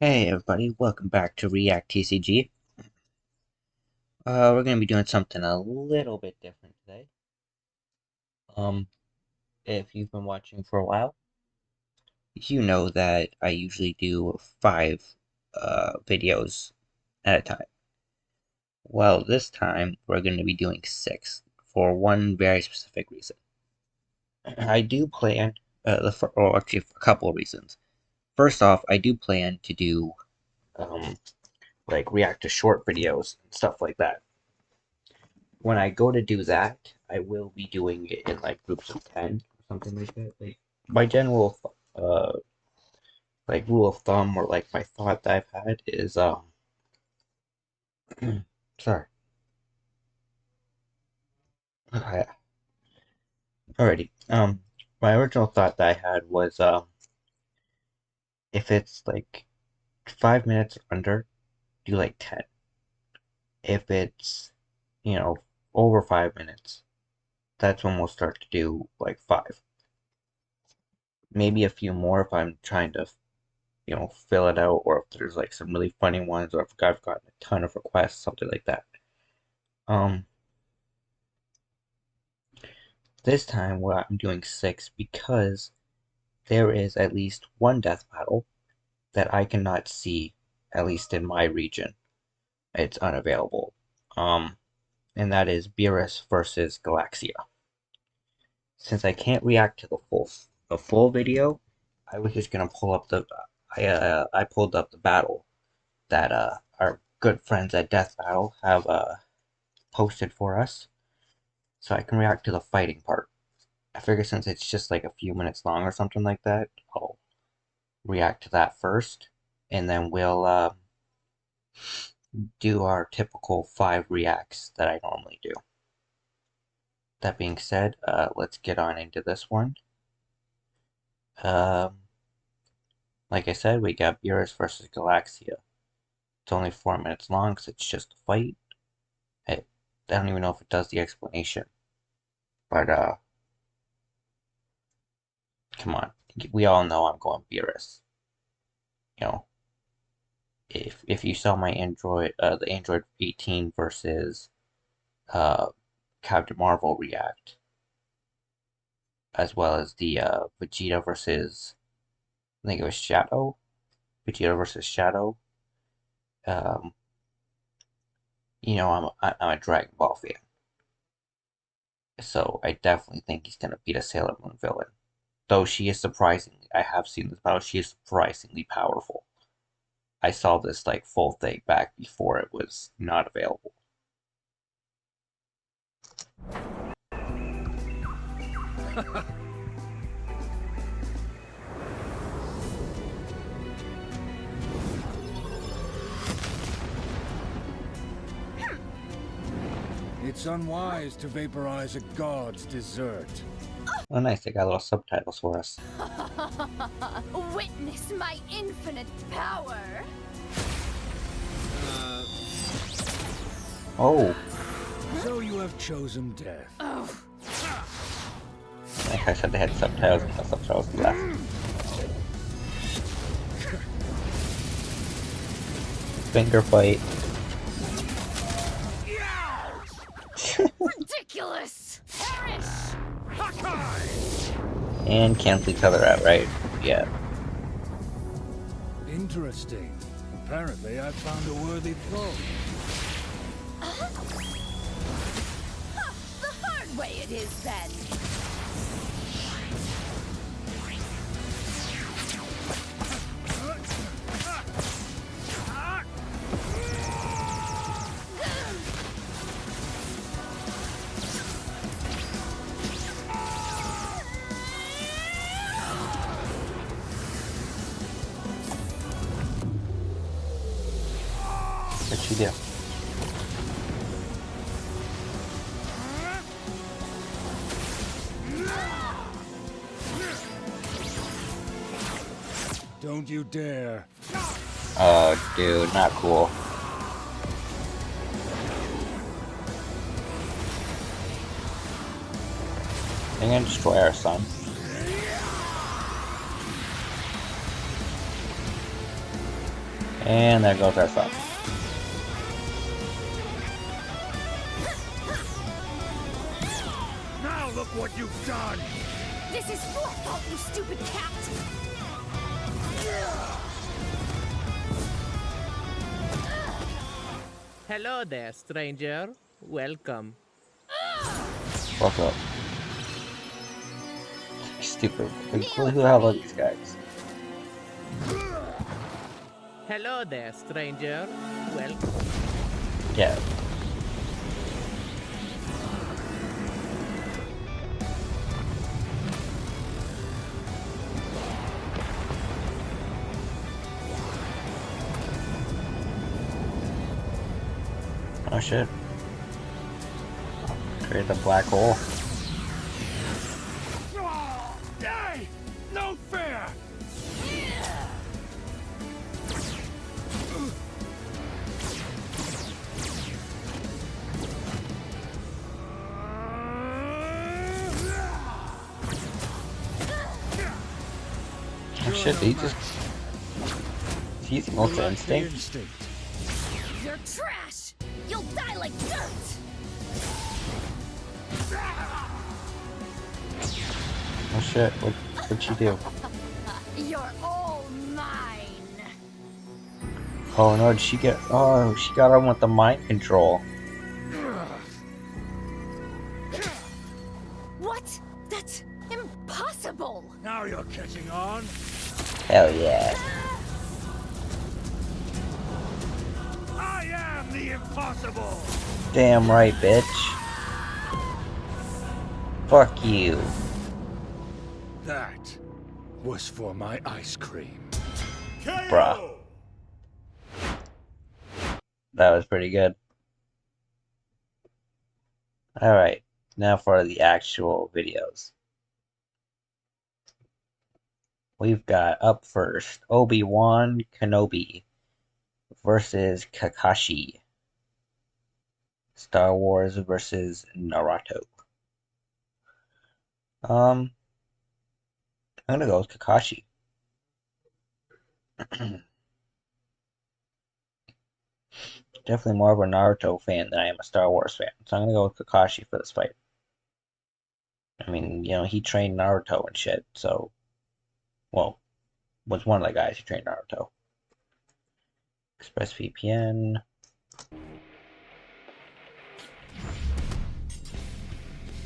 Hey everybody, welcome back to React TCG. We're gonna be doing something a little bit different today. Um, if you've been watching for a while, you know that I usually do 5 videos at a time. Well, this time we're gonna be doing 6 for one very specific reason. I do plan, or actually a couple of reasons. First off, I do plan to do, um, like react to short videos and stuff like that. When I go to do that, I will be doing it in like groups of 10 or something like that. Like my general like rule of thumb or like my thought that I've had is sorry. Okay. Alrighty. My original thought that I had was if it's like 5 minutes or under, do like 10. If it's, over 5 minutes, that's when we'll start to do like 5. Maybe a few more if I'm trying to fill it out, or if there's like some really funny ones, or if I've gotten a ton of requests, something like that. Um, this time I'm doing 6 because there is at least one death battle that I cannot see, at least in my region. It's unavailable. Um, and that is Beerus versus Galaxia. Since I can't react to the full video, I was just gonna pull up I pulled up the battle that our good friends at Death Battle have posted for us, so I can react to the fighting part. I figure since it's just like a few minutes long or something like that, I'll react to that first, and then we'll do our typical 5 reacts that I normally do. That being said, let's get on into this one. Um, like I said, we got Beerus versus Galaxia. It's only 4 minutes long because it's just a fight. I don't even know if it does the explanation, but come on, we all know I'm going Beerus. You know, if you saw my the Android 18 versus uh, Captain Marvel react, as well as the Vegeta versus, I think it was Shadow, Vegeta versus Shadow. Um, I'm a Dragon Ball fan, so I definitely think he's gonna beat a Sailor Moon villain. Though she is surprisingly, I have seen this battle. She is surprisingly powerful. I saw this like full thing back before it was not available. It's unwise to vaporize a god's dessert. Oh, nice! They got little subtitles for us. Witness my infinite power. Oh, So you have chosen death. Oh, like I said, they had subtitles and the subtitles left. Finger fight. ridiculous! Perish! And cancel each other out, right? Yeah. Interesting. Apparently, I've found a worthy foe. The hard way it is, then. What'd she do? Don't you dare. Oh, dude, not cool. They're gonna destroy our son. And there goes our son. Now look what you've done! This is your fault, you stupid cat! Hello there, stranger. Welcome. Fuck up. Stupid. Who the hell are these guys? Hello there, stranger. Welcome. Yeah. Oh shit. Create a black hole. Hey! No fair! Oh shit, he just... He's Ultra Instinct. You're trash! You'll die like dirt! Oh shit, what'd she do? You're all mine! Oh no, did she get... Oh, she got on with the mind control. What? That's impossible! Now you're catching on. Hell yeah. I am the impossible! Damn right, bitch. Fuck you. That was for my ice cream. Bruh. That was pretty good. Alright, now for the actual videos. We've got up first Obi-Wan Kenobi versus Kakashi. Star Wars versus Naruto. I'm gonna go with Kakashi. Definitely more of a Naruto fan than I am a Star Wars fan. So I'm gonna go with Kakashi for this fight. I mean, you know, he trained Naruto and shit, so... Well, was one of the guys who trained Naruto. ExpressVPN.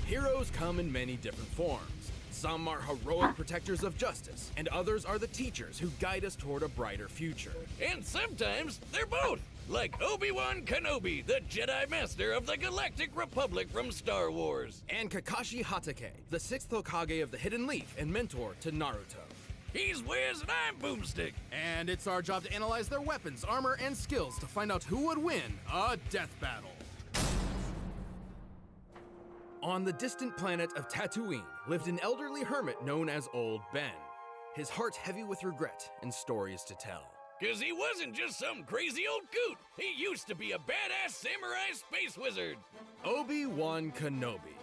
Heroes come in many different forms. Some are heroic protectors of justice, and others are the teachers who guide us toward a brighter future. And sometimes they're both, like Obi-Wan Kenobi, the Jedi Master of the Galactic Republic from Star Wars. And Kakashi Hatake, the 6th Hokage of the Hidden Leaf and mentor to Naruto. He's Wiz and I'm Boomstick. And it's our job to analyze their weapons, armor, and skills to find out who would win a death battle. On the distant planet of Tatooine lived an elderly hermit known as Old Ben. His heart heavy with regret and stories to tell. 'Cause he wasn't just some crazy old coot. He used to be a badass samurai space wizard. Obi-Wan Kenobi.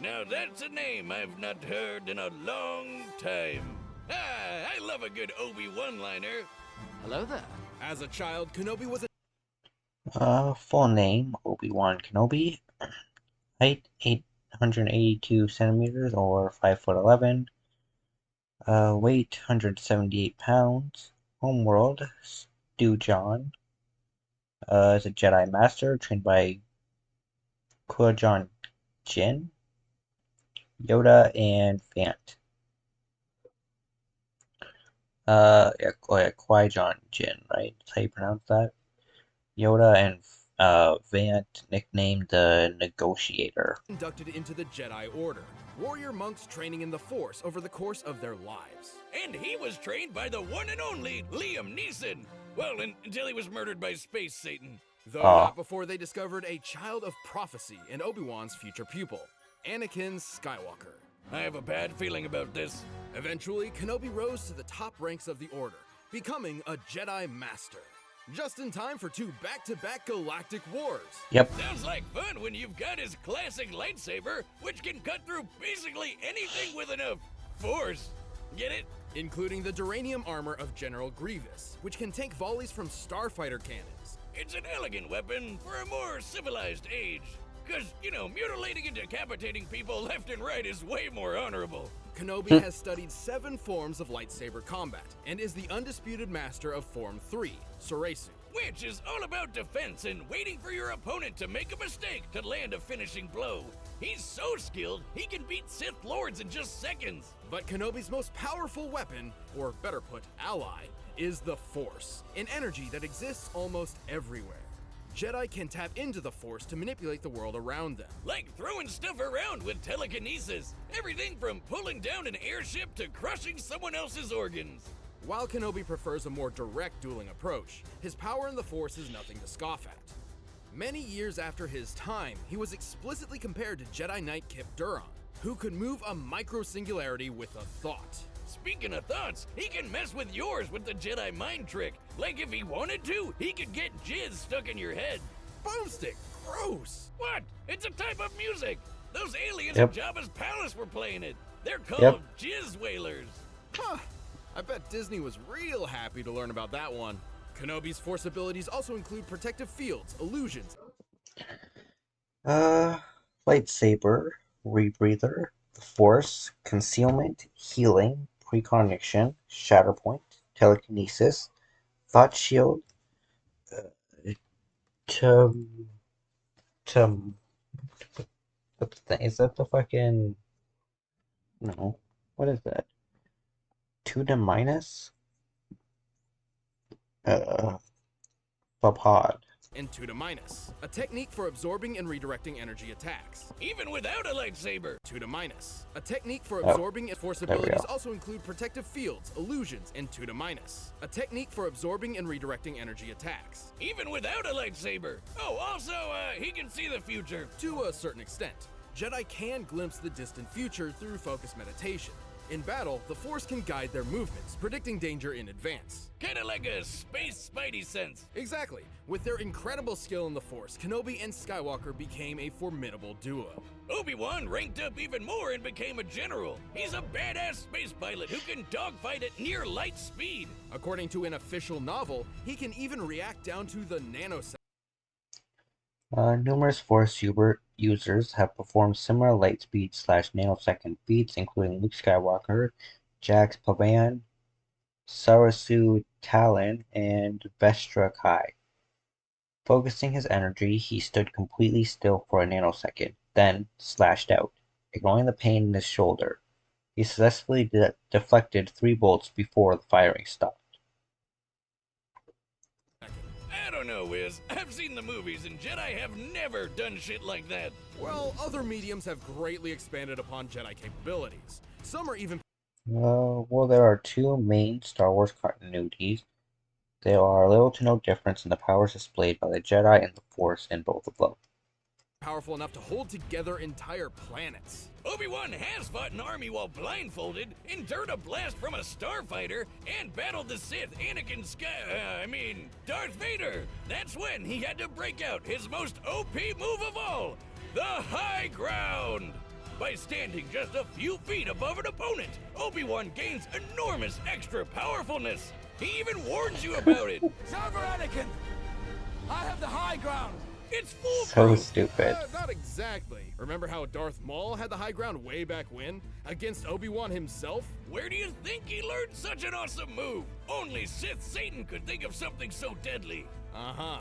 Now that's a name I've not heard in a long time. Ah, I love a good Obi-Wan liner. Hello there. As a child, Kenobi was Full name, Obi-Wan Kenobi. Height, 882 centimeters or 5'11". Weight, 178 pounds. Homeworld, Stu-Jon. Is a Jedi Master trained by Qui-Gon Jinn, Yoda, and Fant. Qui-Gon Jinn, right? That's how you pronounce that? Yoda and Vant, nicknamed the Negotiator. inducted into the Jedi Order. Warrior monks training in the Force over the course of their lives. And he was trained by the one and only Liam Neeson. Well, until he was murdered by Space Satan. Though not before they discovered a child of prophecy in Obi-Wan's future pupil, Anakin Skywalker. I have a bad feeling about this. Eventually, Kenobi rose to the top ranks of the Order, becoming a Jedi Master. Just in time for 2 back-to-back galactic wars. Yep. Sounds like fun when you've got his classic lightsaber, which can cut through basically anything with enough force. Get it? including the duranium armor of General Grievous, which can tank volleys from starfighter cannons. It's an elegant weapon for a more civilized age. Cause, you know, mutilating and decapitating people left and right is way more honorable. Kenobi has studied 7 forms of lightsaber combat, and is the undisputed master of Form 3, Soresu. Which is all about defense and waiting for your opponent to make a mistake to land a finishing blow. He's so skilled, he can beat Sith Lords in just seconds. But Kenobi's most powerful weapon, or better put, ally, is the Force, an energy that exists almost everywhere. Jedi can tap into the Force to manipulate the world around them. Like throwing stuff around with telekinesis. Everything from pulling down an airship to crushing someone else's organs. While Kenobi prefers a more direct dueling approach, his power in the Force is nothing to scoff at. Many years after his time, he was explicitly compared to Jedi Knight Kip Duron, who could move a micro-singularity with a thought. Speaking of thoughts, he can mess with yours with the Jedi mind trick. Like if he wanted to, he could get jizz stuck in your head. Boomstick! Gross! What? It's a type of music. Those aliens Yep. in Jabba's palace were playing it. They're called jizz whalers. Huh. I bet Disney was real happy to learn about that one. Kenobi's Force abilities also include protective fields, illusions, Lightsaber, Rebreather, the Force, Concealment, Healing, Precognition, Shatterpoint, Telekinesis, Thought Shield, to what's that? Is that the fucking no? What is that? To the minus? The pod. and Tuda Minus, a technique for absorbing and redirecting energy attacks. Even without a lightsaber. Tuda Minus, a technique for Oh, absorbing and Force there we abilities go. also include protective fields, illusions, and Tuda Minus, a technique for absorbing and redirecting energy attacks. Even without a lightsaber. Oh, also, he can see the future. To a certain extent, Jedi can glimpse the distant future through focused meditation. In battle, the Force can guide their movements, predicting danger in advance. Kinda like a space spidey sense. Exactly. With their incredible skill in the Force, Kenobi and Skywalker became a formidable duo. Obi-Wan ranked up even more and became a general. He's a badass space pilot who can dogfight at near light speed. According to an official novel, he can even react down to the nanosecond. Numerous Force users have performed similar lightspeed/nanosecond feats, including Luke Skywalker, Jax Pavan, Sarasu Talon, and Vestra Kai. Focusing his energy, he stood completely still for a nanosecond, then slashed out, ignoring the pain in his shoulder. He successfully deflected 3 bolts before the firing stopped. I don't know, Wiz. I've seen the movies and Jedi have never done shit like that. Well, other mediums have greatly expanded upon Jedi capabilities. Some are even Well, there are 2 main Star Wars continuities. There are little to no difference in the powers displayed by the Jedi and the Force in both of them. powerful enough to hold together entire planets. Obi-Wan has fought an army while blindfolded, endured a blast from a starfighter, and battled the Sith, Darth Vader. That's when he had to break out his most OP move of all, the high ground. By standing just a few feet above an opponent, Obi-Wan gains enormous extra powerfulness. He even warns you about it. It's over, Anakin! I have the high ground! It's So foolproof. stupid. Not exactly. Remember how Darth Maul had the high ground way back when? Against Obi-Wan himself? Where do you think he learned such an awesome move? Only Sith Satan could think of something so deadly. Uh-huh.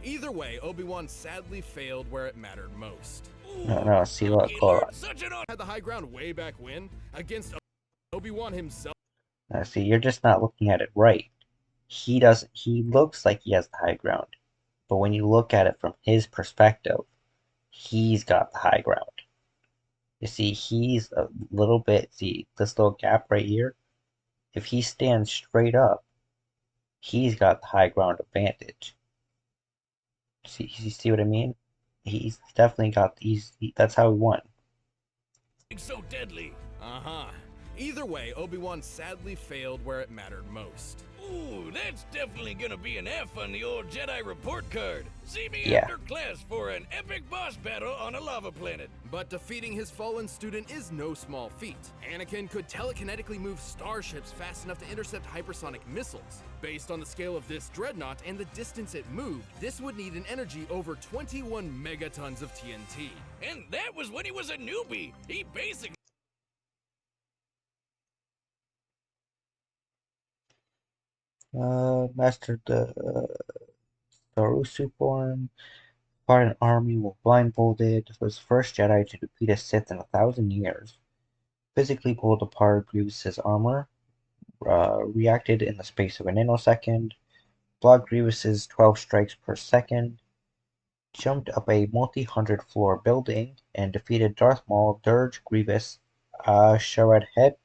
Either way, Obi-Wan sadly failed where it mattered most. No, see, look, He hold learned on. such an Had the high ground way back when? Against Obi-Wan himself? See, you're just not looking at it right. He looks like he has the high ground. But when you look at it from his perspective, he's got the high ground. You see, he's a little bit, see, this little gap right here? If he stands straight up, he's got the high ground advantage. See, you see what I mean? He's definitely got, that's how he won. so deadly. Uh-huh. Either way, Obi-Wan sadly failed where it mattered most. Ooh, that That's definitely gonna be an F on the old Jedi report card. See me Yeah. after class for an epic boss battle on a lava planet. But defeating his fallen student is no small feat. Anakin could telekinetically move starships fast enough to intercept hypersonic missiles. Based on the scale of this dreadnought and the distance it moved, this would need an energy over 21 megatons of TNT. And that was when he was a newbie. He basically Mastered the Sarusu form. Fought an army while blindfolded. Was first Jedi to defeat a Sith in 1,000 years. Physically pulled apart Grievous's armor. Reacted in the space of a nanosecond. Blocked Grievous's 12 strikes per second. Jumped up a multi-hundred floor building and defeated Darth Maul, Dirge, Grievous, Sharad Head,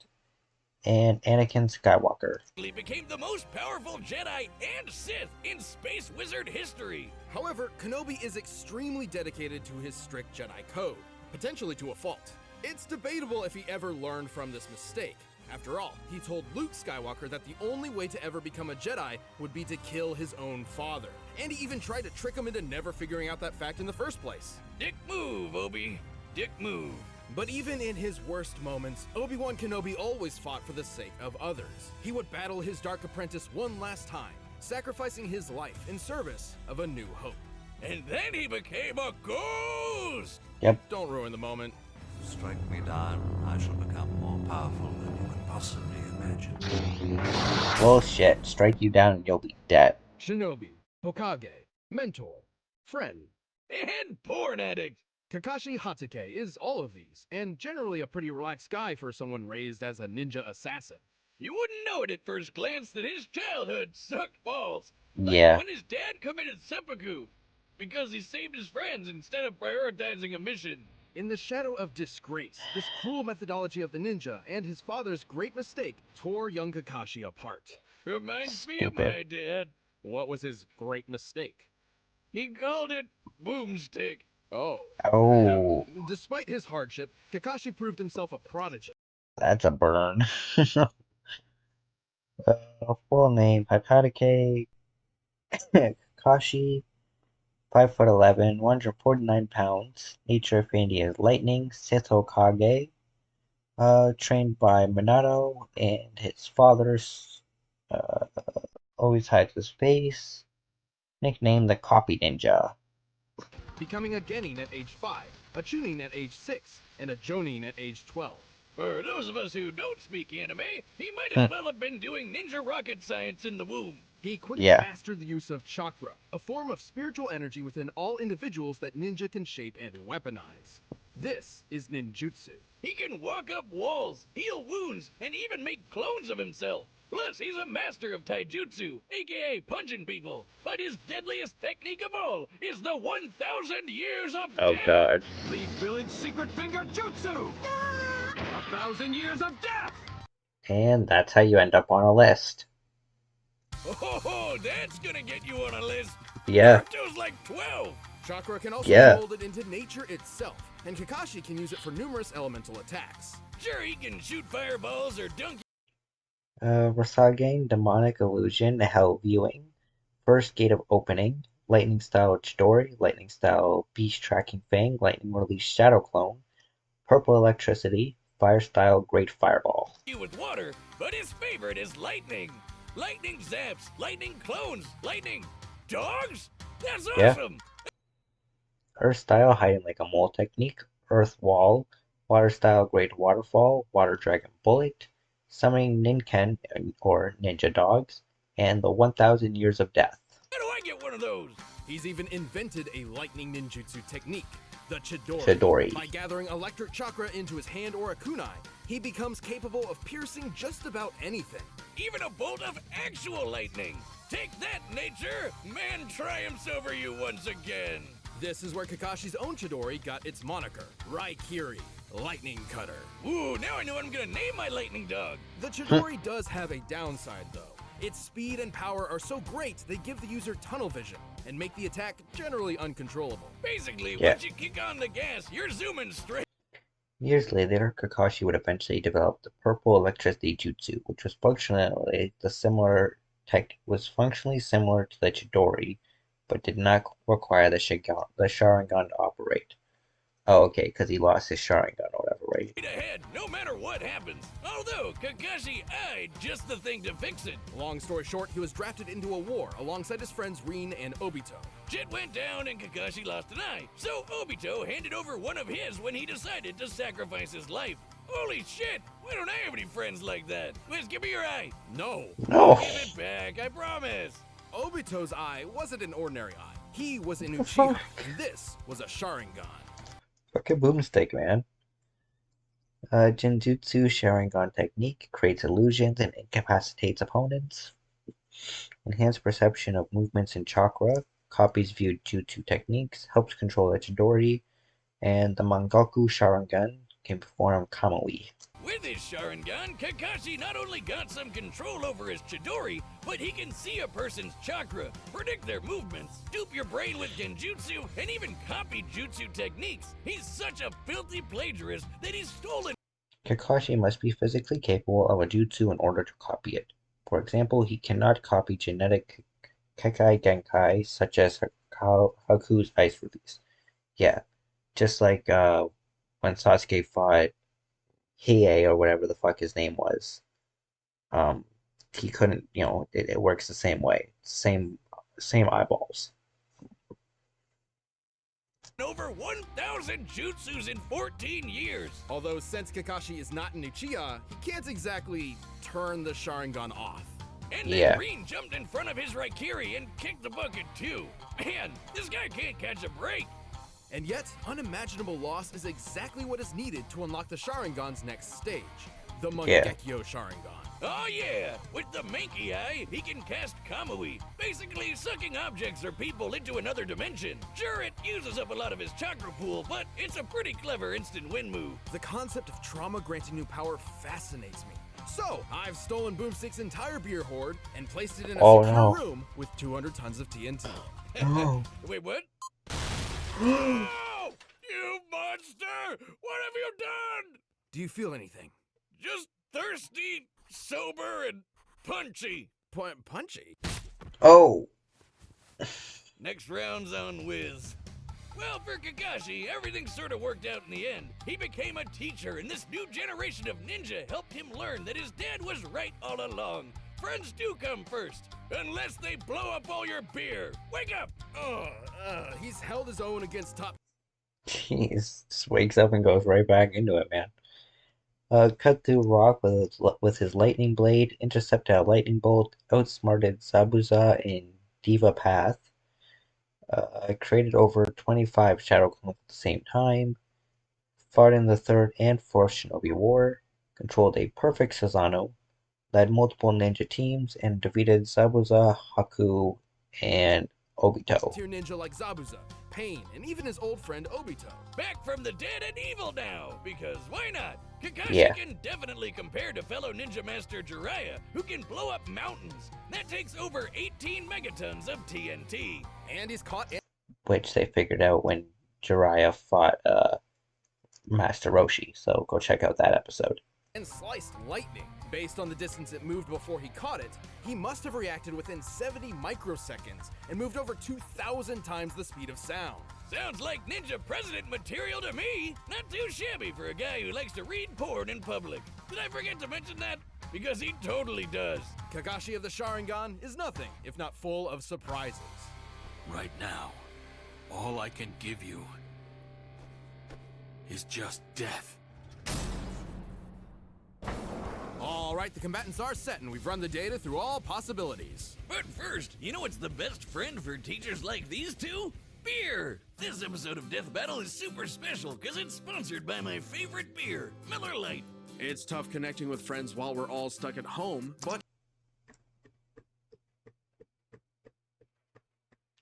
and Anakin Skywalker. became the most powerful Jedi and Sith in Space Wizard history. However, Kenobi is extremely dedicated to his strict Jedi code, potentially to a fault. It's debatable if he ever learned from this mistake. After all, he told Luke Skywalker that the only way to ever become a Jedi would be to kill his own father. And he even tried to trick him into never figuring out that fact in the first place. Dick move, Obi. Dick move. But even in his worst moments, Obi-Wan Kenobi always fought for the sake of others. He would battle his dark apprentice one last time, sacrificing his life in service of a new hope. And then he became a ghost! Yep. Don't ruin the moment. Strike me down, I shall become more powerful than you can possibly imagine. Bullshit. Strike you down and you'll be dead. Shinobi, Hokage, mentor, friend. And porn addict! Kakashi Hatake is all of these, and generally a pretty relaxed guy for someone raised as a ninja assassin. You wouldn't know it at first glance that his childhood sucked balls. Like Yeah. when his dad committed seppuku because he saved his friends instead of prioritizing a mission. In the shadow of disgrace, this cruel methodology of the ninja and his father's great mistake tore young Kakashi apart. Reminds me of Stupid. my dad. What was his great mistake? He called it boomstick. Oh. Oh, Despite his hardship, Kakashi proved himself a prodigy. that's a burn. Full name: Hatake Kakashi, 5'11", 149 pounds. Nature affinity is lightning. Sith Hokage. Trained by Minato, and his father's always hides his face. Nicknamed the Copy Ninja. Becoming a Genin at age 5, a Chunin at age 6, and a Jonin at age 12. For those of us who don't speak anime, he might as well have been doing ninja rocket science in the womb. He quickly Yeah. mastered the use of chakra, a form of spiritual energy within all individuals that ninja can shape and weaponize. This is ninjutsu. He can walk up walls, heal wounds, and even make clones of himself. Plus, he's a master of taijutsu, aka punching people. But his deadliest technique of all is the 1,000 years of Oh death. god. The village secret finger jutsu! 1,000 years of death! And that's how you end up on a list. Oh, that's gonna get you on a list. Yeah. Naruto's like 12. Chakra can also Yeah. be molded into nature itself, and Kakashi can use it for numerous elemental attacks. Sure, he can shoot fireballs or dunk. Rasagen, Demonic Illusion, Hell Viewing. First Gate of Opening. Lightning Style Chidori. Lightning Style Beast Tracking Fang. Lightning Release Shadow Clone. Purple Electricity. Fire Style Great Fireball. You with water, but his favorite is lightning. Lightning zaps, lightning clones, lightning dogs? That's Yeah. awesome! Earth Style Hiding Like a Mole Technique. Earth Wall. Water Style Great Waterfall. Water Dragon Bullet. Summoning Ninken, or Ninja Dogs. And the 1,000 Years of Death. How do I get one of those? He's even invented a lightning ninjutsu technique, the Chidori. Chidori. By gathering electric chakra into his hand or a kunai, he becomes capable of piercing just about anything. Even a bolt of actual lightning. Take that, nature! Man triumphs over you once again. This is where Kakashi's own Chidori got its moniker, Raikiri, Lightning Cutter. Ooh, now I know what I'm gonna name my lightning dog. The Chidori does have a downside though. Its speed and power are so great they give the user tunnel vision and make the attack generally uncontrollable. Basically, Yeah. once you kick on the gas, you're zooming straight. Years later, Kakashi would eventually develop the Purple Electricity Jutsu, which was functionally the similar was functionally similar to the Chidori, but did not require the Sharingan to operate. Oh, okay, because he lost his Sharingan or whatever, right? Ahead, no matter what happens. Although Kakashi eyed just the thing to fix it. Long story short, he was drafted into a war alongside his friends Rin and Obito. Shit went down and Kakashi lost an eye, so Obito handed over one of his when he decided to sacrifice his life. Holy shit! Why don't I have any friends like that? Wiz, give me your eye. No. No. Give it back, I promise. Obito's eye wasn't an ordinary eye. He was an Uchiha, and this was a Sharingan. Fucking boomstick, man. Jinjutsu Sharingan technique creates illusions and incapacitates opponents. Enhanced perception of movements and chakra. Copies viewed jutsu techniques. Helps control the Chidori. And the Mangaku Sharingan can perform Kamui. With his Sharingan, Kakashi not only got some control over his Chidori, but he can see a person's chakra, predict their movements, dupe your brain with genjutsu, and even copy jutsu techniques. He's such a filthy plagiarist that he's stolen. Kakashi must be physically capable of a jutsu in order to copy it. For example, he cannot copy genetic Kekai Genkai, such as Haku's Ice Release. Yeah, just like when Sasuke fought Hiei or whatever the fuck his name was. He couldn't, it works the same way. Same eyeballs. Over 1,000 jutsus in 14 years. Although since Kakashi is not an Uchiha, he can't exactly turn the Sharingan off. And then Green jumped in front of his Raikiri and kicked the bucket too. Man, this guy can't catch a break. And yet, unimaginable loss is exactly what is needed to unlock the Sharingan's next stage, the Mangekyo Sharingan. Oh yeah, with the Mankey Eye, he can cast Kamui, basically sucking objects or people into another dimension. Sure, it uses up a lot of his chakra pool, but it's a pretty clever instant win move. The concept of trauma granting new power fascinates me. So, I've stolen Boomstick's entire beer hoard and placed it in a secure room with 200 tons of TNT. Oh. Wait, what? Oh, you monster! What have you done? Do you feel anything? Just thirsty, sober, and punchy. Punchy? Oh! Next round's on Wiz. Well, for Kakashi, everything sort of worked out in the end. He became a teacher, and this new generation of ninja helped him learn that his dad was right all along. Friends do come first, unless they blow up all your beer. Wake up! He's held his own against top. Jeez, just wakes up and goes right back into it, man. Cut through rock with his lightning blade, intercepted a lightning bolt, outsmarted Zabuza in Diva Path, created over 25 Shadow Clones at the same time, fought in the third and fourth Shinobi War, controlled a perfect Susanoo, led multiple ninja teams, and defeated Zabuza, Haku, and Obito. Tier ninja like Zabuza, Pain, and even his old friend Obito. Back from the dead and evil now, because why not? Kakashi can definitely compare to fellow ninja master Jiraiya, who can blow up mountains. That takes over 18 megatons of TNT. And he's caught. Which they figured out when Jiraiya fought Master Roshi, so go check out that episode. And sliced lightning. Based on the distance it moved before he caught it, he must have reacted within 70 microseconds and moved over 2,000 times the speed of sound. Sounds like ninja president material to me. Not too shabby for a guy who likes to read porn in public. Did I forget to mention that? Because he totally does. Kakashi of the Sharingan is nothing if not full of surprises. Right now, all I can give you is just death. All right, the combatants are set, and we've run the data through all possibilities. But first, you know what's the best friend for teachers like these two? Beer! This episode of Death Battle is super special because it's sponsored by my favorite beer, Miller Lite. It's tough connecting with friends while we're all stuck at home, but...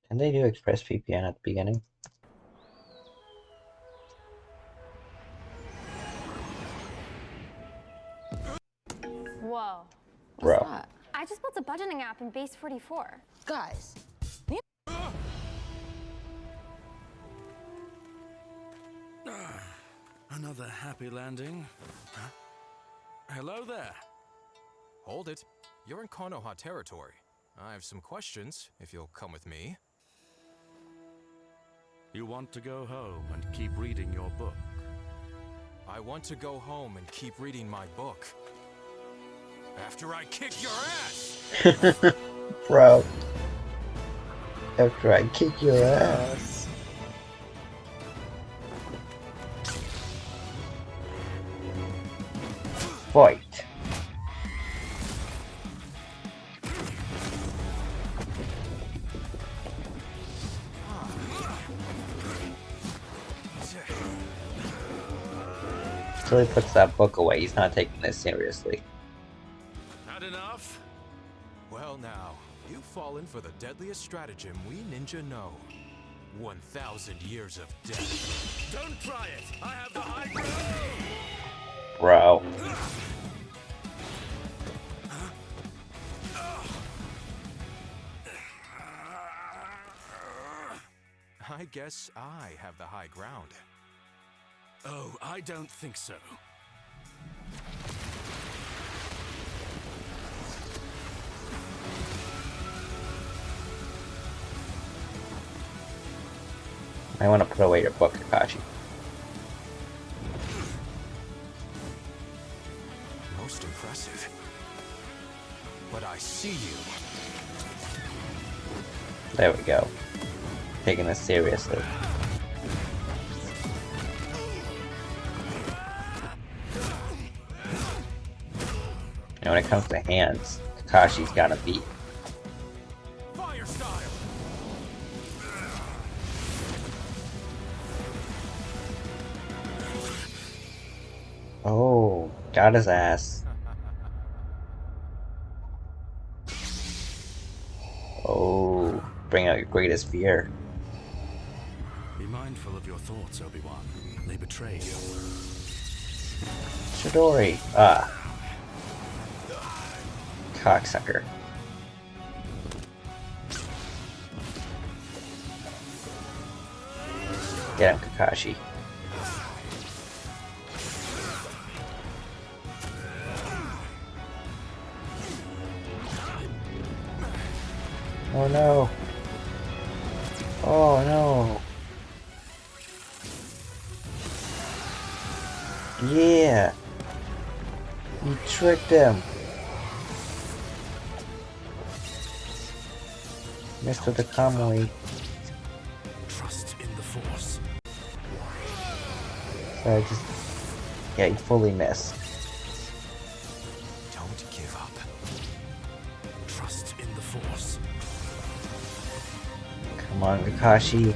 Can they do ExpressVPN at the beginning? Whoa. Bro. I just built a budgeting app in Base 44. Guys. Another happy landing. Huh? Hello there. Hold it. You're in Konoha territory. I have some questions, if you'll come with me. You want to go home and keep reading your book? I want to go home and keep reading my book. After I kick your ass! Bro. After I kick your ass. Fight. Until he puts that book away, he's not taking this seriously. Had enough? Well now, you've fallen for the deadliest stratagem we ninja know. 1,000 years of death. Don't try it! I have the high ground! Bro. I guess I have the high ground. Oh, I don't think so. I want to put away your book, Kakashi. Most impressive. But I see you. There we go. Taking this seriously. And when it comes to hands, Kakashi's gotta beat. Fire style. Oh, got his ass. Oh, bring out your greatest fear. Be mindful of your thoughts, Obi-Wan. They betray you. Chidori. Ah. Cocksucker. Get him, Kakashi. Oh no. Oh no. Yeah. You tricked him. Mr. Takamori. Trust in the Force. So I just... Yeah, you fully missed. Don't give up. Trust in the Force. Come on, Kakashi.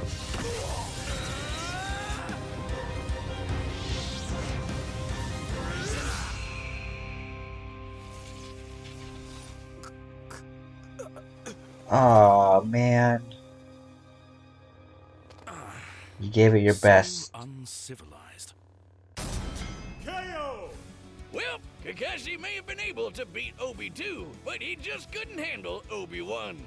Aw, man. You gave it your best. So uncivilized. KO! Well, Kakashi may have been able to beat Obi too, but he just couldn't handle Obi-Wan.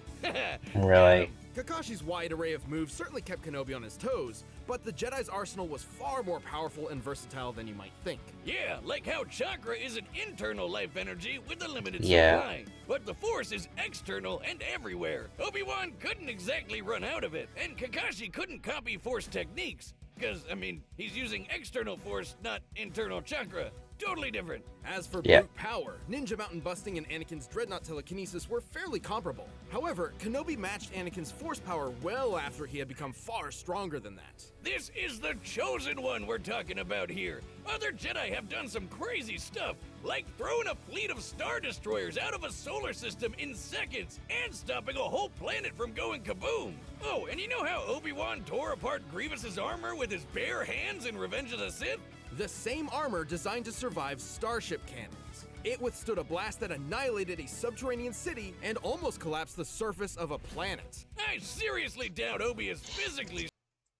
Really? Kakashi's wide array of moves certainly kept Kenobi on his toes, but the Jedi's arsenal was far more powerful and versatile than you might think. Yeah, like how chakra is an internal life energy with a limited Yeah. supply, but the Force is external and everywhere. Obi-Wan couldn't exactly run out of it, and Kakashi couldn't copy Force techniques, because, I mean, he's using external Force, not internal chakra. Totally different. As for Yeah. brute power, Ninja Mountain busting and Anakin's Dreadnought telekinesis were fairly comparable. However, Kenobi matched Anakin's force power well after he had become far stronger than that. This is the chosen one we're talking about here. Other Jedi have done some crazy stuff, like throwing a fleet of Star Destroyers out of a solar system in seconds and stopping a whole planet from going kaboom. Oh, and you know how Obi-Wan tore apart Grievous's armor with his bare hands in Revenge of the Sith? The same armor designed to survive starship cannons. It withstood a blast that annihilated a subterranean city and almost collapsed the surface of a planet. I seriously doubt Obi is physically...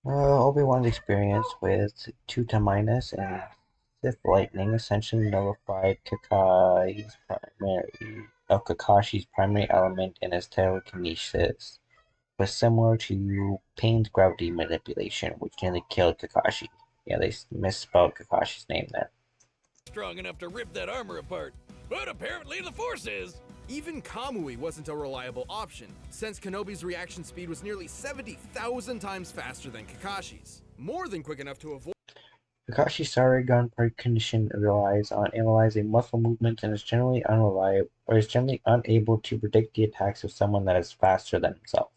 Obi-Wan's experience with Tutaminas and Sith Lightning essentially nullified Kakashi's primary element in his telekinesis, was similar to Pain's gravity manipulation, which nearly killed Kakashi. Yeah, they misspelled Kakashi's name there. strong enough to rip that armor apart. But apparently the Force is. Even Kamui wasn't a reliable option, since Kenobi's reaction speed was nearly 70,000 times faster than Kakashi's. More than quick enough to avoid. Kakashi's Sharingan condition relies on analyzing muscle movements and is generally unreliable, or is generally unable to predict the attacks of someone that is faster than himself.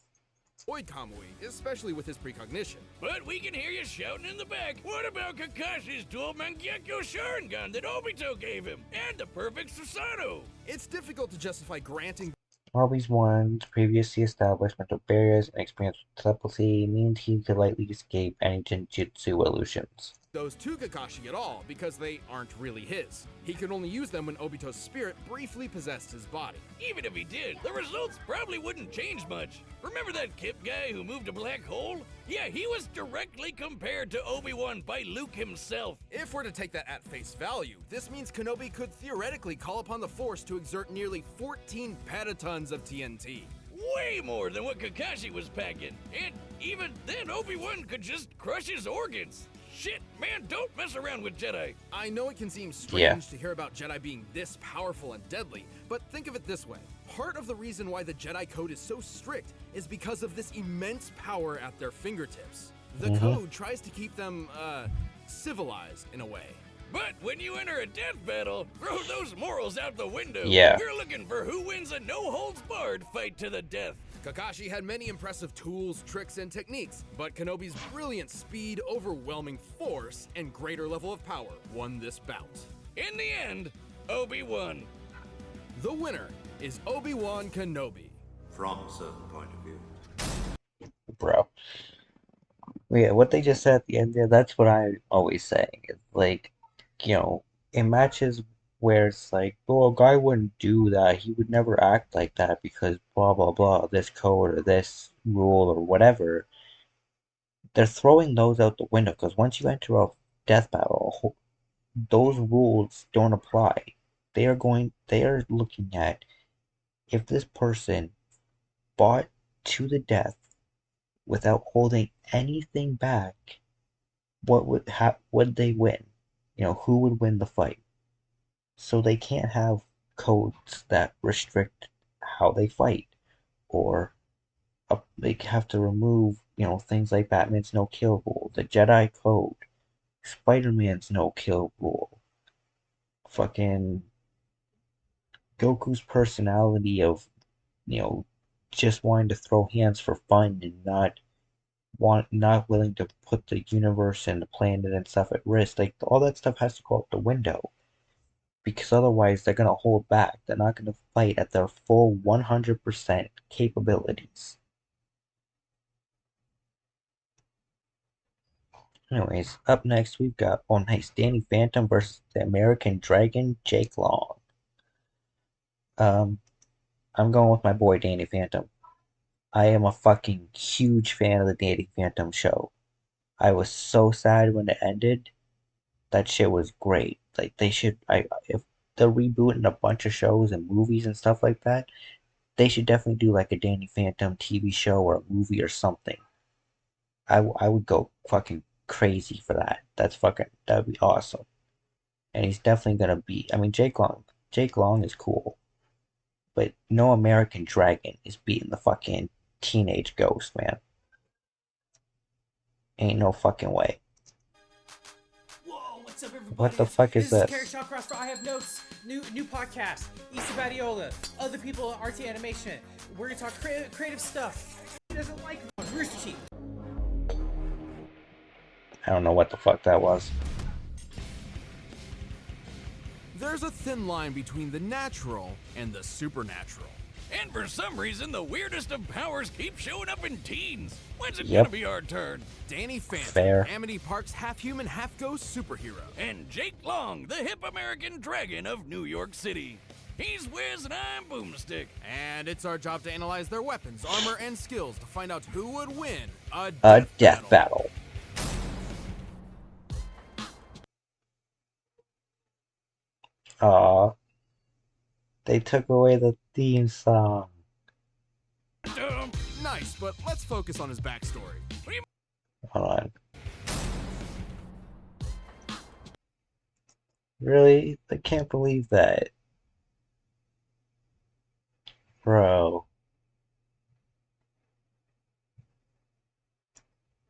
Kamui, especially with his precognition. But we can hear you shouting in the back. What about Kakashi's dual Mangekyo Sharingan that Obito gave him? And the perfect Susanoo? It's difficult to justify granting Obi-Wan's previously established mental barriers and experience with telepathy means he could lightly escape any genjutsu illusions. those to Kakashi at all, because they aren't really his. He could only use them when Obito's spirit briefly possessed his body. Even if he did, the results probably wouldn't change much. Remember that Kip guy who moved a black hole? Yeah, he was directly compared to Obi-Wan by Luke himself. If we're to take that at face value, this means Kenobi could theoretically call upon the Force to exert nearly 14 petatons of TNT. Way more than what Kakashi was packing. And even then, Obi-Wan could just crush his organs. Shit, man, don't mess around with Jedi. I know it can seem strange to hear about Jedi being this powerful and deadly, but think of it this way. Part of the reason why the Jedi Code is so strict is because of this immense power at their fingertips. The Code tries to keep them, civilized in a way. But when you enter a death battle, throw those morals out the window. Yeah. You're looking for who wins a no-holds-barred fight to the death. Kakashi had many impressive tools, tricks, and techniques, but Kenobi's brilliant speed, overwhelming force, and greater level of power won this bout. In the end, Obi won. The winner is Obi-Wan Kenobi. From a certain point of view. Bro. Yeah, what they just said at the end there, that's what I'm always saying. It's like, you know, in matches where it's like, well, a guy wouldn't do that. He would never act like that because blah, blah, blah, this code or this rule or whatever. They're throwing those out the window because once you enter a death battle, those rules don't apply. They are looking at if this person fought to the death without holding anything back, what would they win? You know, who would win the fight? So they can't have codes that restrict how they fight, or they have to remove, you know, things like Batman's no-kill rule, the Jedi Code, Spider-Man's no-kill rule, fucking Goku's personality of, you know, just wanting to throw hands for fun and not willing to put the universe and the planet and stuff at risk. Like, all that stuff has to go out the window. Because otherwise they're going to hold back. They're not going to fight at their full 100% capabilities. Anyways, up next we've got, oh nice, Danny Phantom versus the American Dragon, Jake Long. I'm going with my boy Danny Phantom. I am a fucking huge fan of the Danny Phantom show. I was so sad when it ended. That shit was great. Like, they should, if they're rebooting a bunch of shows and movies and stuff like that, they should definitely do like a Danny Phantom TV show or a movie or something. I would go fucking crazy for that. That'd be awesome. And he's definitely gonna be, I mean, Jake Long is cool. But no American Dragon is beating the fucking teenage ghost, man. Ain't no fucking way. What's up, everybody? What the fuck is this? This is Carrie Shopcross for I Have Notes. New podcast. Issa Badiola. Other people at RT Animation. We're gonna talk creative stuff. He doesn't like Rooster Teeth. I don't know what the fuck that was. There's a thin line between the natural and the supernatural. And for some reason, the weirdest of powers keep showing up in teens. When's it Yep. gonna be our turn? Danny Phantom, Fair. Amity Park's half-human, half-ghost superhero. And Jake Long, the hip American dragon of New York City. He's Wiz and I'm Boomstick. And it's our job to analyze their weapons, armor, and skills to find out who would win a death battle. Aw. They took away the theme song. Nice, but let's focus on his backstory. Hold on. Really? I can't believe that. Bro.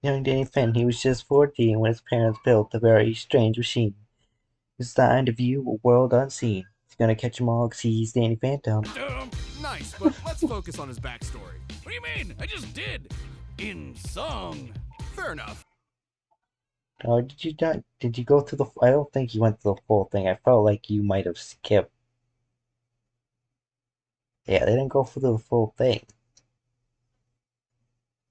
Young Danny Fenton, he was just 14 when his parents built a very strange machine. Designed to view a world unseen. He's gonna catch 'em all 'cause he's Danny Phantom. Nice, but let's focus on his backstory. What do you mean? I just did. In song. Fair enough. Oh, did you not? Did you go through the? I don't think you went through the full thing. I felt like you might have skipped. Yeah, they didn't go through the full thing.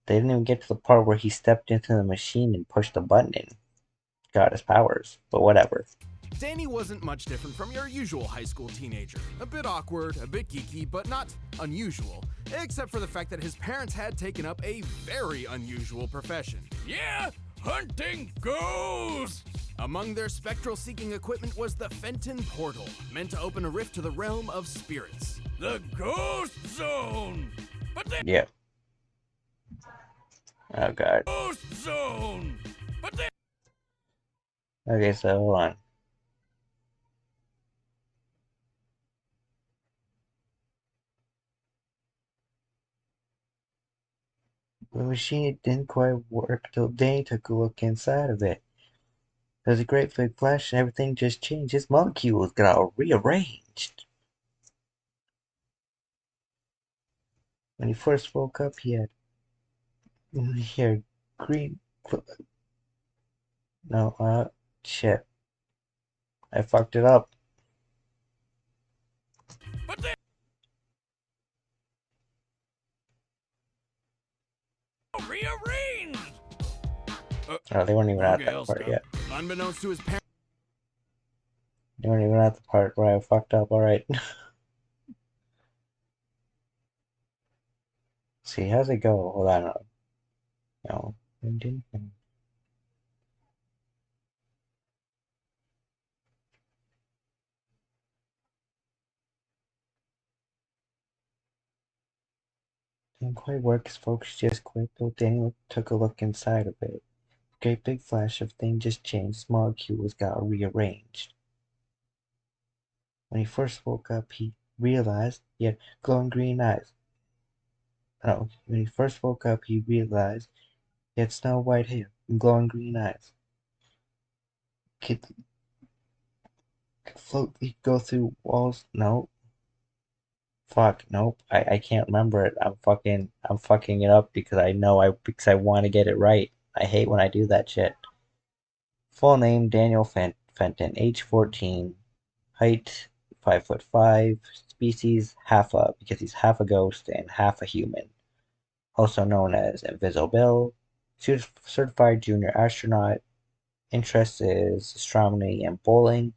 They didn't even get to the part where he stepped into the machine and pushed the button and got his powers. But whatever. Danny wasn't much different from your usual high school teenager. A bit awkward, a bit geeky, but not unusual. Except for the fact that his parents had taken up a very unusual profession. Yeah, hunting ghosts! Among their spectral-seeking equipment was the Fenton Portal, meant to open a rift to the realm of spirits. The Ghost Zone! But they... Yeah. Oh god. Ghost Zone! But they... Okay, so hold on. The machine didn't quite work till Danny took a look inside of it. There was a great big flash and everything just changed. His molecules got all rearranged. When he first woke up, he had green. No, shit. I fucked it up. But they... rearranged! Oh, they weren't even at that I'll part stop. yet. Unbeknownst to his parents, They weren't even at the part where I fucked up. Alright. See, how's it go? Hold on. No. Didn't quite work. His folks just quit. Till Danny took a look inside of it. Great big flash of thing just changed. His molecules got rearranged. When he first woke up, he realized he had glowing green eyes. No, when he first woke up, he realized he had snow white hair and glowing green eyes. Could float, he could go through walls. No. Fuck, nope. I can't remember it. I'm fucking it up because because I want to get it right. I hate when I do that shit. Full name Daniel Fenton, age 14, height 5'5", species because he's half a ghost and half a human. Also known as Invisible, certified junior astronaut. Interest is astronomy and bowling.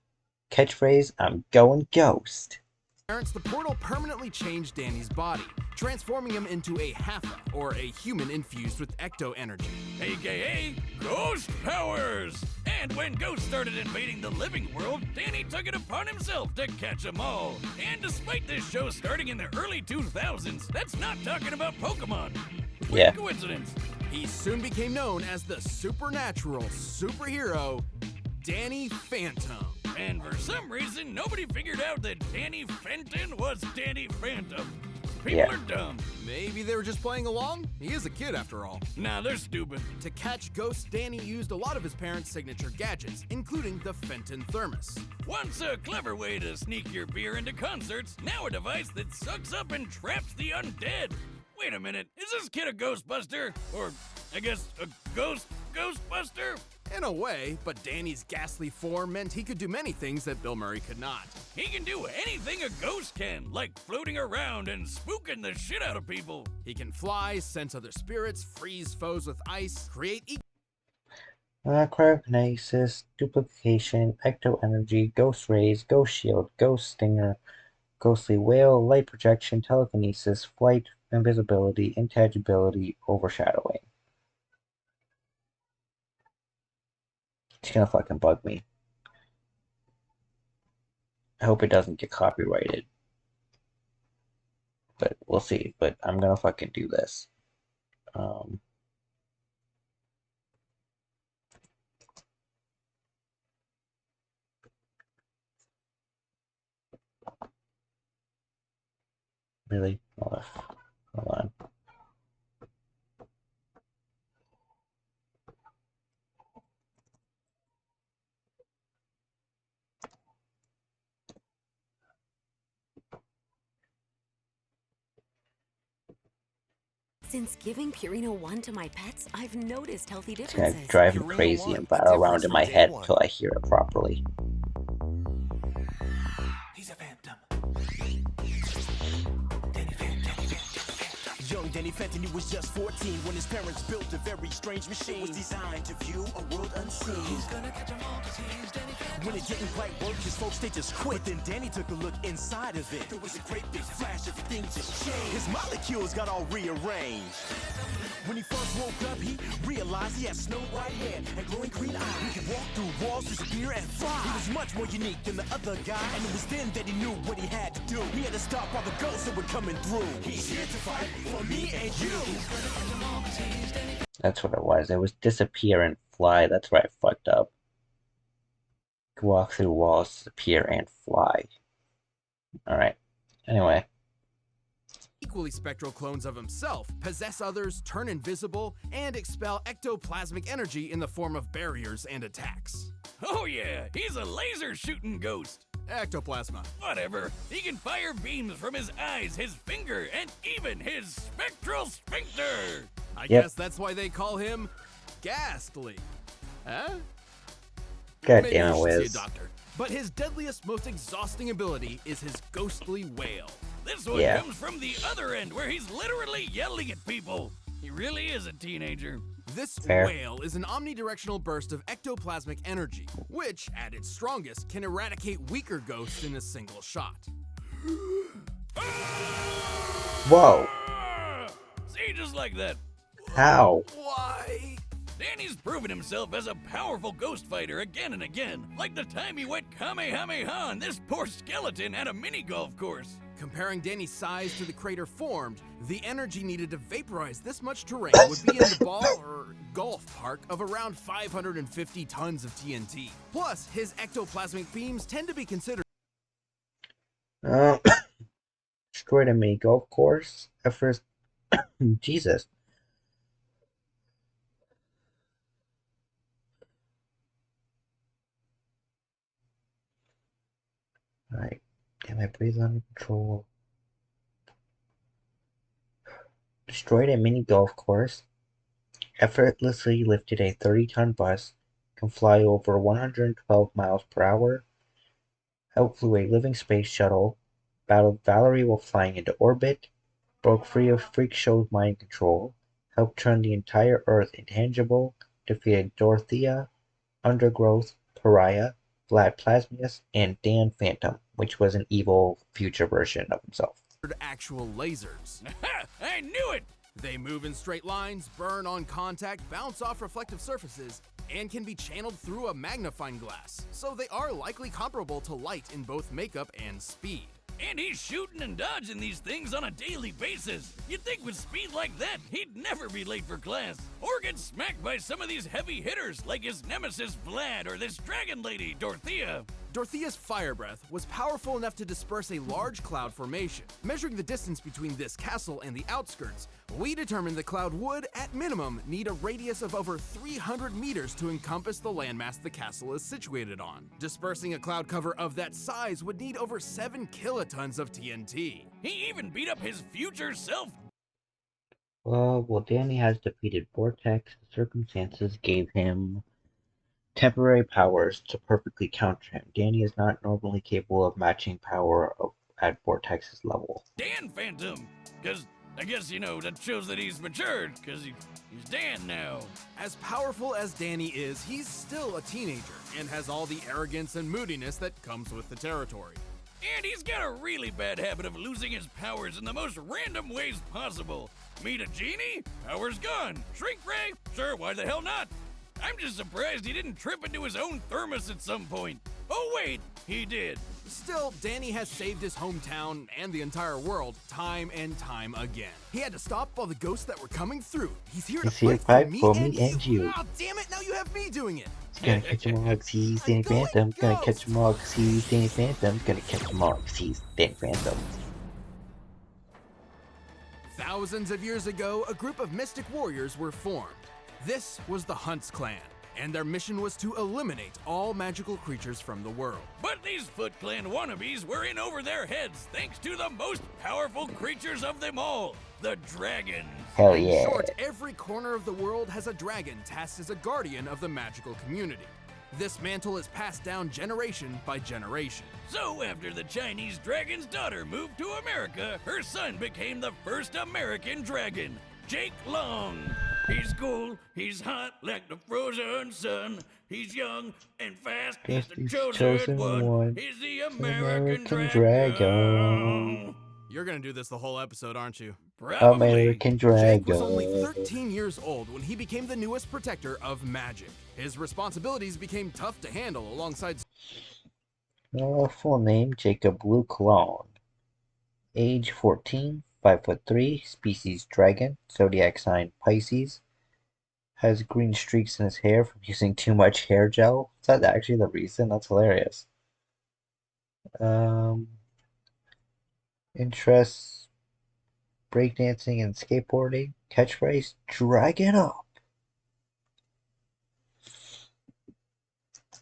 Catchphrase: I'm going ghost. the portal permanently changed Danny's body, transforming him into a Haffa, or a human infused with ecto energy. AKA Ghost Powers! And when ghosts started invading the living world, Danny took it upon himself to catch them all. And despite this show starting in the early 2000s, that's not talking about Pokemon. Yeah. Coincidence. He soon became known as the supernatural superhero, Danny Phantom. And for some reason, nobody figured out that Danny Fenton was Danny Phantom. People are dumb. Maybe they were just playing along? He is a kid after all. Nah, they're stupid. To catch ghosts, Danny used a lot of his parents' signature gadgets, including the Fenton Thermos. Once a clever way to sneak your beer into concerts, now a device that sucks up and traps the undead. Wait a minute, is this kid a Ghostbuster? Or, I guess, a Ghostbuster? In a way, but Danny's ghastly form meant he could do many things that Bill Murray could not. He can do anything a ghost can, like floating around and spooking the shit out of people. He can fly, sense other spirits, freeze foes with ice, create Cryokinesis, duplication, ecto energy, ghost rays, ghost shield, ghost stinger, ghostly whale, light projection, telekinesis, flight, invisibility, intangibility, overshadowing. It's gonna fucking bug me. I hope it doesn't get copyrighted. But we'll see. But I'm gonna fucking do this. Really? Hold on. Since giving Purina 1 to my pets, I've noticed healthy It's differences. gonna drive me crazy and battle around in my head until I hear it properly. He's a phantom. Young Danny Fenton, he was just 14 when his parents built a very strange machine. It was designed to view a world unseen. He's gonna catch 'em all 'cause he's Danny Phantom. When it didn't quite work, his folks, they just quit. But then Danny took a look inside of it. There was a great big flash, everything just changed. His molecules got all rearranged. When he first woke up, he realized he had snow white hair and glowing green eyes. He could walk through walls, disappear, and fly. He was much more unique than the other guy, and it was then that he knew what he had to do. He had to stop all the ghosts that were coming through. He's here to fight for me and you. That's what it was. It was disappear and fly. That's where I fucked up. Walk through walls, disappear, and fly. Alright. Anyway. Equally spectral clones of himself possess others, turn invisible, and expel ectoplasmic energy in the form of barriers and attacks. Oh yeah, he's a laser-shooting ghost. Ectoplasma. Whatever. He can fire beams from his eyes, his finger, and even his spectral sphincter. I guess that's why they call him Ghastly. Huh? God Maybe damn it, you should see Wiz. a doctor. But his deadliest, most exhausting ability is his ghostly wail. This one comes from the other end, where he's literally yelling at people. He really is a teenager. This Fair. wail is an omnidirectional burst of ectoplasmic energy, which, at its strongest, can eradicate weaker ghosts in a single shot. Whoa. See, just like that. How? Why? Danny's proven himself as a powerful ghost fighter again and again. Like the time he went Kamehameha on this poor skeleton at a mini golf course. Comparing Danny's size to the crater formed, the energy needed to vaporize this much terrain would be in the ball or golf park of around 550 tons of TNT. Plus, his ectoplasmic beams tend to be considered Destroyed a mini golf course at first. Jesus. Alright. Get my breathing under control. Destroyed a mini golf course. Effortlessly lifted a 30-ton bus. Can fly over 112 miles per hour. Outflew a living space shuttle. Battled Valerie while flying into orbit. Broke free of Freak Show's mind control. Helped turn the entire Earth intangible. Defeated Dorothea, Undergrowth, Pariah, Vlad Plasmius, and Dan Phantom, which was an evil future version of himself. actual lasers. I knew it! They move in straight lines, burn on contact, bounce off reflective surfaces, and can be channeled through a magnifying glass, so they are likely comparable to light in both makeup and speed. And he's shooting and dodging these things on a daily basis. You'd think with speed like that, he'd never be late for class, or get smacked by some of these heavy hitters like his nemesis Vlad or this dragon lady, Dorothea. Dorothea's fire breath was powerful enough to disperse a large cloud formation. Measuring the distance between this castle and the outskirts, we determined the cloud would, at minimum, need a radius of over 300 meters to encompass the landmass the castle is situated on. Dispersing a cloud cover of that size would need over 7 kilotons of TNT. He even beat up his future self. Well, Danny has defeated Vortex. The circumstances gave him temporary powers to perfectly counter him. Danny is not normally capable of matching power at Vortex's level. Dan Phantom, because I guess, that shows that he's matured, because he's Dan now. As powerful as Danny is, he's still a teenager, and has all the arrogance and moodiness that comes with the territory. And he's got a really bad habit of losing his powers in the most random ways possible. Meet a genie? Power's gone. Shrink ray? Sure, why the hell not? I'm just surprised he didn't trip into his own thermos at some point. Oh wait, he did. Still, Danny has saved his hometown and the entire world time and time again. He had to stop all the ghosts that were coming through. He's here to fight for me and you. Oh, damn it, now you have me doing it. Gonna catch him all 'cause he's Danny Phantom. Gonna catch him all 'cause he's Danny Phantom. Gonna catch him all 'cause he's Danny Phantom. Thousands of years ago, a group of mystic warriors were formed. This was the Hunts Clan, and their mission was to eliminate all magical creatures from the world. But these Foot Clan wannabes were in over their heads thanks to the most powerful creatures of them all, the dragons. Hell In yeah. short, every corner of the world has a dragon tasked as a guardian of the magical community. This mantle is passed down generation by generation. So after the Chinese dragon's daughter moved to America, her son became the first American dragon, Jake Long. He's cool, he's hot like the frozen sun. He's young and fast, he's the chosen one. He's the American dragon. You're gonna do this the whole episode, aren't you? American Jake was Dragon. only 13 years old when he became the newest protector of magic. His responsibilities became tough to handle alongside... Full name, Jacob Luke Long. Age 14, 5'3", species dragon, zodiac sign Pisces. Has green streaks in his hair from using too much hair gel. Is that actually the reason? That's hilarious. Interests, breakdancing and skateboarding. Catchphrase, dragon up.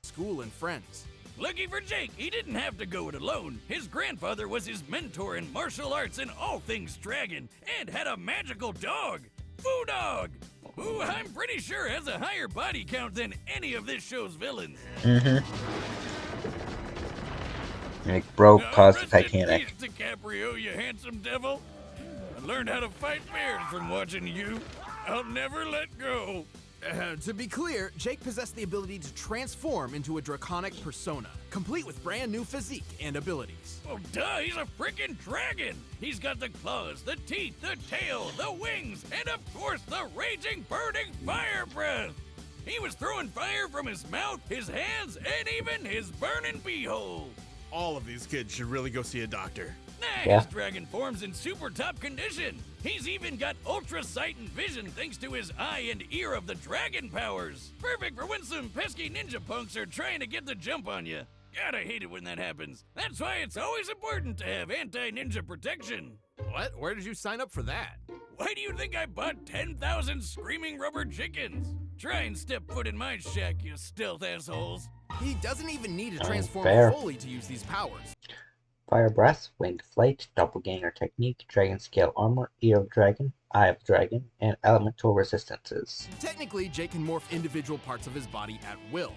School and friends. Lucky for Jake, he didn't have to go it alone. His grandfather was his mentor in martial arts and all things dragon, and had a magical dog, Foo Dog, who I'm pretty sure has a higher body count than any of this show's villains. Like, bro caused the Titanic. Rest in peace, DiCaprio, you handsome devil. I learned how to fight bears from watching you. I'll never let go. To be clear, Jake possessed the ability to transform into a draconic persona, complete with brand new physique and abilities. Oh, duh, he's a freaking dragon! He's got the claws, the teeth, the tail, the wings, and of course the raging, burning fire breath! He was throwing fire from his mouth, his hands, and even his burning beehole! All of these kids should really go see a doctor. Nah, his dragon form's in super top condition. He's even got ultra sight and vision thanks to his eye and ear of the dragon powers. Perfect for when some pesky ninja punks are trying to get the jump on you. God, I hate it when that happens. That's why it's always important to have anti-ninja protection. What? Where did you sign up for that? Why do you think I bought 10,000 screaming rubber chickens? Try and step foot in my shack, you stealth assholes. He doesn't even need to transform fair. fully to use these powers. Fire breath, winged flight, doppelganger technique, dragon scale armor, ear of dragon, eye of dragon, and elemental resistances. Technically, Jake can morph individual parts of his body at will.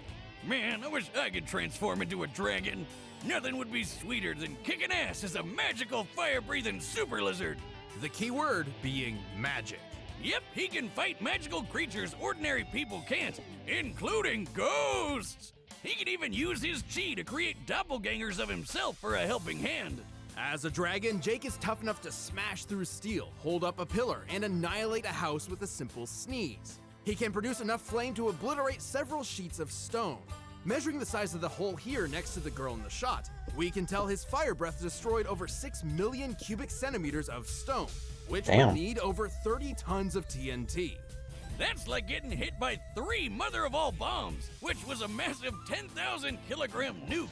Man, I wish I could transform into a dragon. Nothing would be sweeter than kicking ass as a magical fire-breathing super lizard. The key word being magic. Yep, he can fight magical creatures ordinary people can't, including ghosts. He can even use his chi to create doppelgangers of himself for a helping hand. As a dragon, Jake is tough enough to smash through steel, hold up a pillar, and annihilate a house with a simple sneeze. He can produce enough flame to obliterate several sheets of stone. Measuring the size of the hole here next to the girl in the shot, we can tell his fire breath destroyed over 6 million cubic centimeters of stone, which would need over 30 tons of TNT. That's like getting hit by 3 mother-of-all bombs, which was a massive 10,000 kilogram nuke.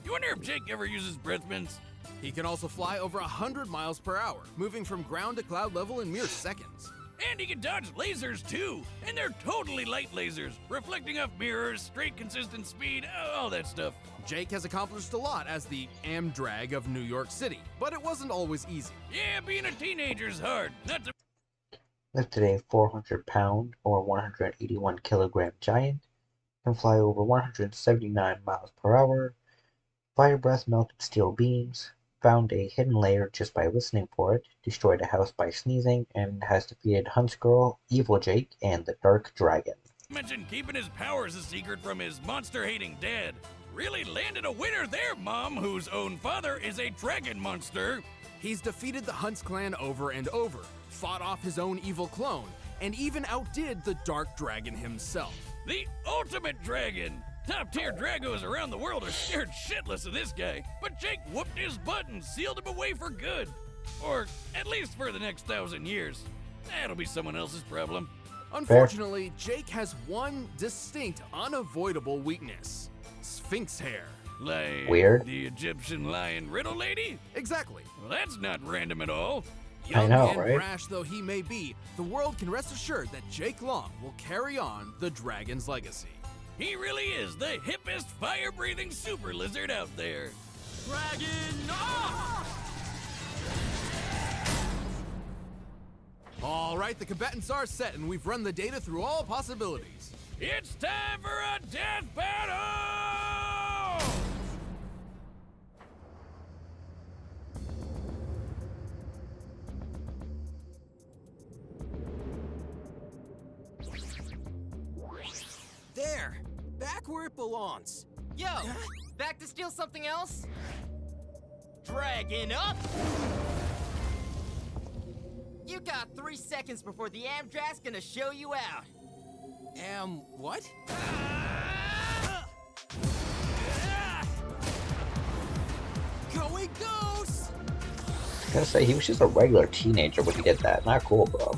You wonder if Jake ever uses breath mints? He can also fly over 100 miles per hour, moving from ground to cloud level in mere seconds. And he can dodge lasers too, and they're totally light lasers, reflecting off mirrors, straight consistent speed, all that stuff. Jake has accomplished a lot as the Amdrag of New York City, but it wasn't always easy. Yeah, being a teenager's hard, not to... Lifted a 400-pound or 181-kilogram giant, can fly over 179 miles per hour, fire breath melted steel beams, found a hidden lair just by listening for it, destroyed a house by sneezing, and has defeated Huntsgirl, Evil Jake, and the Dark Dragon. Mentioned keeping his powers a secret from his monster-hating dad. Really landed a winner there, Mom, whose own father is a dragon monster. He's defeated the Hunts clan over and over, fought off his own evil clone, and even outdid the Dark Dragon himself. The ultimate dragon! Top-tier dragos around the world are scared shitless of this guy, but Jake whooped his butt and sealed him away for good. Or at least for the next 1,000 years. That'll be someone else's problem. Unfortunately, Jake has one distinct, unavoidable weakness. Sphinx hair. Like weird. The Egyptian lion riddle lady? Exactly. Well, that's not random at all. Young know, and right? brash though he may be, the world can rest assured that Jake Long will carry on the dragon's legacy. He really is the hippest fire-breathing super lizard out there. Dragon off! All right, the combatants are set, and we've run the data through all possibilities. It's time for a death battle! There! Back where it belongs. Yo! Back to steal something else? Dragon up! You got 3 seconds before the Amdra's gonna show you out. What? Going ghost! I gotta say, he was just a regular teenager when he did that. Not cool, bro.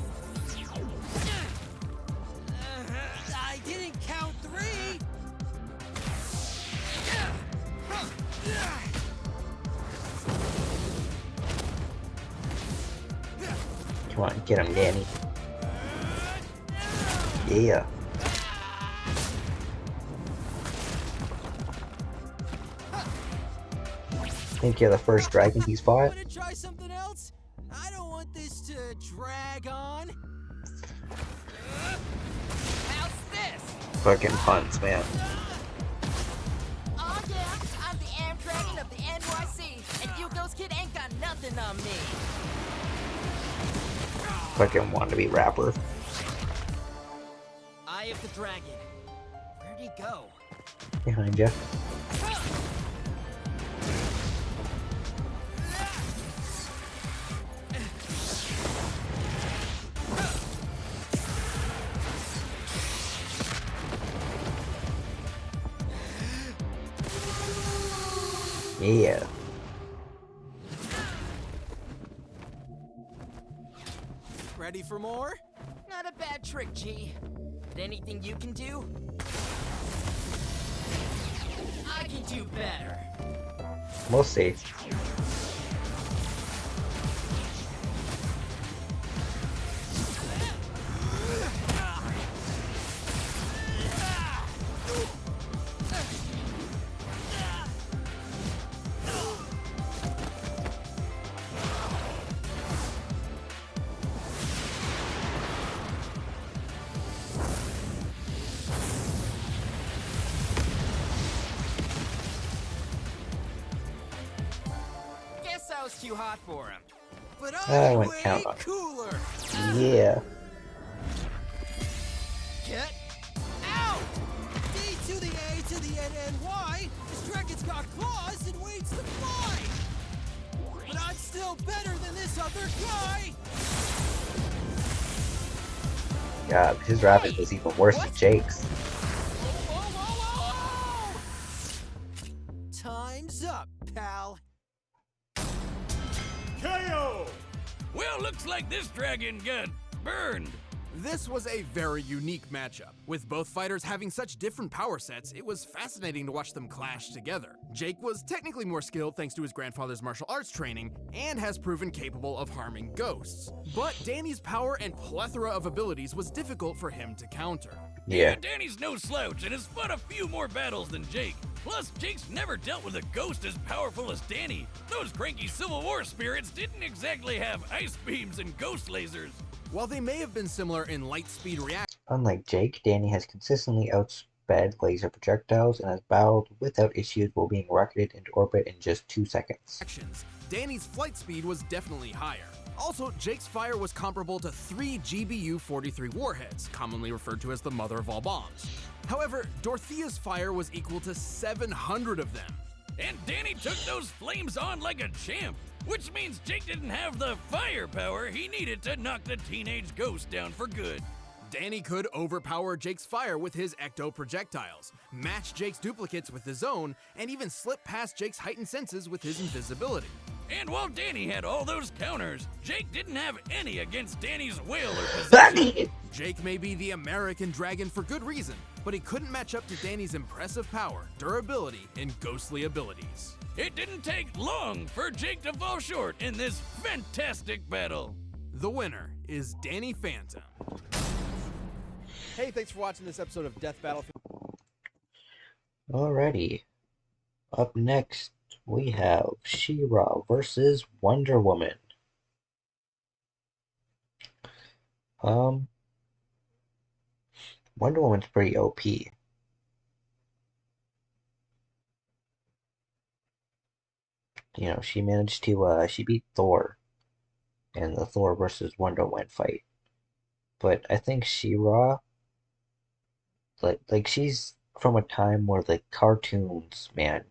I didn't count 3! Come on, get him, Danny. Yeah. Think you're the first dragon he's fought? Wanna try something else? I don't want this to drag on. How's this? Fucking puns, man. Oh yeah, I'm the Am Dragon of the NYC, and you Ghost Kid ain't got nothing on me. Fucking wannabe rapper. Eye of the Dragon. Where'd he go? Behind you. Yeah. Ready for more? Not a bad trick, G. But anything you can do? I can do better. We'll see. Guess I was too hot for him. But I I'm wouldn't way count on it. cooler. Yeah. Get out! D to the A to the N and Y. This dragon's got claws and waits to fly. But I'm still better than this other guy. God, his rapid was even worse than Jake's. Time's up, pal. KO! Well, looks like this dragon got burned. This was a very unique matchup. With both fighters having such different power sets, it was fascinating to watch them clash together. Jake was technically more skilled thanks to his grandfather's martial arts training, and has proven capable of harming ghosts. But Danny's power and plethora of abilities was difficult for him to counter. Yeah. Danny's no slouch and has fought a few more battles than Jake. Plus, Jake's never dealt with a ghost as powerful as Danny. Those cranky Civil War spirits didn't exactly have ice beams and ghost lasers. While they may have been similar in light speed reaction, Unlike Jake, Danny has consistently outsped laser projectiles and has battled without issues while being rocketed into orbit in just 2 seconds. Danny's flight speed was definitely higher. Also, Jake's fire was comparable to 3 GBU-43 warheads, commonly referred to as the mother of all bombs. However, Dorothea's fire was equal to 700 of them. And Danny took those flames on like a champ, which means Jake didn't have the firepower he needed to knock the teenage ghost down for good. Danny could overpower Jake's fire with his ecto projectiles, match Jake's duplicates with his own, and even slip past Jake's heightened senses with his invisibility. And while Danny had all those counters, Jake didn't have any against Danny's will or possession. Jake may be the American dragon for good reason, but he couldn't match up to Danny's impressive power, durability, and ghostly abilities. It didn't take long for Jake to fall short in this fantastic battle. The winner is Danny Phantom. Hey, thanks for watching this episode of Death Battle. Alrighty. Up next, we have She-Ra versus Wonder Woman. Wonder Woman's pretty OP. You know, she managed to, she beat Thor in the Thor versus Wonder Woman fight. But I think She-Ra, like she's from a time where the cartoons, man,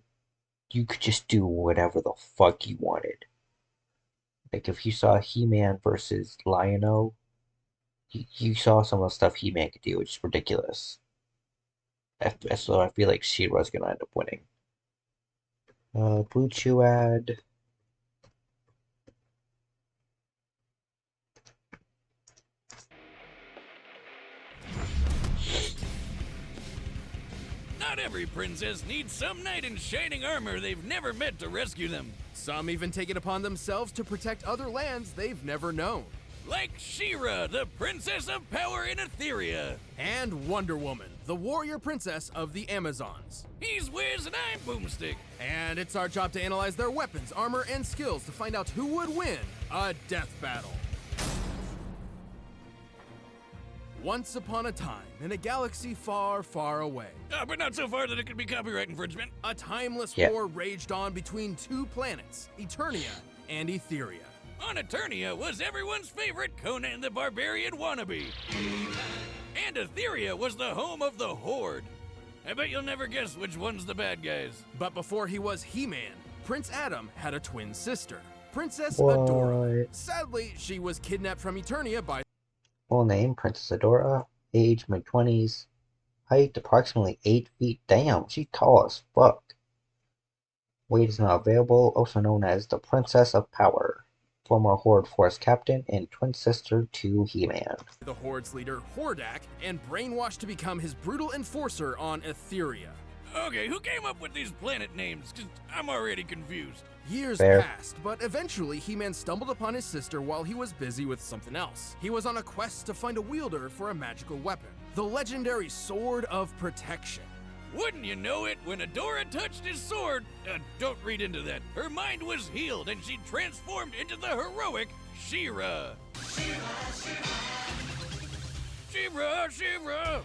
you could just do whatever the fuck you wanted. Like if you saw He-Man versus Lion-O, you saw some of the stuff He-Man could do, which is ridiculous. So I feel like She-Ra's gonna end up winning. Blue Chew ad. Not every princess needs some knight in shining armor they've never met to rescue them. Some even take it upon themselves to protect other lands they've never known. Like She-Ra, the princess of power in Etheria. And Wonder Woman, the warrior princess of the Amazons. He's Wiz and I'm Boomstick. And it's our job to analyze their weapons, armor, and skills to find out who would win a death battle. Once upon a time, in a galaxy far, far away. But not so far that it could be copyright infringement. A timeless war raged on between two planets, Eternia and Etheria. On Eternia was everyone's favorite Conan the Barbarian wannabe. And Etheria was the home of the Horde. I bet you'll never guess which one's the bad guys. But before he was He-Man, Prince Adam had a twin sister, Princess What? Adora. Sadly, she was kidnapped from Eternia by... Full name, Princess Adora. Age, mid-20s. Height, approximately 8 feet. Damn, she's tall as fuck. Weight is not available, also known as the Princess of Power. Former Horde Force Captain and twin sister to He-Man. The Horde's leader, Hordak, and brainwashed to become his brutal enforcer on Etheria. Okay, who came up with these planet names? 'Cause I'm already confused. Years passed, but eventually He-Man stumbled upon his sister while he was busy with something else. He was on a quest to find a wielder for a magical weapon, the legendary Sword of Protection. Wouldn't you know it, when Adora touched his sword, don't read into that, her mind was healed and she transformed into the heroic She-Ra. She-Ra, She-Ra.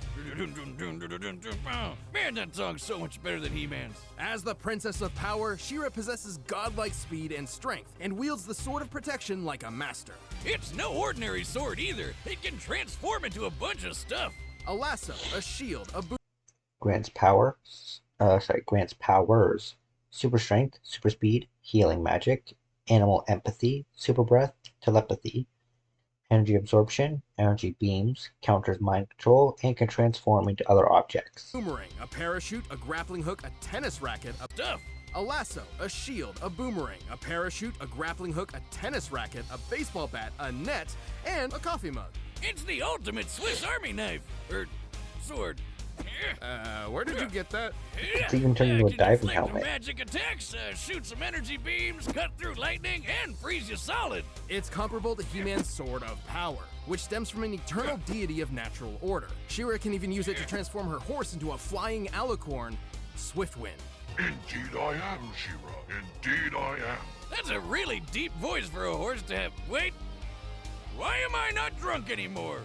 Man, that song's so much better than He-Man's. As the Princess of Power, She-Ra possesses godlike speed and strength, and wields the Sword of Protection like a master. It's no ordinary sword either. It can transform into a bunch of stuff. A lasso, a shield, a boot. Grants powers. Super strength, super speed, healing magic, animal empathy, super breath, telepathy, energy absorption, energy beams, counters mind control, and can transform into other objects. Boomerang, a parachute, a grappling hook, a tennis racket, a lasso, a shield, a boomerang, a parachute, a grappling hook, a tennis racket, a baseball bat, a net, and a coffee mug. It's the ultimate Swiss Army knife, or sword. Where did you get that? It's even turned into a diving helmet. Magic attacks, shoot some energy beams, cut through lightning, and freeze you solid. It's comparable to He-Man's Sword of Power, which stems from an eternal deity of natural order. She-Ra can even use it to transform her horse into a flying alicorn, Swiftwind. Indeed I am, She-Ra. Indeed I am. That's a really deep voice for a horse to have. Wait, why am I not drunk anymore?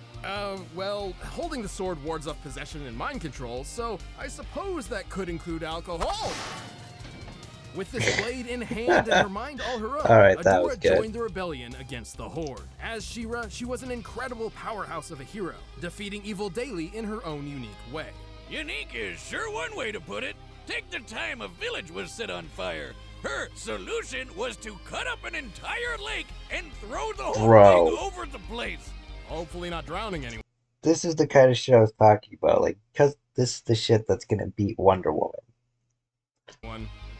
Well, holding the sword wards off possession and mind control, so I suppose that could include alcohol. With this blade in hand and her mind all her own, Adora joined the rebellion against the Horde. As She-Ra, she was an incredible powerhouse of a hero, defeating evil daily in her own unique way. Unique is sure one way to put it. Take the time a village was set on fire. Her solution was to cut up an entire lake and throw the whole thing over the place. Hopefully not drowning anyone. This is the kind of shit I was talking about, like, because this is the shit that's gonna beat Wonder Woman.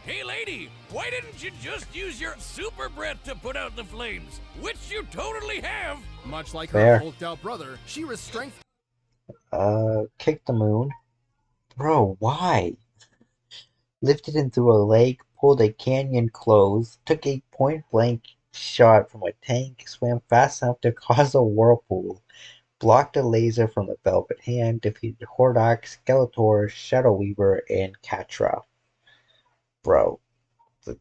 Hey lady, why didn't you just use your super breath to put out the flames? Which you totally have. Much like her hulked out brother, She-Ra's strength. Kick the moon. Bro, why? Lifted him through a lake, pulled a canyon close, took a point-blank shot from a tank, swam fast enough to cause a whirlpool, blocked a laser from the Velvet Hand, defeated Hordak, Skeletor, Shadow Weaver, and Catra. Bro,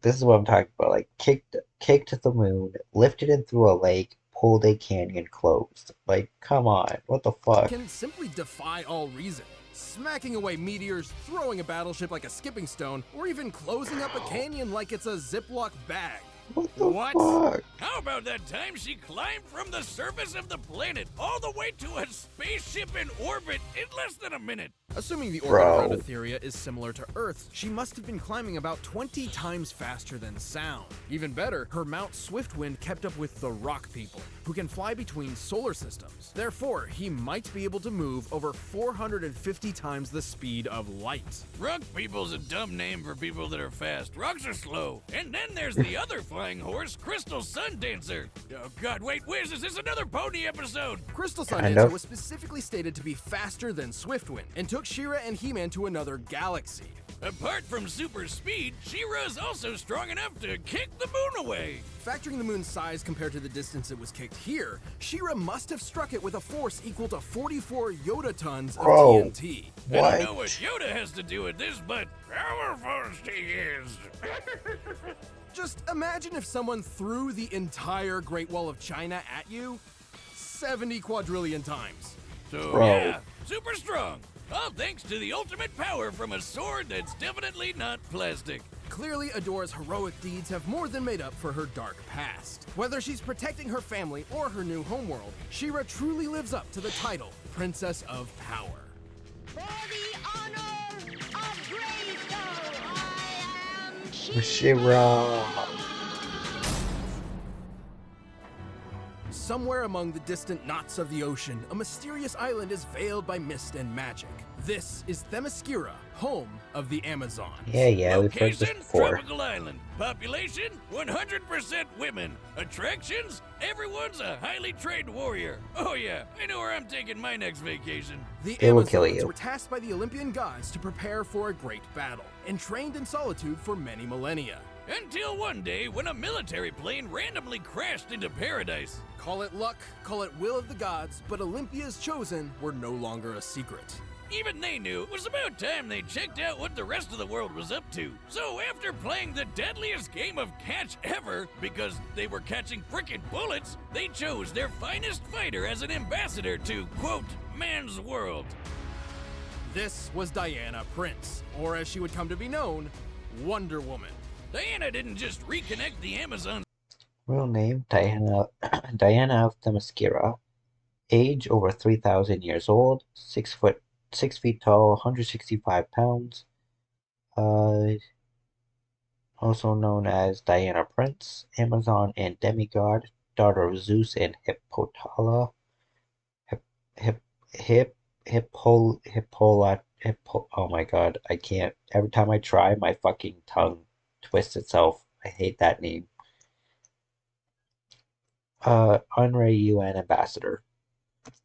this is what I'm talking about. Like, kicked the moon, lifted him through a lake, pulled a canyon closed. Like, come on, what the fuck? Can simply defy all reason. Smacking away meteors, throwing a battleship like a skipping stone, or even closing up a canyon like it's a Ziploc bag. What the fuck? How about that time she climbed from the surface of the planet all the way to a spaceship in orbit in less than a minute? Assuming the orbit around Etheria is similar to Earth's, she must have been climbing about 20 times faster than sound. Even better, her Mount Swiftwind kept up with the Rock People, who can fly between solar systems. Therefore, he might be able to move over 450 times the speed of light. Rock People's a dumb name for people that are fast. Rocks are slow. And then there's the other flying horse, Crystal Sun Dancer. Oh god, wait, Wiz, is this another pony episode? Crystal Sun Dancer was specifically stated to be faster than Swiftwind, and took She-Ra and He-Man to another galaxy. Apart from super speed, She-Ra is also strong enough to kick the moon away. Factoring the moon's size compared to the distance it was kicked here, She-Ra must have struck it with a force equal to 44 Yoda tons of TNT. I don't know what Yoda has to do with this, but powerful she is. Just imagine if someone threw the entire Great Wall of China at you 70 quadrillion times. So yeah, super strong. All thanks to the ultimate power from a sword that's definitely not plastic. Clearly, Adora's heroic deeds have more than made up for her dark past. Whether she's protecting her family or her new homeworld, She-Ra truly lives up to the title, Princess of Power. For the honor of Grayskull, I am She-Ra. Somewhere among the distant knots of the ocean, a mysterious island is veiled by mist and magic. This is Themyscira, home of the Amazons. Yeah, we've heard this Location, before. tropical island. Population, 100% women. Attractions, everyone's a highly trained warrior. Oh yeah, I know where I'm taking my next vacation. The They will kill Amazons you. were tasked by the Olympian gods to prepare for a great battle, and trained in solitude for many millennia. Until one day when a military plane randomly crashed into paradise. Call it luck, call it will of the gods, but Olympia's chosen were no longer a secret. Even they knew it was about time they checked out what the rest of the world was up to. So after playing the deadliest game of catch ever, because they were catching frickin' bullets, they chose their finest fighter as an ambassador to, quote, man's world. This was Diana Prince, or as she would come to be known, Wonder Woman. Diana didn't just reconnect the Amazons. Real name, Diana of Themyscira. Age over 3,000 years old. 6 feet tall, 165 pounds. Also known as Diana Prince, Amazon and demigod, daughter of Zeus and Hippotala. Oh my god, I can't. Every time I try, my fucking tongue twists itself. I hate that name. Honorary UN ambassador.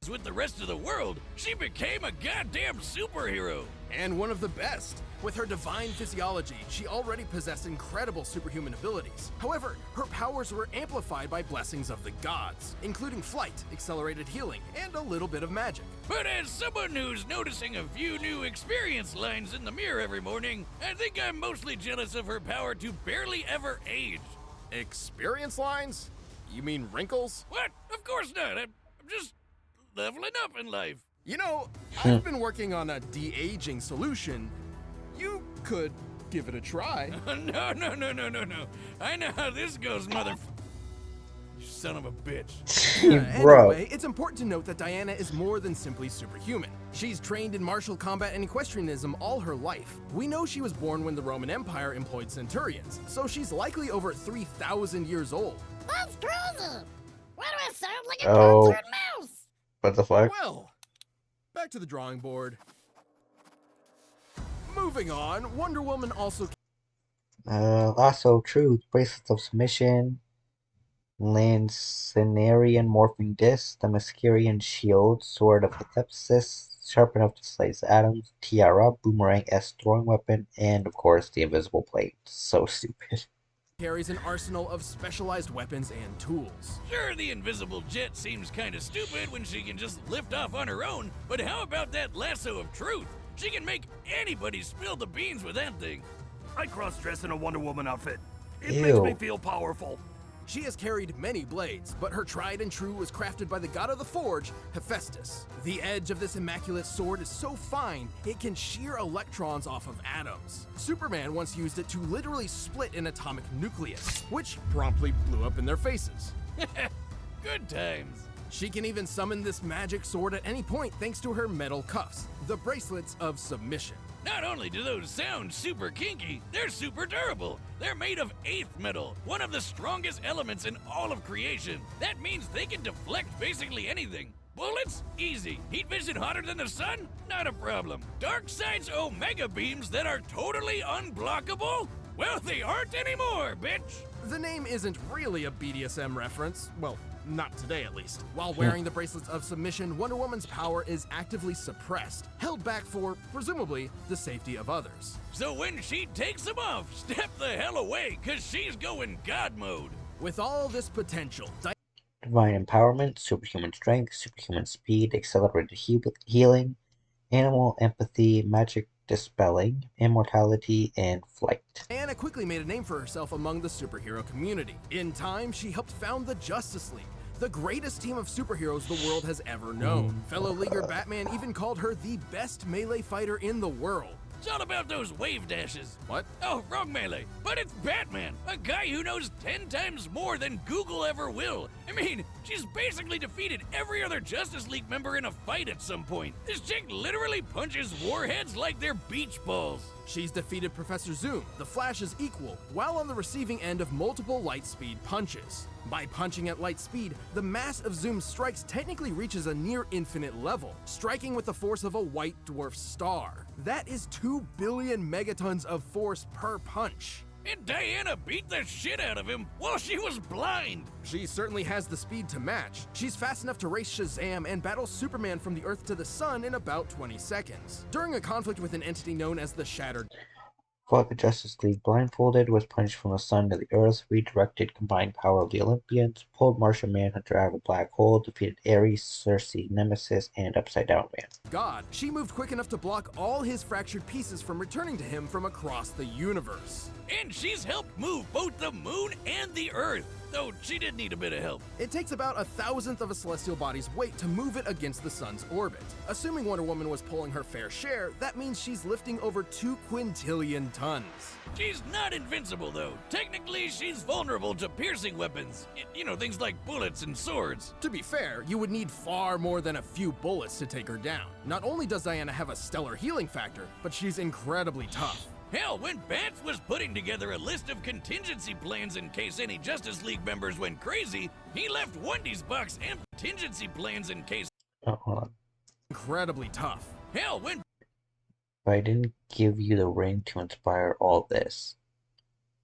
With the rest of the world, she became a goddamn superhero. And one of the best. With her divine physiology, she already possessed incredible superhuman abilities. However, her powers were amplified by blessings of the gods, including flight, accelerated healing, and a little bit of magic. But as someone who's noticing a few new experience lines in the mirror every morning, I think I'm mostly jealous of her power to barely ever age. Experience lines? You mean wrinkles? What? Of course not. I'm just leveling up in life. You know, I've been working on a de-aging solution. You could give it a try. No. I know how this goes, You son of a bitch. Anyway, it's important to note that Diana is more than simply superhuman. She's trained in martial combat and equestrianism all her life. We know she was born when the Roman Empire employed centurions, so she's likely over 3,000 years old. That's crazy! Why do I sound like a Oh. concert mouse? What the fuck? Well, back to the drawing board. Moving on, Wonder Woman also... Lasso of Truth, Bracelets of Submission, Lancenarian Morphing Disc, the Mascarian Shield, Sword of Hephaestus, sharp enough to slice atoms, tiara, boomerang-esque throwing weapon, and of course the invisible blade. So stupid. Carries an arsenal of specialized weapons and tools. Sure, the invisible jet seems kinda stupid when she can just lift off on her own, but how about that lasso of truth? She can make anybody spill the beans with that thing. I cross-dress in a Wonder Woman outfit. It Ew. makes me feel powerful. She has carried many blades, but her tried and true was crafted by the god of the forge, Hephaestus. The edge of this immaculate sword is so fine, it can shear electrons off of atoms. Superman once used it to literally split an atomic nucleus, which promptly blew up in their faces. Good times. She can even summon this magic sword at any point thanks to her metal cuffs, the bracelets of submission. Not only do those sound super kinky, they're super durable. They're made of 8th metal, one of the strongest elements in all of creation. That means they can deflect basically anything. Bullets? Easy. Heat vision hotter than the sun? Not a problem. Darkseid's Omega beams that are totally unblockable? Well, they aren't anymore, bitch! The name isn't really a BDSM reference. Well, not today at least. While wearing the bracelets of submission, Wonder Woman's power is actively suppressed, held back for, presumably, the safety of others. So when she takes them off, step the hell away, cause she's going God mode. With all this potential, Divine empowerment, superhuman strength, superhuman speed, accelerated healing, animal empathy, magic dispelling, immortality, and flight. Diana quickly made a name for herself among the superhero community. In time, she helped found the Justice League, the greatest team of superheroes the world has ever known. Fellow leaguer Batman even called her the best melee fighter in the world. It's all about those wave dashes. What? Oh, wrong melee. But it's Batman, a guy who knows 10 times more than Google ever will. I mean, she's basically defeated every other Justice League member in a fight at some point. This chick literally punches warheads like they're beach balls. She's defeated Professor Zoom, the Flash's equal, while on the receiving end of multiple light speed punches. By punching at light speed, the mass of Zoom's strikes technically reaches a near infinite level, striking with the force of a white dwarf star. That is 2 billion megatons of force per punch. And Diana beat the shit out of him while she was blind. She certainly has the speed to match. She's fast enough to race Shazam and battle Superman from the Earth to the Sun in about 20 seconds. During a conflict with an entity known as the Shattered Fought the Justice League blindfolded, was punched from the sun to the earth, redirected combined power of the Olympians, pulled Martian Manhunter out of a black hole, defeated Ares, Circe, Nemesis, and Upside Down Man. God, she moved quick enough to block all his fractured pieces from returning to him from across the universe. And she's helped move both the moon and the earth, though she did need a bit of help. It takes about 1,000th of a celestial body's weight to move it against the sun's orbit. Assuming Wonder Woman was pulling her fair share, that means she's lifting over 2 quintillion tons. She's not invincible, though. Technically, she's vulnerable to piercing weapons. You know, things like bullets and swords. To be fair, you would need far more than a few bullets to take her down. Not only does Diana have a stellar healing factor, but she's incredibly tough. Hell, when Bats was putting together a list of contingency plans in case any Justice League members went crazy, he left Wendy's box and contingency plans in case... Oh, hold on. Incredibly tough. Hell, when... If I didn't give you the ring to inspire all this,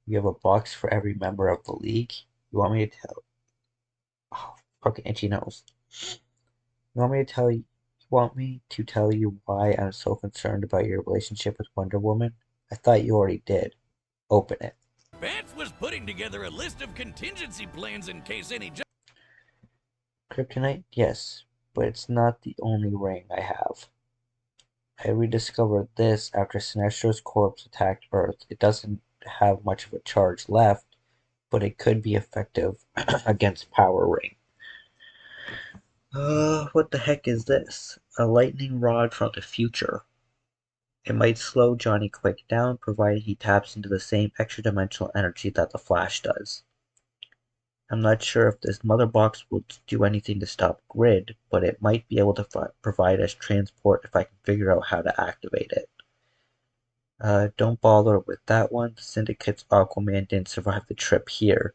you have a box for every member of the league? You want me to tell... Oh, fucking itchy nose. You want me to tell you why I'm so concerned about your relationship with Wonder Woman? I thought you already did. Open it. Bats was putting together a list of contingency plans in case any... Kryptonite? Yes, but it's not the only ring I have. I rediscovered this after Sinestro's corpse attacked Earth. It doesn't have much of a charge left, but it could be effective against Power Ring. What the heck is this? A lightning rod from the future. It might slow Johnny Quick down, provided he taps into the same extra-dimensional energy that the Flash does. I'm not sure if this mother box will do anything to stop Grid, but it might be able to provide us transport if I can figure out how to activate it. Don't bother with that one. The Syndicate's Aquaman didn't survive the trip here,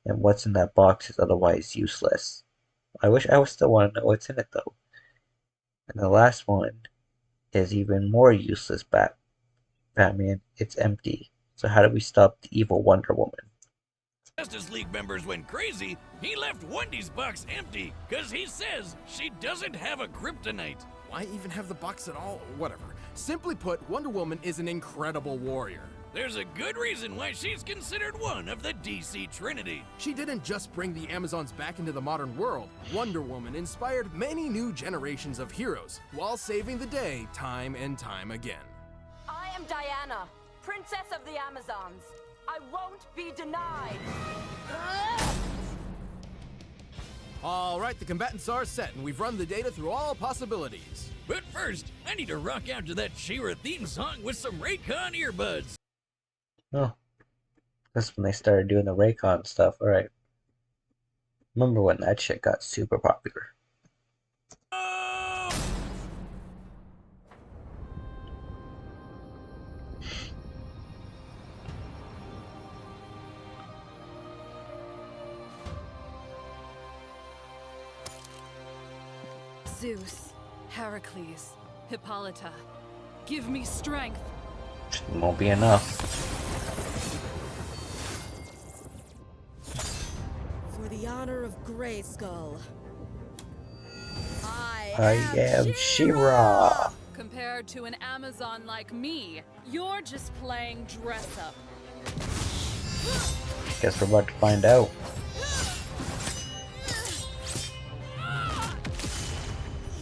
and what's in that box is otherwise useless. I wish I still want to know what's in it, though. And the last one is even more useless, Batman. It's empty. So how do we stop the evil Wonder Woman? Justice League members went crazy, he left Wendy's box empty, cause he says she doesn't have a kryptonite. Why even have the box at all? Whatever. Simply put, Wonder Woman is an incredible warrior. There's a good reason why she's considered one of the DC Trinity. She didn't just bring the Amazons back into the modern world. Wonder Woman inspired many new generations of heroes, while saving the day time and time again. I am Diana, Princess of the Amazons. I won't be denied. All right, the combatants are set, and we've run the data through all possibilities. But first, I need to rock out to that She-Ra theme song with some Raycon earbuds. Oh, that's when they started doing the Raycon stuff. Alright. Remember when that shit got super popular. Zeus, Heracles, Hippolyta, give me strength. It won't be enough. For the honor of Grayskull, I am She-Ra. Compared to an Amazon like me, you're just playing dress up. Guess we're about to find out.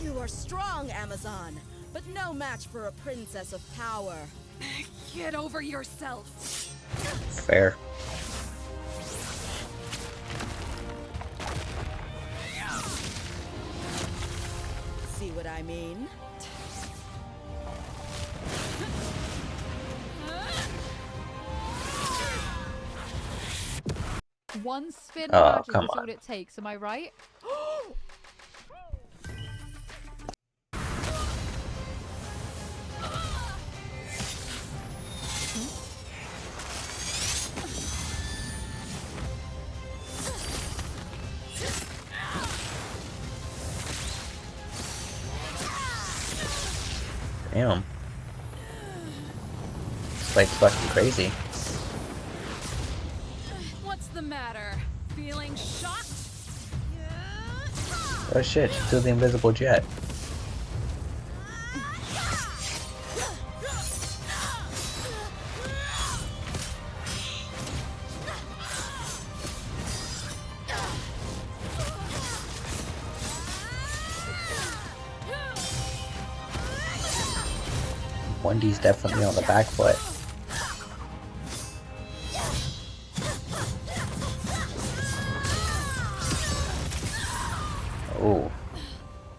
You are strong, Amazon, but no match for a princess of power. Get over yourself. Fair. See what I mean? One spin Oh, magic come is on. all it takes, am I right? Damn. This fight's fucking crazy. What's the matter? Feeling shocked? Oh shit, she threw the invisible jet. Wendy's definitely on the back foot. Oh.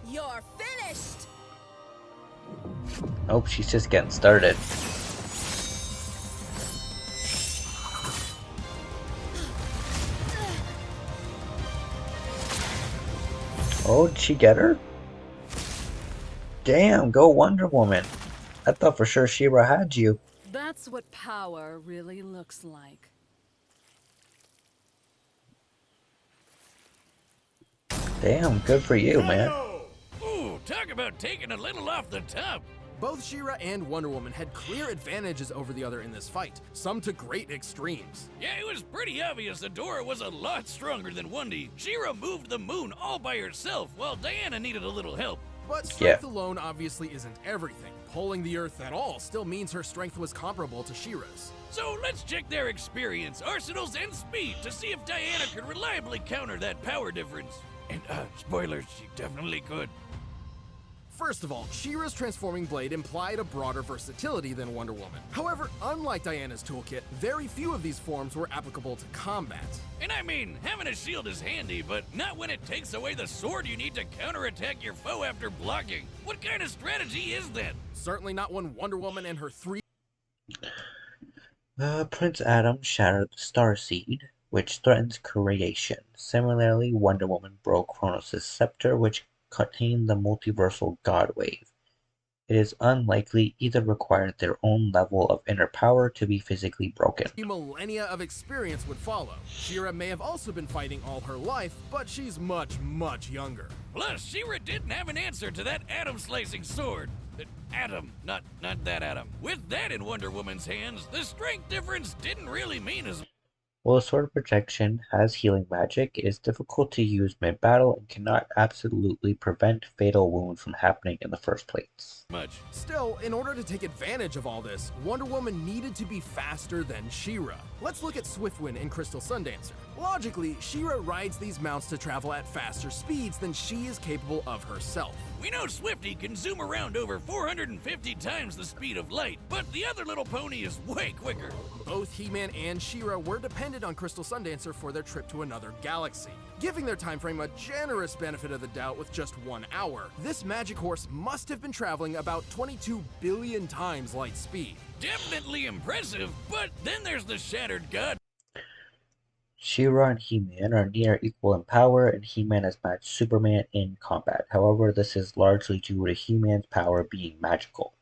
You're finished. Nope, she's just getting started. Oh, did she get her? Damn, go Wonder Woman. I thought for sure She-Ra had you. That's what power really looks like. Damn, good for you, man. Ooh, talk about taking a little off the top. Both She-Ra and Wonder Woman had clear advantages over the other in this fight, some to great extremes. Yeah, it was pretty obvious Adora was a lot stronger than Wendy. She-Ra moved the moon all by herself, while Diana needed a little help. But strength alone obviously isn't everything. Pulling the Earth at all still means her strength was comparable to She-Ra's. So let's check their experience, arsenals, and speed to see if Diana could reliably counter that power difference. And, spoilers, she definitely could. First of all, She-Ra's transforming blade implied a broader versatility than Wonder Woman. However, unlike Diana's toolkit, very few of these forms were applicable to combat. And I mean, having a shield is handy, but not when it takes away the sword you need to counterattack your foe after blocking. What kind of strategy is that? Certainly not when Wonder Woman and her three... Prince Adam shattered the Star Seed, which threatens creation. Similarly, Wonder Woman broke Kronos' scepter, which contained the multiversal God Wave. It is unlikely either required their own level of inner power to be physically broken. Millennia of experience would follow. She-Ra may have also been fighting all her life, but she's much, much younger. Plus, She-Ra didn't have an answer to that atom-slicing sword. Atom, not that atom. With that in Wonder Woman's hands, the strength difference didn't really mean as... While Sword of Protection has healing magic, it is difficult to use mid-battle and cannot absolutely prevent fatal wounds from happening in the first place. Still, in order to take advantage of all this, Wonder Woman needed to be faster than She-Ra. Let's look at Swiftwind and Crystal Sundancer. Logically, She-Ra rides these mounts to travel at faster speeds than she is capable of herself. We know Swifty can zoom around over 450 times the speed of light, but the other little pony is way quicker. Both He-Man and She-Ra were dependent on Crystal Sundancer for their trip to another galaxy, giving their time frame a generous benefit of the doubt with just 1 hour. This magic horse must have been traveling about 22 billion times light speed. Definitely impressive, but then there's the Shattered God. She-Ra and He-Man are near equal in power, and He-Man has matched Superman in combat. However, this is largely due to He-Man's power being magical.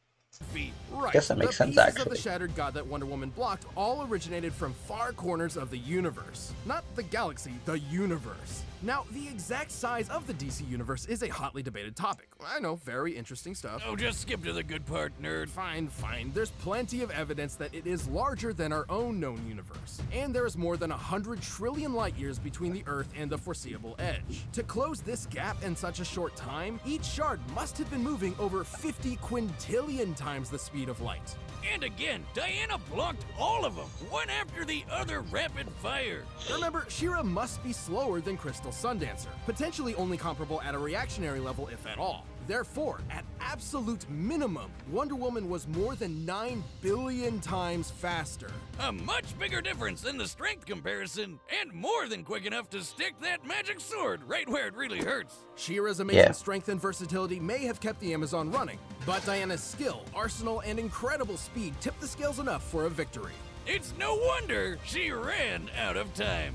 Right. Guess that makes sense, The pieces actually. of the Shattered God that Wonder Woman blocked all originated from far corners of the universe. Not the galaxy, the universe. Now, the exact size of the DC universe is a hotly debated topic. I know, very interesting stuff. Oh, just skip to the good part, nerd. Fine. There's plenty of evidence that it is larger than our own known universe. And there is more than 100 trillion light years between the Earth and the foreseeable edge. To close this gap in such a short time, each shard must have been moving over 50 quintillion times the speed of light. And again, Diana blocked all of them, one after the other rapid fire. Remember, She-Ra must be slower than Crystal Sundancer, potentially only comparable at a reactionary level if at all. Therefore, at absolute minimum, Wonder Woman was more than 9 billion times faster. A much bigger difference than the strength comparison, and more than quick enough to stick that magic sword right where it really hurts. She-Ra's amazing strength and versatility may have kept the Amazon running, but Diana's skill, arsenal, and incredible speed tipped the scales enough for a victory. It's no wonder she ran out of time.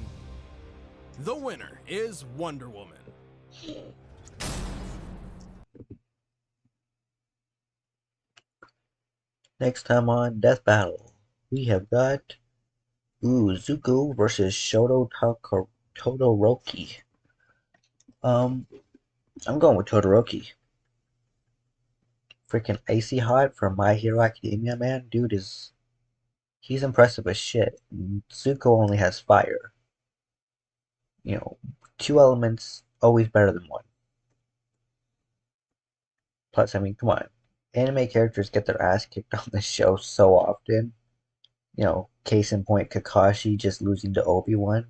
The winner is Wonder Woman. Next time on Death Battle, we have got Zuko versus Shoto Todoroki. I'm going with Todoroki. Freaking icy hot from My Hero Academia, man. Dude he's impressive as shit. Zuko only has fire. You know, 2 elements, always better than 1. Plus, I mean, come on. Anime characters get their ass kicked on the show so often. You know, case in point, Kakashi just losing to Obi-Wan.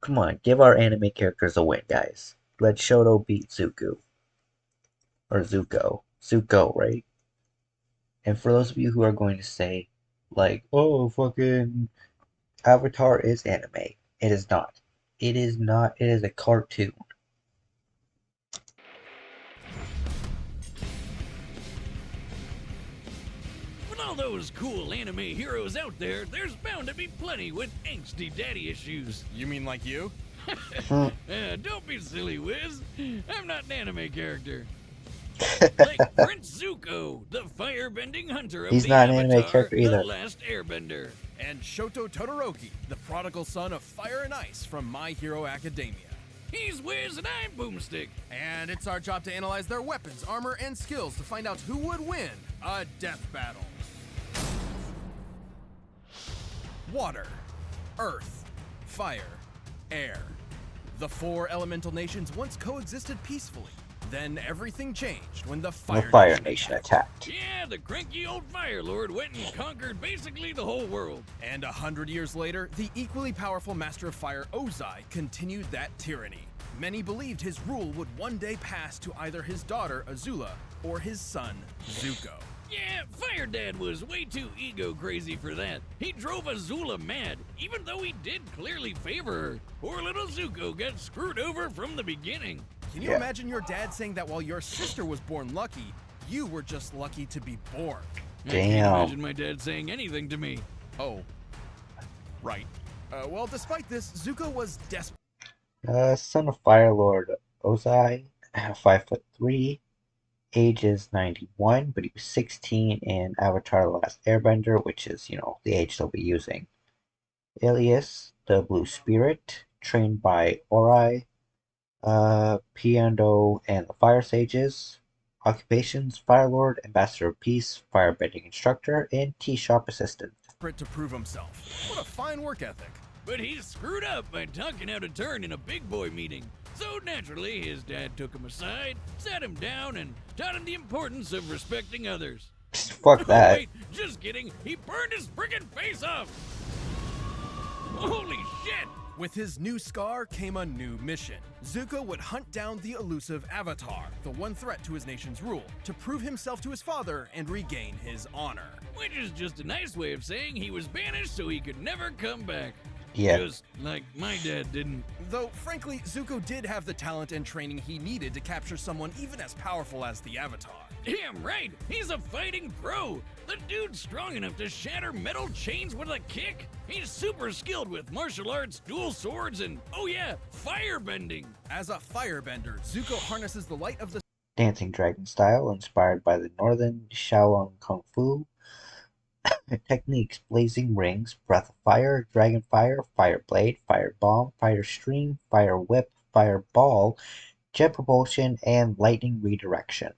Come on, give our anime characters a win, guys. Let Shoto beat Zuko. Or Zuko. Zuko, right? And for those of you who are going to say, like, oh, fucking Avatar is anime. It is not. It is not. It is a cartoon. With all those cool anime heroes out there, there's bound to be plenty with angsty daddy issues. You mean like you? Don't be silly, Wiz. I'm not an anime character. Like Prince Zuko, the firebending hunter of He's the not an Avatar, anime character either. The Last Airbender. And Shoto Todoroki, the prodigal son of Fire and Ice from My Hero Academia. He's Wiz and I'm Boomstick. And it's our job to analyze their weapons, armor, and skills to find out who would win a death battle. Water, Earth, Fire, Air. The 4 elemental nations once coexisted peacefully. Then everything changed when the Fire Nation attacked. Yeah, the cranky old Fire Lord went and conquered basically the whole world. And 100 years later, the equally powerful Master of Fire Ozai continued that tyranny. Many believed his rule would one day pass to either his daughter Azula or his son Zuko. Yeah, Fire Dad was way too ego crazy for that. He drove Azula mad, even though he did clearly favor her. Poor little Zuko got screwed over from the beginning. Can you imagine your dad saying that while your sister was born lucky, you were just lucky to be born? I can't imagine my dad saying anything to me. Oh. Right. Well, despite this, Zuko was desperate. Son of Fire Lord Ozai, 5'3", age is 91, but he was 16 in Avatar The Last Airbender, which is, you know, the age they'll be using. Alias, the Blue Spirit, trained by Ori, Piando and the Fire Sages. Occupations, Fire Lord, Ambassador of Peace, Firebending Instructor, and Tea Shop Assistant. To prove himself. What a fine work ethic. but he screwed up by talking out of turn in a big boy meeting. So naturally, his dad took him aside, sat him down, and taught him the importance of respecting others. Fuck that. Oh, wait, just kidding. He burned his friggin' face off. Holy shit! With his new scar came a new mission. Zuko would hunt down the elusive Avatar, the one threat to his nation's rule, to prove himself to his father and regain his honor. Which is just a nice way of saying he was banished so he could never come back. Yeah. Just like my dad didn't. Though, frankly, Zuko did have the talent and training he needed to capture someone even as powerful as the Avatar. Damn right, he's a fighting pro. The dude's strong enough to shatter metal chains with a kick. He's super skilled with martial arts, dual swords, and, oh yeah, firebending. As a firebender, Zuko harnesses the light of the Dancing dragon style inspired by the northern Shaolin Kung Fu techniques: blazing rings, breath of fire, dragon fire, fire blade, fire bomb, fire stream, fire whip, fire ball, jet propulsion, and lightning redirection.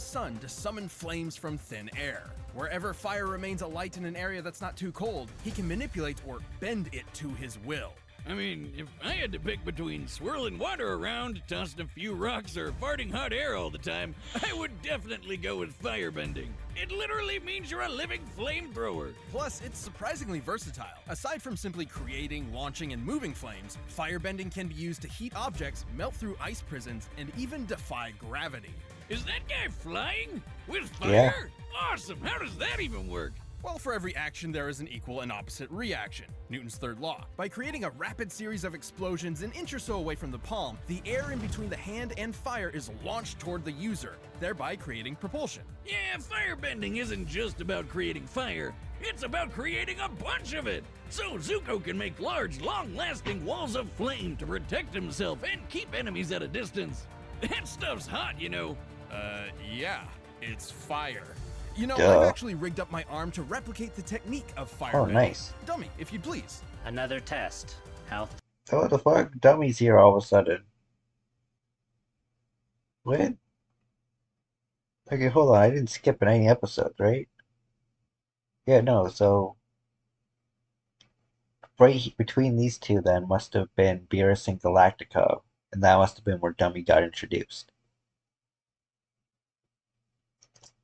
sun to summon flames from thin air. Wherever fire remains alight in an area that's not too cold, he can manipulate or bend it to his will. I mean, if I had to pick between swirling water around, tossing a few rocks, or farting hot air all the time, I would definitely go with firebending. It literally means you're a living flamethrower. Plus, it's surprisingly versatile. Aside from simply creating, launching, and moving flames, firebending can be used to heat objects, melt through ice prisons, and even defy gravity. Is that guy flying? With fire? Yeah. Awesome! How does that even work? Well, for every action, there is an equal and opposite reaction. Newton's third law. By creating a rapid series of explosions an inch or so away from the palm, the air in between the hand and fire is launched toward the user, thereby creating propulsion. Yeah, firebending isn't just about creating fire. It's about creating a bunch of it. So Zuko can make large, long-lasting walls of flame to protect himself and keep enemies at a distance. That stuff's hot, you know. Yeah, it's fire. You know, Duh. I've actually rigged up my arm to replicate the technique of fire. Oh, nice. Dummy, if you'd please. Another test. How? Oh, what the fuck? Dummy's here all of a sudden. What? Okay, hold on. I didn't skip in any episodes, right? Yeah, no, so... right between these two, then, must have been Beerus and Galactica, and that must have been where Dummy got introduced.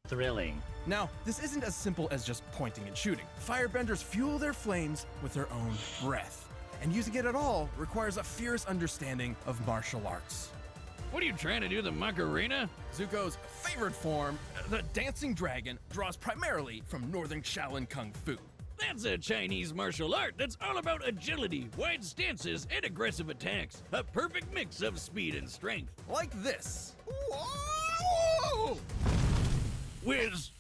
Thrilling. Now, this isn't as simple as just pointing and shooting. Firebenders fuel their flames with their own breath, and using it at all requires a fierce understanding of martial arts. What are you trying to do, the Macarena? Zuko's favorite form, the dancing dragon, draws primarily from northern Shaolin Kung Fu. That's a Chinese martial art that's all about agility, wide stances, and aggressive attacks. A perfect mix of speed and strength. Like this. Whoa! Whiz.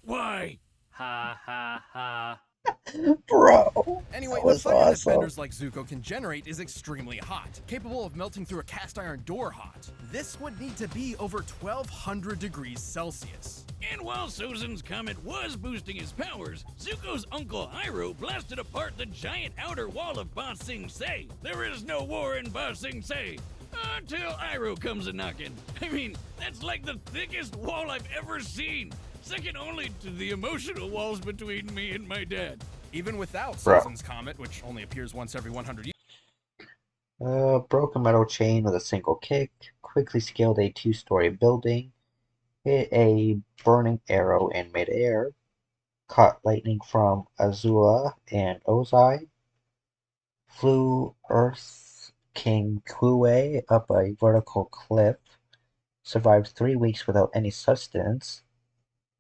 Why? Ha ha ha. Bro! Anyway, That the was fire awesome. that benders like Zuko can generate is extremely hot, capable of melting through a cast iron door hot. This would need to be over 1200 degrees Celsius. And while Sozin's comet was boosting his powers, Zuko's uncle Iroh blasted apart the giant outer wall of Ba Sing Se. There is no war in Ba Sing Se. Until Iroh comes a-knockin'. I mean, that's like the thickest wall I've ever seen. Second only to the emotional walls between me and my dad. Even without Bro. Sozin's comet, which only appears once every 100 years. Broke a metal chain with a single kick, quickly scaled a two-story building, hit a burning arrow in midair, caught lightning from Azula and Ozai, flew Earth King Kuwei up a vertical cliff, survived 3 weeks without any sustenance.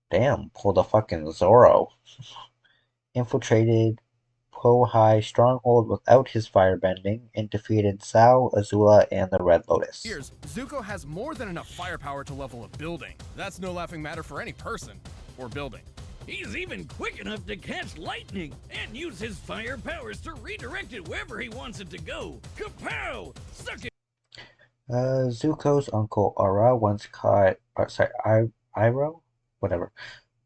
Damn, pulled a fucking Zorro. Infiltrated Po-Hai stronghold without his firebending and defeated Sao, Azula, and the Red Lotus. Years, Zuko has more than enough firepower to level a building. That's no laughing matter for any person or building. He's even quick enough to catch lightning and use his fire powers to redirect it wherever he wants it to go. Kapow! Suck it! Zuko's uncle Ara once caught, Iroh? Whatever.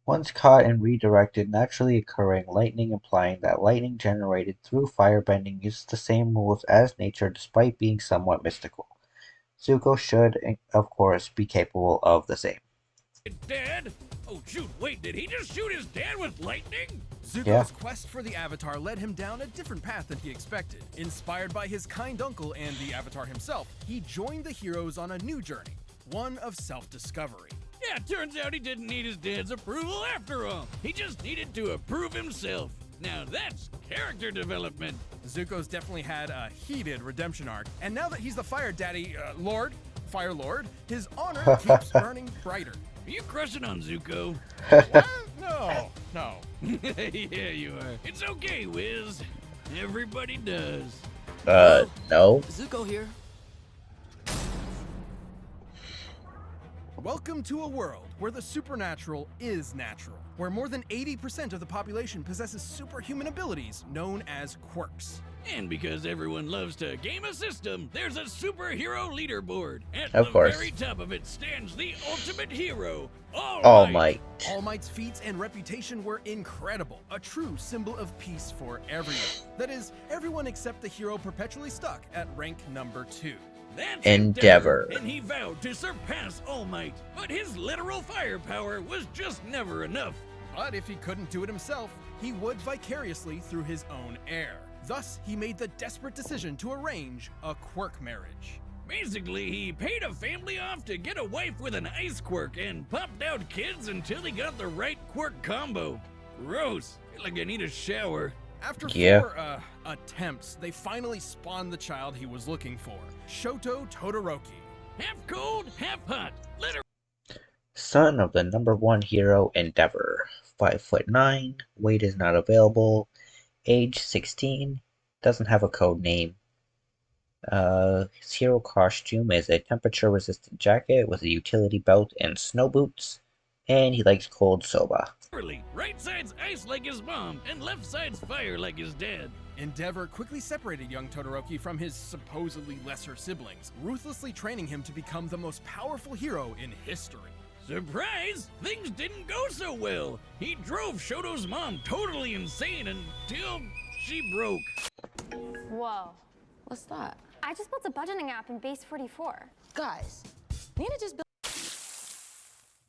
Once caught and redirected naturally occurring lightning, implying that lightning generated through firebending uses the same rules as nature despite being somewhat mystical. Zuko should, of course, be capable of the same. Dad? Oh shoot, wait, did he just shoot his dad with lightning? Zuko's quest for the Avatar led him down a different path than he expected. Inspired by his kind uncle and the Avatar himself, he joined the heroes on a new journey, one of self-discovery. Yeah, turns out he didn't need his dad's approval after all. He just needed to approve himself. Now that's character development. Zuko's definitely had a heated redemption arc, and now that he's the Fire Daddy, Fire Lord, his honor keeps burning brighter. Are you crushing on Zuko? What? No. Yeah, you are. It's okay, Wiz. Everybody does. No. Zuko here. Welcome to a world where the supernatural is natural, where more than 80% of the population possesses superhuman abilities known as quirks. And because everyone loves to game a system, there's a superhero leaderboard. At Of the course. very top of it stands the ultimate hero, All Might. All Might's feats and reputation were incredible, a true symbol of peace for everyone. That is, everyone except the hero perpetually stuck at rank number 2. That's Endeavor. And he vowed to surpass All Might, but his literal firepower was just never enough. But if he couldn't do it himself, he would vicariously through his own heir. Thus, he made the desperate decision to arrange a quirk marriage. Basically, he paid a family off to get a wife with an ice quirk and popped out kids until he got the right quirk combo. Gross. Feel like I need a shower. After 4 attempts, they finally spawned the child he was looking for, Shoto Todoroki. Half cold, half hot. Son of the #1 hero, Endeavor. 5'9", weight is not available. Age 16, doesn't have a code name. His hero costume is a temperature-resistant jacket with a utility belt and snow boots, and he likes cold soba. Right side's ice like his mom, and left side's fire like his dad. Endeavor quickly separated young Todoroki from his supposedly lesser siblings, ruthlessly training him to become the most powerful hero in history. Surprise! Things didn't go so well. He drove Shoto's mom totally insane until she broke. Whoa. What's that? I just built a budgeting app in Base 44. Guys, Nina just built.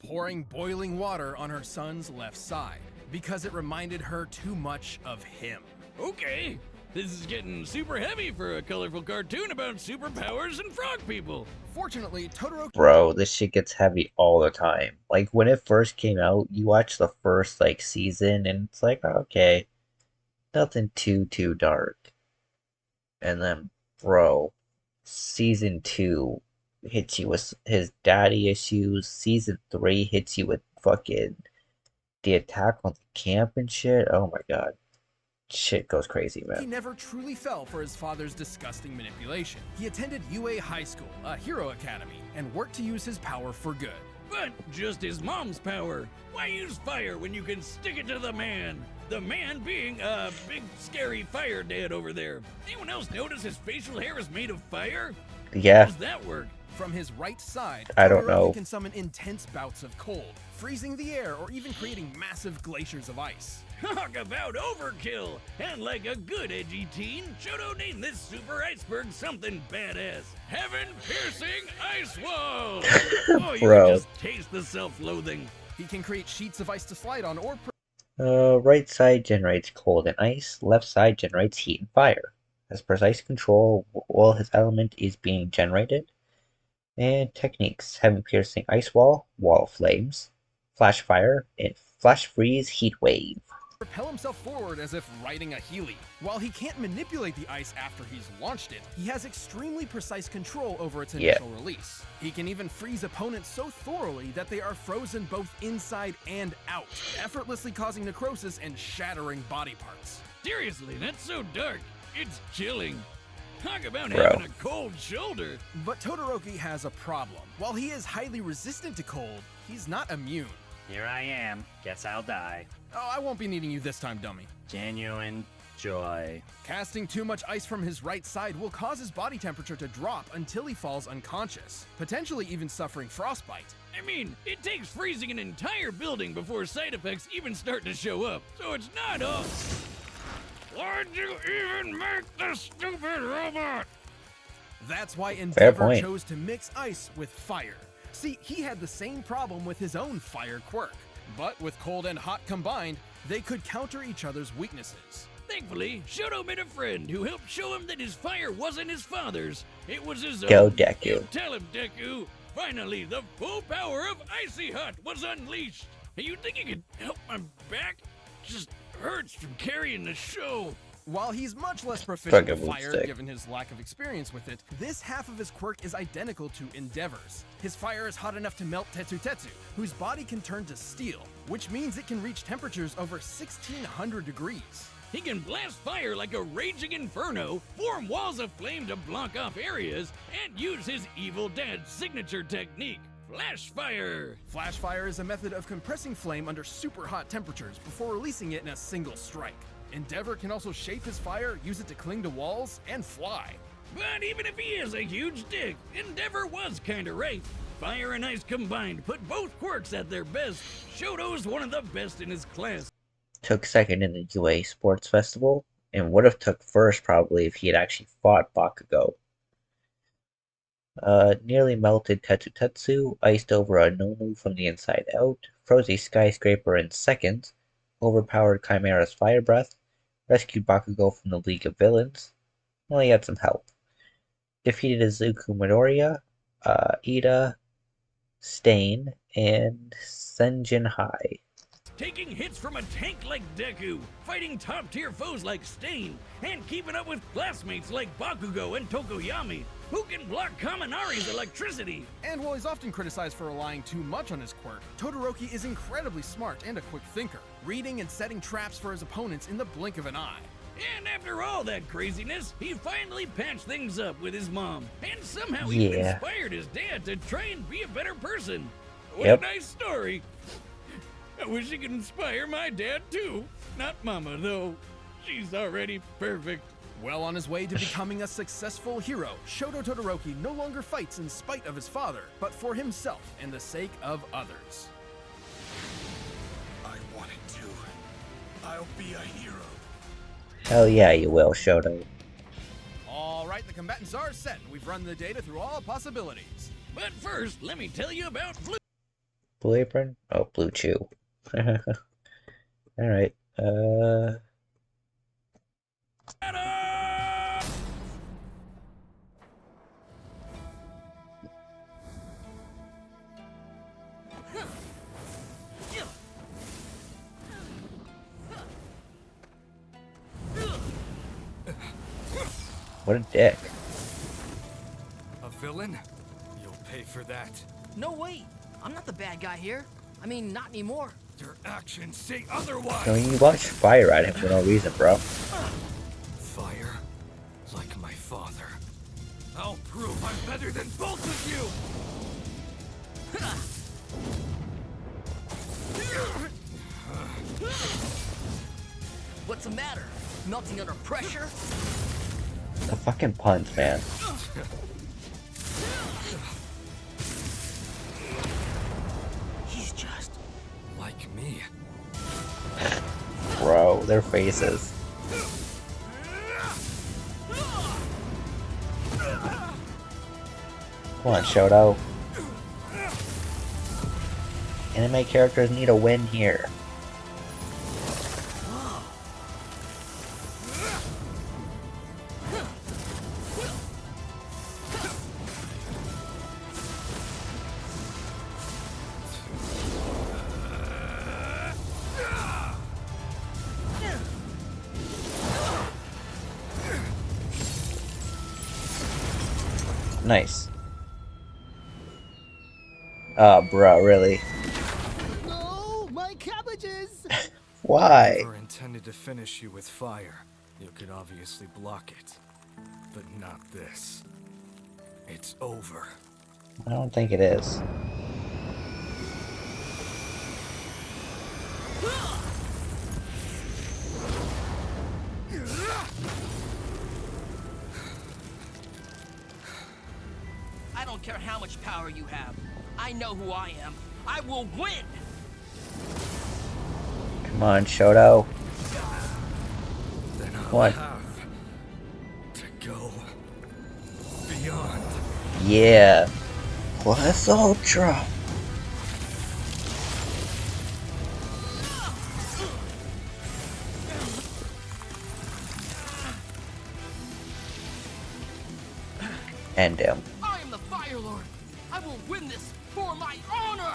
Pouring boiling water on her son's left side because it reminded her too much of him. Okay, this is getting super heavy for a colorful cartoon about superpowers and frog people. Fortunately, Todoroki. Bro, this shit gets heavy all the time. Like, when it first came out, you watch the first, season, and it's like, okay, nothing too dark. And then, bro, season 2 hits you with his daddy issues. Season 3 hits you with fucking the attack on the camp and shit. Oh my god. Shit goes crazy, man. He never truly fell for his father's disgusting manipulation. He attended UA High School, a hero academy, and worked to use his power for good. But just his mom's power. Why use fire when you can stick it to the man? The man being a big scary fire dad over there. Anyone else notice his facial hair is made of fire? Yeah. How does that work? From his right side, I don't Todoroki know. can summon intense bouts of cold, freezing the air or even creating massive glaciers of ice. Talk about overkill! And like a good edgy teen, Shoto named this super iceberg something badass. Heaven-piercing ice wall! Oh, you Bro. can just taste the self-loathing. He can create sheets of ice to slide on or... Right side generates cold and ice, left side generates heat and fire. Has precise control while his element is being generated. And techniques: Heaven Piercing Ice Wall, Wall of Flames, Flash Fire, and Flash Freeze Heat Wave. propel himself forward as if riding a Healy. While he can't manipulate the ice after he's launched it, he has extremely precise control over its initial release. He can even freeze opponents so thoroughly that they are frozen both inside and out, effortlessly causing necrosis and shattering body parts. Seriously, that's so dark. It's chilling. Talk about having a cold shoulder. But Todoroki has a problem. While he is highly resistant to cold, he's not immune. Here I am. Guess I'll die. Oh, I won't be needing you this time, dummy. Genuine joy. Casting too much ice from his right side will cause his body temperature to drop until he falls unconscious, potentially even suffering frostbite. I mean, it takes freezing an entire building before side effects even start to show up, so it's not all... Why'd you even make this stupid robot? That's why Endeavor chose to mix ice with fire. See, he had the same problem with his own fire quirk. But with cold and hot combined, they could counter each other's weaknesses. Thankfully, Shoto made a friend who helped show him that his fire wasn't his father's, it was his own. Go Deku. You tell him, Deku. Finally, the full power of Icy Hut was unleashed. You think you could help my back? Just hurts from carrying the show. While he's much less proficient with fire, stick. given his lack of experience with it, this half of his quirk is identical to Endeavor's. His fire is hot enough to melt Tetsu Tetsu, whose body can turn to steel, which means it can reach temperatures over 1600 degrees. He can blast fire like a raging inferno, form walls of flame to block off areas, and use his evil dad's signature technique, flash fire. Flash fire is a method of compressing flame under super hot temperatures before releasing it in a single strike. Endeavor can also shape his fire, use it to cling to walls, and fly. But even if he is a huge dick, Endeavor was kinda right. Fire and ice combined put both quirks at their best. Shoto's one of the best in his class. Took second in the UA Sports Festival, and would have took first probably if he had actually fought Bakugo. Nearly melted Tetsu Tetsu, iced over a Nomu from the inside out, froze a skyscraper in seconds, overpowered Chimera's fire breath, rescued Bakugo from the League of Villains. Well, he had some help. Defeated Zuko Midoriya, Ida, Stain, and Senjin Hai. Taking hits from a tank like Deku, fighting top-tier foes like Stain, and keeping up with classmates like Bakugo and Tokoyami, who can block Kaminari's electricity. And while he's often criticized for relying too much on his quirk, Todoroki is incredibly smart and a quick thinker, reading and setting traps for his opponents in the blink of an eye. And after all that craziness, he finally patched things up with his mom, and somehow Yeah. even inspired his dad to try and be a better person. What Yep. a nice story. I wish he could inspire my dad too. Not Mama, though. She's already perfect. Well on his way to becoming a successful hero, Shoto Todoroki no longer fights in spite of his father, but for himself and the sake of others. I wanted to. I'll be a hero. Hell yeah, you will, Shoto. Alright, the combatants are set. We've run the data through all possibilities. But first, let me tell you about Blue Apron? Oh, Blue Chew. Alright, what a dick. A villain? You'll pay for that. No, wait. I'm not the bad guy here. I mean, not anymore. Your actions say otherwise. I mean, you watch fire at him for no reason, bro. Fire, like my father. I'll prove I'm better than both of you. What's the matter? Melting under pressure? The fucking puns, man. He's just like me. Bro, their faces. Come on, Shoto. Anime characters need a win here. Nice. Oh, bro, really? No, my cabbages! Why? Never intended to finish you with fire. You could obviously block it, but not this. It's over. I don't think it is. I don't care how much power you have. I know who I am. I will win! Come on, Shoto. Then I'll What? have to go beyond. Yeah. Plus Ultra. end him. I am the Fire Lord. I will win this for my honor.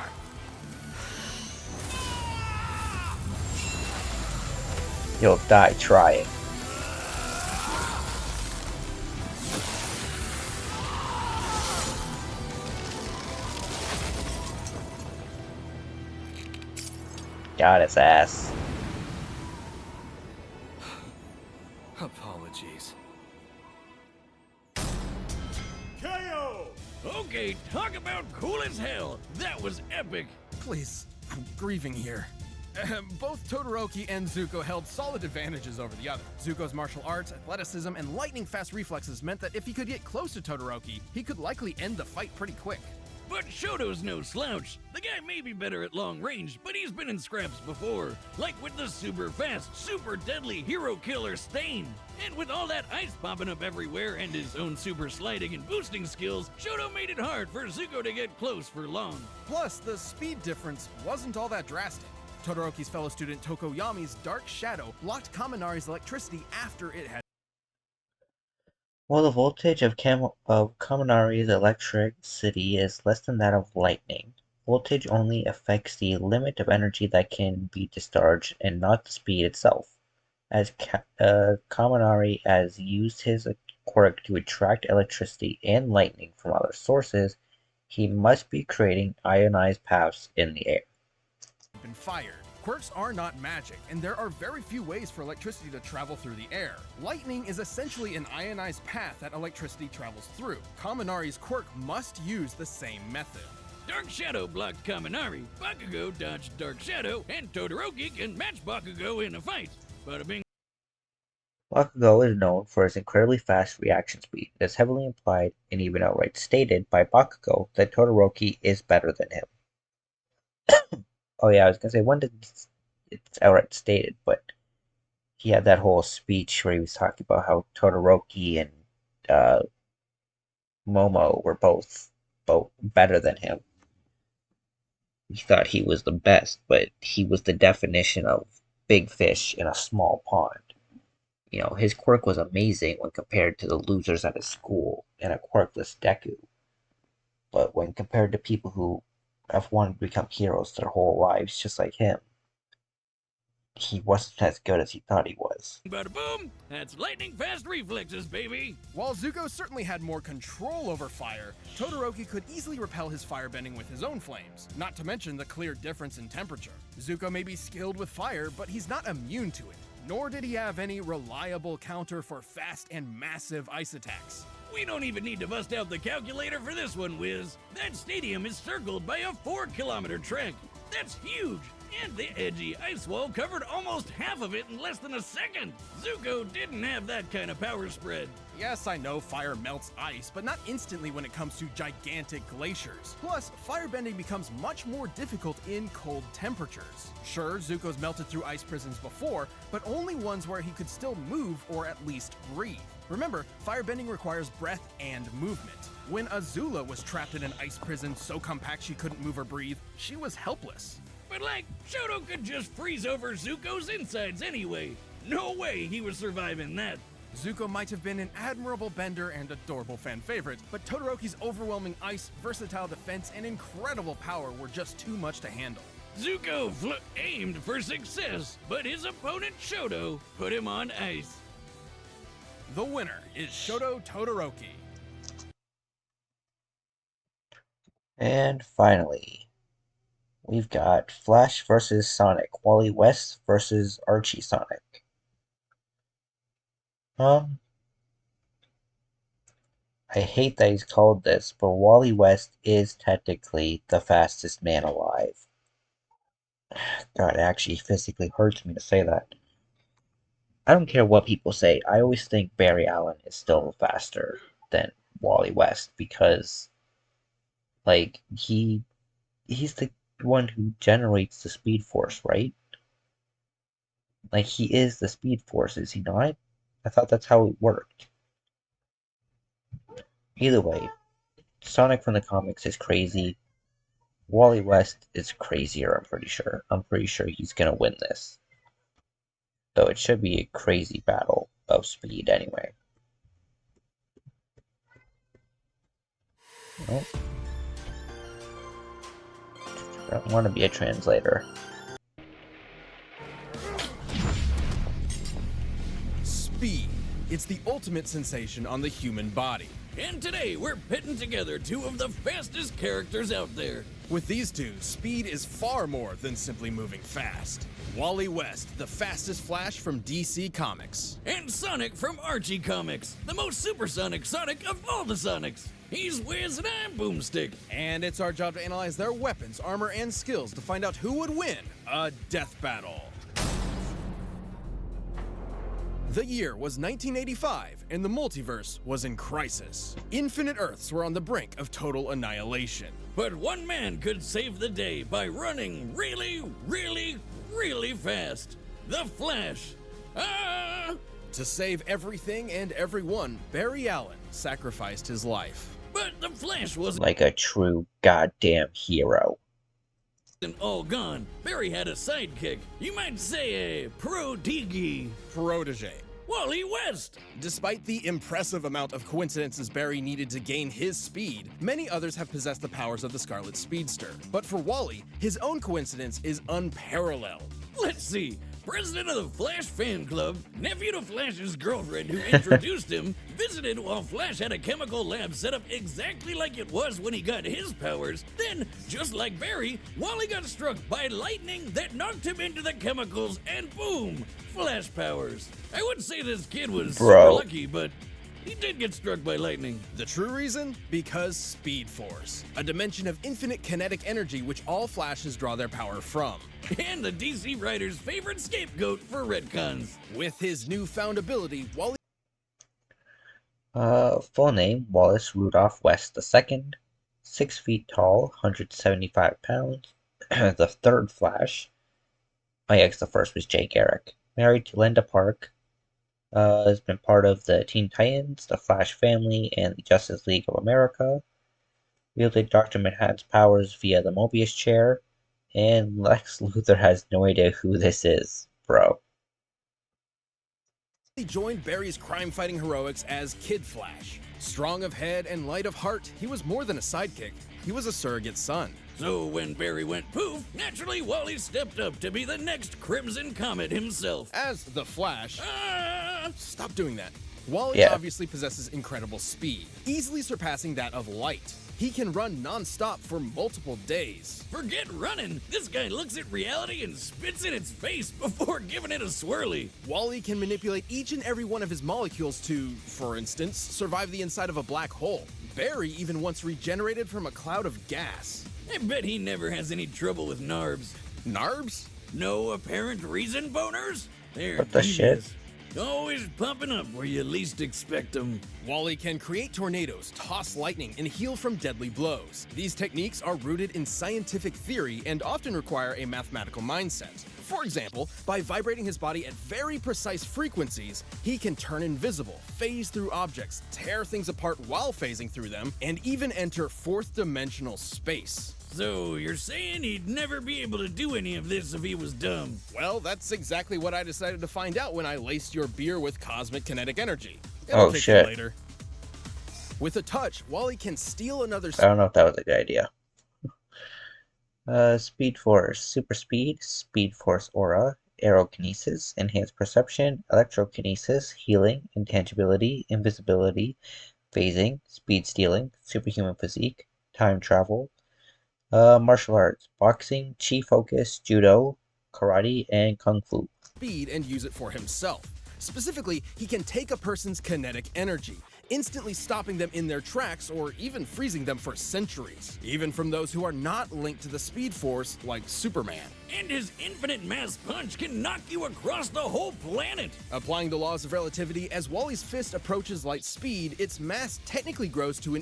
You'll die trying. Got his ass. Apologies. KO! Okay, talk about cool as hell. That was epic. Please, I'm grieving here. Both Todoroki and Zuko held solid advantages over the other. Zuko's martial arts, athleticism, and lightning-fast reflexes meant that if he could get close to Todoroki, he could likely end the fight pretty quick. But Shoto's no slouch. The guy may be better at long range, but he's been in scraps before. Like with the super fast, super deadly hero killer Stain. And with all that ice popping up everywhere and his own super sliding and boosting skills, Shoto made it hard for Zuko to get close for long. Plus, the speed difference wasn't all that drastic. Todoroki's fellow student Tokoyami's Dark Shadow blocked Kaminari's electricity after it had. While the voltage of Kaminari's electricity is less than that of lightning, voltage only affects the limit of energy that can be discharged and not the speed itself. As Kaminari has used his quirk to attract electricity and lightning from other sources, he must be creating ionized paths in the air. Been fired. Quirks are not magic, and there are very few ways for electricity to travel through the air. Lightning is essentially an ionized path that electricity travels through. Kaminari's quirk must use the same method. Dark Shadow blocked Kaminari, Bakugo dodged Dark Shadow, and Todoroki can match Bakugo in a fight. Bada bing. Bakugo is known for his incredibly fast reaction speed. It is heavily implied and even outright stated by Bakugo that Todoroki is better than him. Oh yeah, I was gonna say, when did it's outright stated, but he had that whole speech where he was talking about how Todoroki and Momo were both better than him. He thought he was the best, but he was the definition of big fish in a small pond. You know, his quirk was amazing when compared to the losers at his school and a quirkless Deku. But when compared to people who have wanted to become heroes their whole lives just like him, he wasn't as good as he thought he was. Bada boom! That's lightning fast reflexes, baby! While Zuko certainly had more control over fire, Todoroki could easily repel his firebending with his own flames, not to mention the clear difference in temperature. Zuko may be skilled with fire, but he's not immune to it, nor did he have any reliable counter for fast and massive ice attacks. We don't even need to bust out the calculator for this one, Wiz. That stadium is circled by a 4-kilometer track. That's huge! And the edgy ice wall covered almost half of it in less than a second. Zuko didn't have that kind of power spread. Yes, I know fire melts ice, but not instantly when it comes to gigantic glaciers. Plus, firebending becomes much more difficult in cold temperatures. Sure, Zuko's melted through ice prisons before, but only ones where he could still move or at least breathe. Remember, firebending requires breath and movement. When Azula was trapped in an ice prison so compact she couldn't move or breathe, she was helpless. But like, Shoto could just freeze over Zuko's insides anyway. No way he was surviving that. Zuko might have been an admirable bender and adorable fan favorite, but Todoroki's overwhelming ice, versatile defense, and incredible power were just too much to handle. Zuko aimed for success, but his opponent Shoto put him on ice. The winner is Shoto Todoroki. And finally, we've got Flash versus Sonic, Wally West versus Archie Sonic. I hate that he's called this, but Wally West is technically the fastest man alive. God, it actually physically hurts me to say that. I don't care what people say, I always think Barry Allen is still faster than Wally West, because, like, he's the one who generates the Speed Force, right? Like, he is the Speed Force, is he not? I thought that's how it worked. Either way, Sonic from the comics is crazy. Wally West is crazier, I'm pretty sure. I'm pretty sure he's gonna win this. Though it should be a crazy battle of speed anyway. Nope. I don't want to be a translator. Speed. It's the ultimate sensation on the human body. And today we're pitting together two of the fastest characters out there. With these two, speed is far more than simply moving fast. Wally West, the fastest Flash from DC Comics. And Sonic from Archie Comics, the most supersonic Sonic of all the Sonics. He's Wiz and I'm Boomstick. And it's our job to analyze their weapons, armor, and skills to find out who would win a death battle. The year was 1985, and the multiverse was in crisis. Infinite Earths were on the brink of total annihilation. But one man could save the day by running really, really, really fast. The Flash. Ah! To save everything and everyone, Barry Allen sacrificed his life. But the Flash wasn't like a true goddamn hero. All gone. Barry had a sidekick. You might say a protege. Protege. Wally West! Despite the impressive amount of coincidences Barry needed to gain his speed, many others have possessed the powers of the Scarlet Speedster. But for Wally, his own coincidence is unparalleled. Let's see. President of the Flash fan club, nephew to Flash's girlfriend who introduced him, visited while Flash had a chemical lab set up exactly like it was when he got his powers. Then, just like Barry, Wally got struck by lightning that knocked him into the chemicals and boom, Flash powers. I would say this kid was super lucky, but he did get struck by lightning. The true reason? Because Speed Force, a dimension of infinite kinetic energy which all Flashes draw their power from. And the DC writer's favorite scapegoat for retcons. With his newfound ability, Wally... Full name, Wallace Rudolph West II, 6 feet tall, 175 pounds, the third Flash. Oh yeah, the first was Jay Garrick. Married to Linda Park. Has been part of the Teen Titans, the Flash family, and the Justice League of America. Wielded Dr. Manhattan's powers via the Mobius chair. And Lex Luthor has no idea who this is, bro. He joined Barry's crime-fighting heroics as Kid Flash. Strong of head and light of heart, he was more than a sidekick. He was a surrogate son. So when Barry went poof, naturally Wally stepped up to be the next Crimson Comet himself. As the Flash... Stop doing that. Wally obviously possesses incredible speed, easily surpassing that of light. He can run non-stop for multiple days. Forget running! This guy looks at reality and spits in its face before giving it a swirly. Wally can manipulate each and every one of his molecules to, for instance, survive the inside of a black hole. Barry even once regenerated from a cloud of gas. I bet he never has any trouble with NARBs. NARBs? No apparent reason boners? They're what the shit? Always pumping up where you least expect them. Wally can create tornadoes, toss lightning, and heal from deadly blows. These techniques are rooted in scientific theory and often require a mathematical mindset. For example, by vibrating his body at very precise frequencies, he can turn invisible, phase through objects, tear things apart while phasing through them, and even enter fourth-dimensional space. So you're saying he'd never be able to do any of this if he was dumb? Well, that's exactly what I decided to find out when I laced your beer with cosmic kinetic energy. It'll take you later. With a touch, Wally can steal another... I don't know if that was a good idea. Speed Force, Super Speed, Speed Force Aura, Aerokinesis, Enhanced Perception, Electrokinesis, Healing, Intangibility, Invisibility, Phasing, Speed Stealing, Superhuman Physique, Time Travel, Martial Arts, Boxing, Chi Focus, Judo, Karate, and Kung Fu. Speed and use it for himself. Specifically, he can take a person's kinetic energy, instantly stopping them in their tracks or even freezing them for centuries, even from those who are not linked to the Speed Force like Superman. And his infinite mass punch can knock you across the whole planet! Applying the laws of relativity, as Wally's fist approaches light speed, its mass technically grows to an...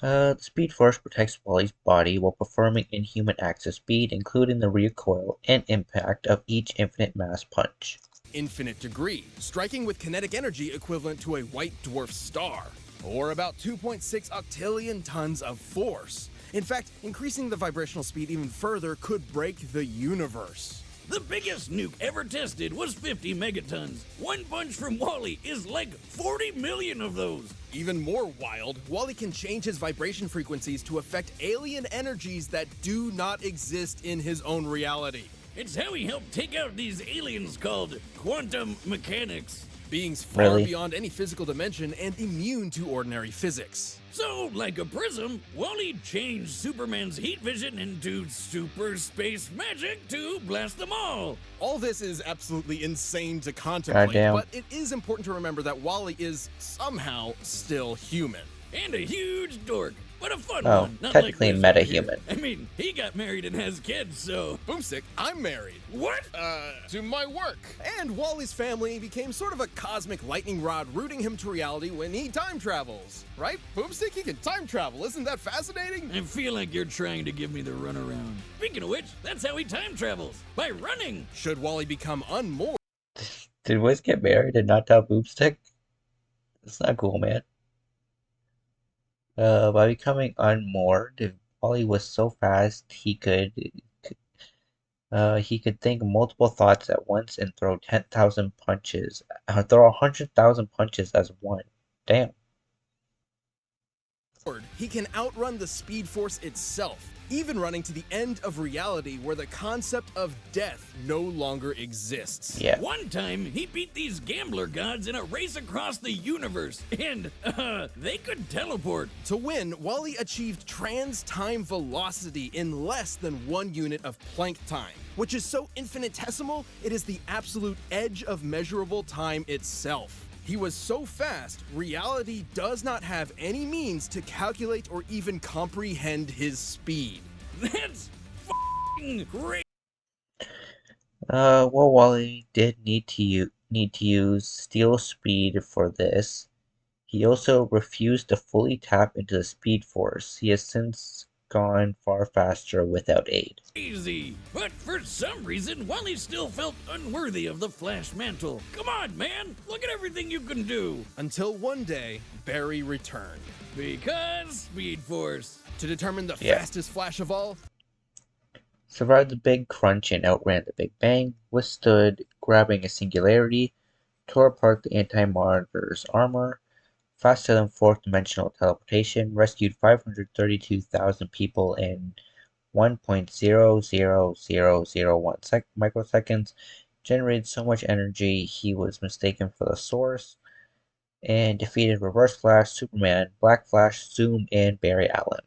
The Speed Force protects Wally's body while performing inhuman acts of speed, including the recoil and impact of each infinite mass punch. Infinite degree, striking with kinetic energy equivalent to a white dwarf star, or about 2.6 octillion tons of force. In fact, increasing the vibrational speed even further could break the universe. The biggest nuke ever tested was 50 megatons. One punch from Wally is like 40 million of those. Even more wild, Wally can change his vibration frequencies to affect alien energies that do not exist in his own reality. It's how he helped take out these aliens called quantum mechanics. Beings far beyond any physical dimension and immune to ordinary physics. So, like a prism, Wally changed Superman's heat vision into super space magic to blast them all. All this is absolutely insane to contemplate, but it is important to remember that Wally is somehow still human. And a huge dork, but a fun Oh, one. Not technically like meta-human. I mean, he got married and has kids, so... Boomstick, I'm married. What? To my work. And Wally's family became sort of a cosmic lightning rod rooting him to reality when he time travels. Right? Boomstick, he can time travel. Isn't that fascinating? I feel like you're trying to give me the runaround. Speaking of which, that's how he time travels. By running. Should Wally become unmoored... Did Wiz get married and not tell Boomstick? That's not cool, man. By becoming unmoored, Wally was so fast he could think multiple thoughts at once and throw 10,000 punches. Throw 100,000 punches as one. Damn. He can outrun the Speed Force itself, even running to the end of reality where the concept of death no longer exists. Yeah. One time, he beat these gambler gods in a race across the universe, and, they could teleport. To win, Wally achieved trans-time velocity in less than 1 unit of Planck time, which is so infinitesimal, it is the absolute edge of measurable time itself. He was so fast, reality does not have any means to calculate or even comprehend his speed. That's f***ing great. Well, Wally did need to use steel speed for this. He also refused to fully tap into the Speed Force. He has since gone far faster without aid. Easy, but for some reason, Wally still felt unworthy of the Flash mantle. Come on, man, look at everything you can do. Until one day, Barry returned. Because Speed Force. To determine the fastest Flash of all, Survived the Big Crunch and outran the Big Bang, withstood grabbing a singularity, tore apart the Anti-Monitor's armor, faster than fourth-dimensional teleportation, rescued 532,000 people in 1.00001 microseconds, generated so much energy he was mistaken for the source, and defeated Reverse Flash, Superman, Black Flash, Zoom, and Barry Allen.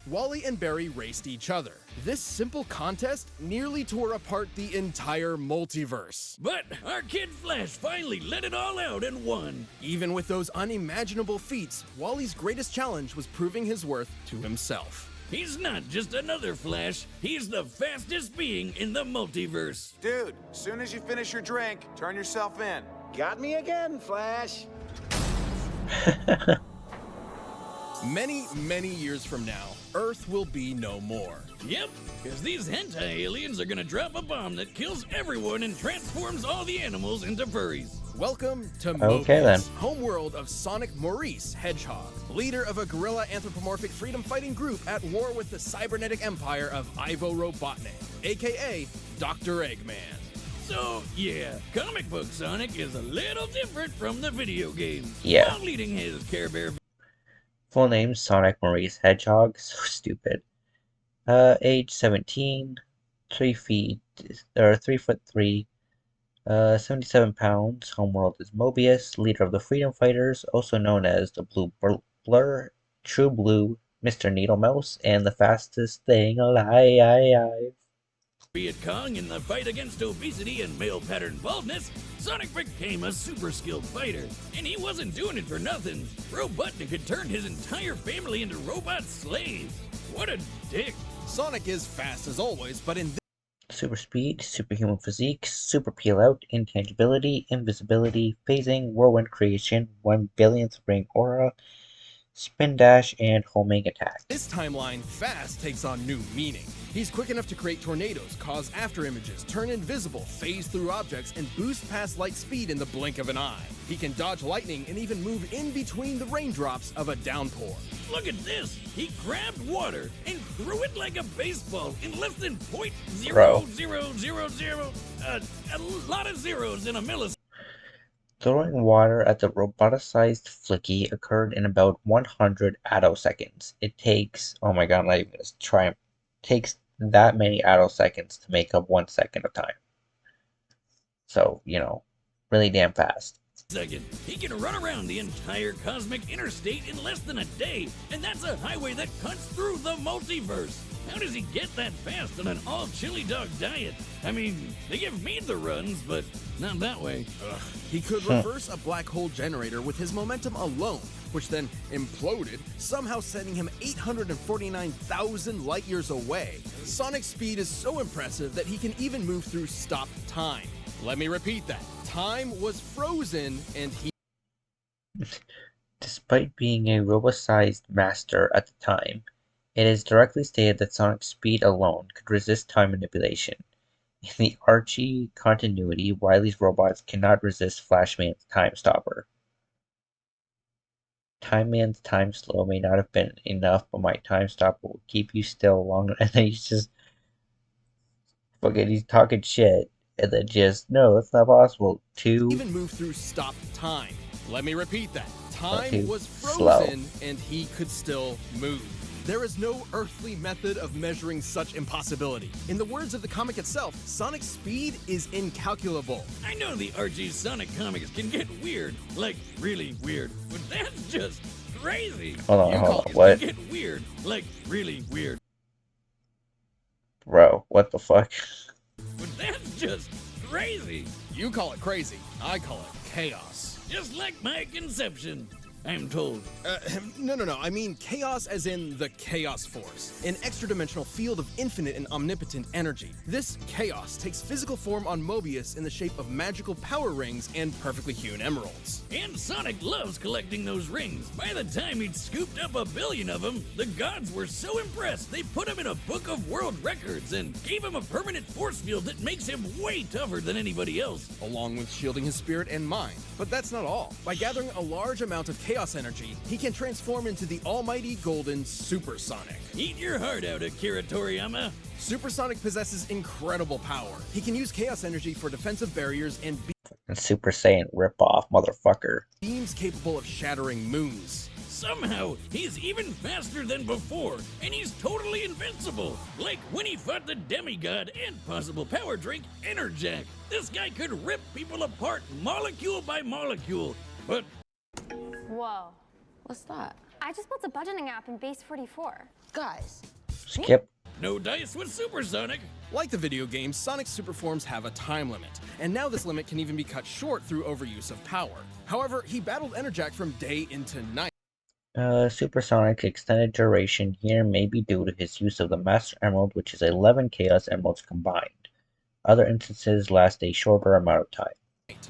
Wally and Barry raced each other. This simple contest nearly tore apart the entire multiverse. But our kid Flash finally let it all out and won. Even with those unimaginable feats, Wally's greatest challenge was proving his worth to himself. He's not just another Flash, he's the fastest being in the multiverse. Dude, as soon as you finish your drink, turn yourself in. Got me again, Flash. Many, many years from now, Earth will be no more. Yep, because these hentai aliens are gonna drop a bomb that kills everyone and transforms all the animals into furries. Welcome to Okay, then. Mobius, homeworld of Sonic Maurice Hedgehog, leader of a guerrilla anthropomorphic freedom fighting group at war with the cybernetic empire of Ivo Robotnik, aka Dr. Eggman. So, yeah, comic book Sonic is a little different from the video games. Yeah. While leading his Care Bear... Full name, Sonic Maurice Hedgehog. So stupid. Age 17, 3 foot 3, 77 pounds. Homeworld is Mobius, leader of the Freedom Fighters, also known as the Blue Blur, True Blue, Mr. Needle Mouse, and the fastest thing alive. Viet Cong in the fight against obesity and male pattern baldness, Sonic became a super skilled fighter. And he wasn't doing it for nothing. Robotnik had turned his entire family into robot slaves. What a dick. Sonic is fast as always, but in Super speed, superhuman physique, super peel out, intangibility, invisibility, phasing, whirlwind creation, 1 billionth ring aura, spin dash, and homing attack. This timeline, fast takes on new meaning. He's quick enough to create tornadoes, cause after images, turn invisible, phase through objects, and boost past light speed in the blink of an eye. He can dodge lightning and even move in between the raindrops of a downpour. Look at this! He grabbed water and threw it like a baseball in less than .0000. A lot of zeros in a millisecond. Throwing water at the roboticized Flicky occurred in about 100 attoseconds. It takes, oh my god, I'm not even gonna try. Takes that many attoseconds to make up 1 second of time. So, you know, really damn fast. He can run around the entire cosmic interstate in less than a day, and that's a highway that cuts through the multiverse. How does he get that fast on an all-chili dog diet? I mean, they give me the runs, but not that way. He could reverse a black hole generator with his momentum alone, which then imploded, somehow sending him 849,000 light years away. Sonic's speed is so impressive that he can even move through stopped time. Let me repeat that. Time was frozen, and he... Despite being a robot-sized master at the time, it is directly stated that Sonic's speed alone could resist time manipulation. In the Archie continuity, Wily's robots cannot resist Flashman's time stopper. Time Man's time slow may not have been enough, but my time stopper will keep you still long. And then he's just fucking, he's talking shit. And then just, no, that's not possible. Even move through stopped time. Let me repeat that. Time was frozen, and he could still move. There is no earthly method of measuring such impossibility. In the words of the comic itself, Sonic's speed is incalculable. I know the Archie Sonic comics can get weird, like really weird, but that's just crazy. Hold on, what? Can get weird, like really weird. Bro, what the fuck? But that's just crazy. You call it crazy, I call it chaos. Just like my conception, I'm told. No. I mean chaos as in the Chaos Force, an extra-dimensional field of infinite and omnipotent energy. This chaos takes physical form on Mobius in the shape of magical power rings and perfectly hewn emeralds. And Sonic loves collecting those rings. By the time he'd scooped up 1 billion of them, the gods were so impressed they put him in a book of world records and gave him a permanent force field that makes him way tougher than anybody else. Along with shielding his spirit and mind. But that's not all. By gathering a large amount of chaos energy, he can transform into the almighty golden Super Sonic. Eat your heart out, Akira Toriyama. Super Sonic possesses incredible power. He can use chaos energy for defensive barriers and Super Saiyan ripoff, motherfucker. Beams capable of shattering moons. Somehow, he's even faster than before, and he's totally invincible. Like when he fought the demigod and possible power drink, Enerjack. This guy could rip people apart molecule by molecule, but... Whoa. What's that? I just built a budgeting app in Base 44. Guys. Skip. No dice with Super Sonic. Like the video game, Sonic's superforms have a time limit, and now this limit can even be cut short through overuse of power. However, he battled Enerjack from day into night. Supersonic's extended duration here may be due to his use of the Master Emerald, which is 11 Chaos Emeralds combined. Other instances last a shorter amount of time.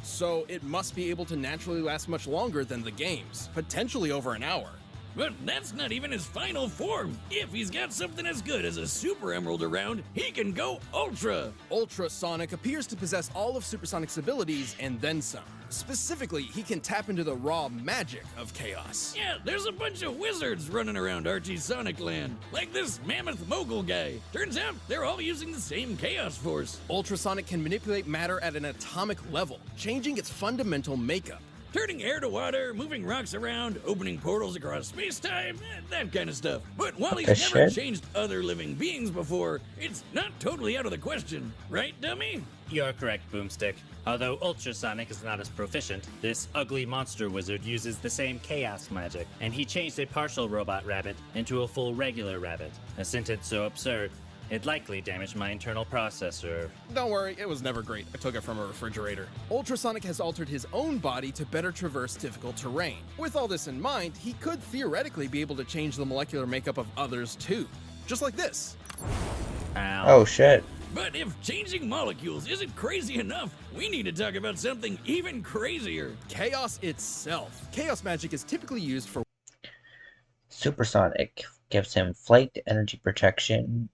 So it must be able to naturally last much longer than the games, potentially over an hour. But that's not even his final form. If he's got something as good as a Super Emerald around, he can go Ultra. Ultra Sonic appears to possess all of Supersonic's abilities and then some. Specifically, he can tap into the raw magic of chaos. Yeah, there's a bunch of wizards running around Archie Sonic Land, like this mammoth mogul guy. Turns out they're all using the same Chaos Force. Ultra Sonic can manipulate matter at an atomic level, changing its fundamental makeup. Turning air to water, moving rocks around, opening portals across space-time, that kind of stuff. But while he's never changed other living beings before, it's not totally out of the question. Right, dummy? You're correct, Boomstick. Although Ultrasonic is not as proficient, this ugly monster wizard uses the same chaos magic, and he changed a partial robot rabbit into a full regular rabbit. A sentence so absurd, it likely damaged my internal processor. Don't worry, it was never great. I took it from a refrigerator. Ultrasonic has altered his own body to better traverse difficult terrain. With all this in mind, he could theoretically be able to change the molecular makeup of others too. Just like this. Ow. Oh shit. But if changing molecules isn't crazy enough, we need to talk about something even crazier. Chaos itself. Chaos magic is typically used for... Supersonic gives him flight, energy protection,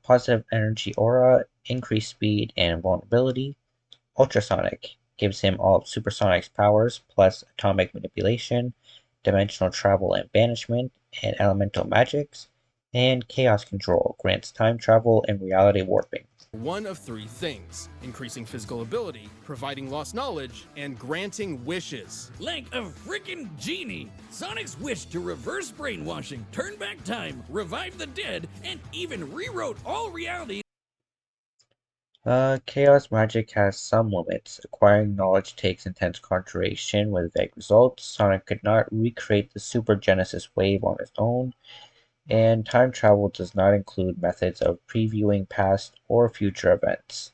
positive energy aura, increased speed, and vulnerability. Ultrasonic gives him all of Supersonic's powers, plus atomic manipulation, dimensional travel and banishment, and elemental magics. And Chaos Control grants time travel and reality warping. One of three things: increasing physical ability, providing lost knowledge, and granting wishes. Like a freaking genie, Sonic's wish to reverse brainwashing, turn back time, revive the dead, and even rewrote all reality. Chaos magic has some limits. Acquiring knowledge takes intense concentration with vague results. Sonic could not recreate the Super Genesis wave on his own, and time travel does not include methods of previewing past or future events.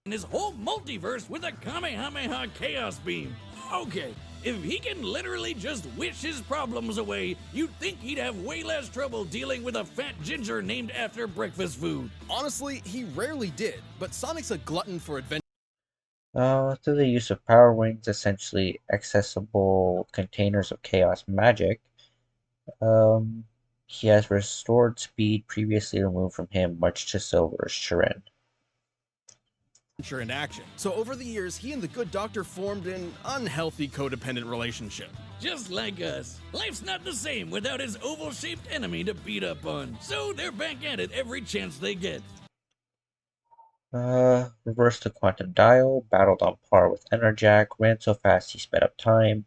In his whole multiverse with a Kamehameha Chaos Beam. Okay, if he can literally just wish his problems away, you'd think he'd have way less trouble dealing with a fat ginger named after breakfast food. Honestly, he rarely did, but Sonic's a glutton for adventure. Through the use of Power Rings, essentially accessible containers of chaos magic, he has restored speed previously removed from him, much to Silver's chagrin. In action. So over the years, he and the Good Doctor formed an unhealthy codependent relationship. Just like us. Life's not the same without his oval-shaped enemy to beat up on. So they're back at it every chance they get. Reversed the Quantum Dial, battled on par with Enerjack, ran so fast he sped up time,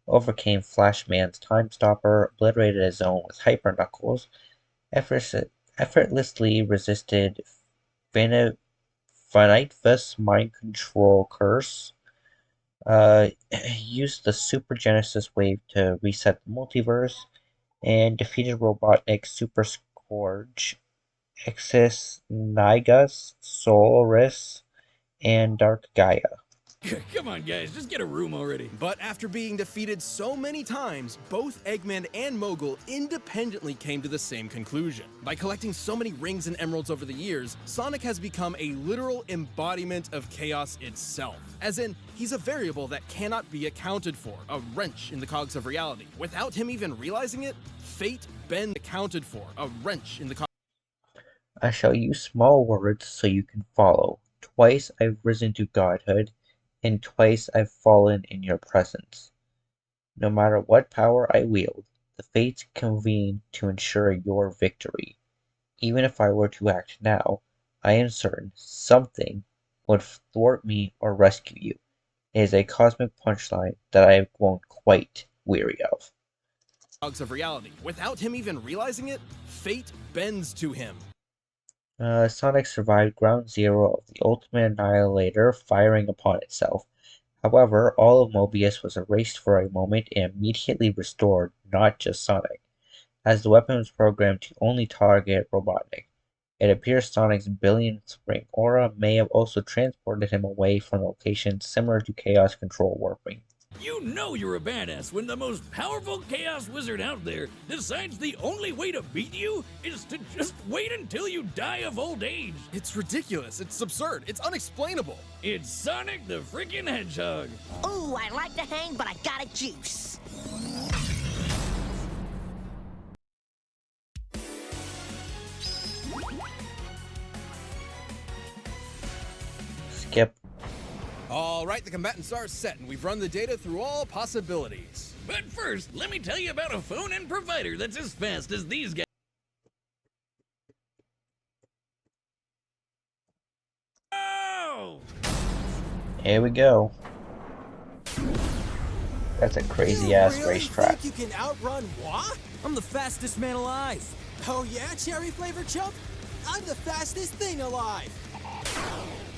overcame Flashman's Time Stopper, obliterated his own with Hyper Knuckles, effortlessly resisted Finite's Mind Control Curse, used the Super Genesis wave to reset the multiverse, and defeated Robotnik's Super Scourge, Exis, Nigus, Solaris, and Dark Gaia. Come on, guys, just get a room already. But after being defeated so many times, both Eggman and Mogul independently came to the same conclusion. By collecting so many rings and emeralds over the years, Sonic has become a literal embodiment of chaos itself. As in, he's a variable that cannot be accounted for, a wrench in the cogs of reality. Without him even realizing it, fate been accounted for, a wrench in the cogs. I shall use small words so you can follow. Twice I've risen to godhood, and twice I've fallen in your presence. No matter what power I wield, the fates convene to ensure your victory. Even if I were to act now, I am certain something would thwart me or rescue you. It is a cosmic punchline that I won't quite weary of. Cogs of reality. Without him even realizing it, fate bends to him. Sonic survived Ground Zero of the Ultimate Annihilator firing upon itself. However, all of Mobius was erased for a moment and immediately restored, not just Sonic, as the weapon was programmed to only target Robotnik. It appears Sonic's billionth ring aura may have also transported him away from locations similar to Chaos Control warping. You know you're a badass when the most powerful Chaos Wizard out there decides the only way to beat you is to just wait until you die of old age. It's ridiculous, it's absurd, it's unexplainable. It's Sonic the freaking Hedgehog. Ooh, I like to hang, but I got a juice. Skip. All right, the combatants are set, and we've run the data through all possibilities. But first, let me tell you about a phone and provider that's as fast as these guys. Oh! Here we go. That's a crazy-ass racetrack. You can outrun what? I'm the fastest man alive. Oh yeah, cherry flavored chump? I'm the fastest thing alive.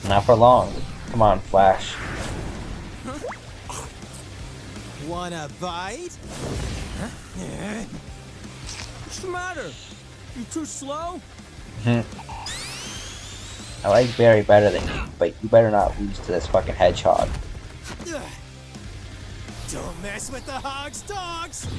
Not for long. Come on, Flash. Wanna bite? What's the matter? You too slow? I like Barry better than you, but you better not lose to this fucking hedgehog. Don't mess with the hog's dogs!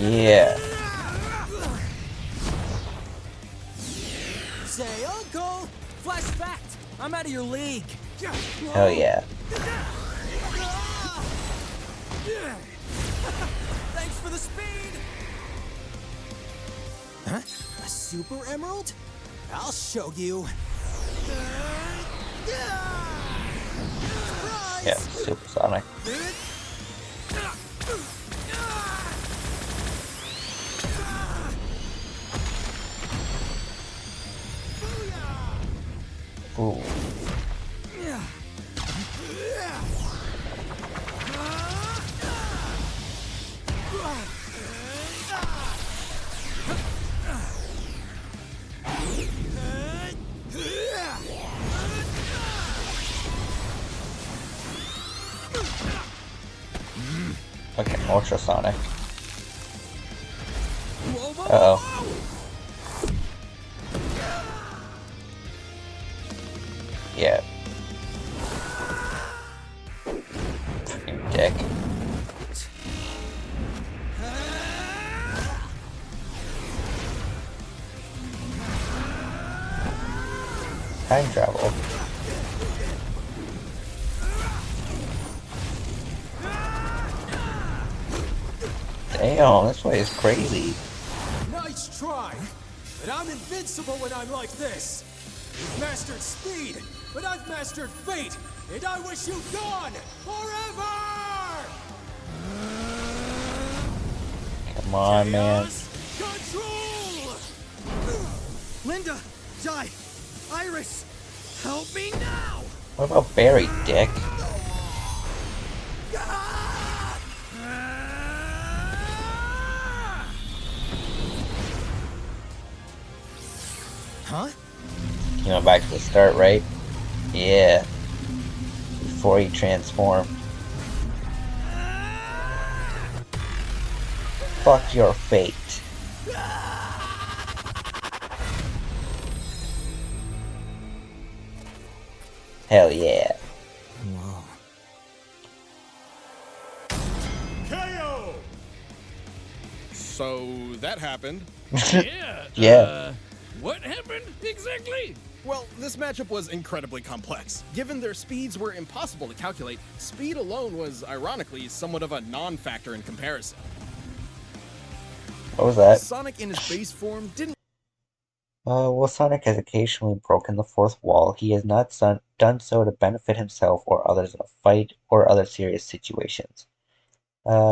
Yeah. Say, Uncle! Flash fact! I'm out of your league! Hell yeah. Thanks for the speed! Huh? A super emerald? I'll show you. Yeah, supersonic. Ooh. Okay, ultrasonic. Uh-oh. Yeah. Fucking dick. Time travel. Damn, this way is crazy. Nice try, but I'm invincible when I'm like this. You've mastered speed, but I've mastered fate, and I wish you gone forever! Come on, man. Control! Linda, Jai, Iris, help me now! What about Barry, dick? Huh? You know, back to the start, right? Yeah. Before he transformed. Fuck your fate. Hell yeah. Whoa. KO! So that happened. Yeah. What happened exactly? Well, this matchup was incredibly complex. Given their speeds were impossible to calculate, speed alone was, ironically, somewhat of a non-factor in comparison. What was that? Sonic in his base form didn't... While Sonic has occasionally broken the fourth wall, he has not done so to benefit himself or others in a fight or other serious situations.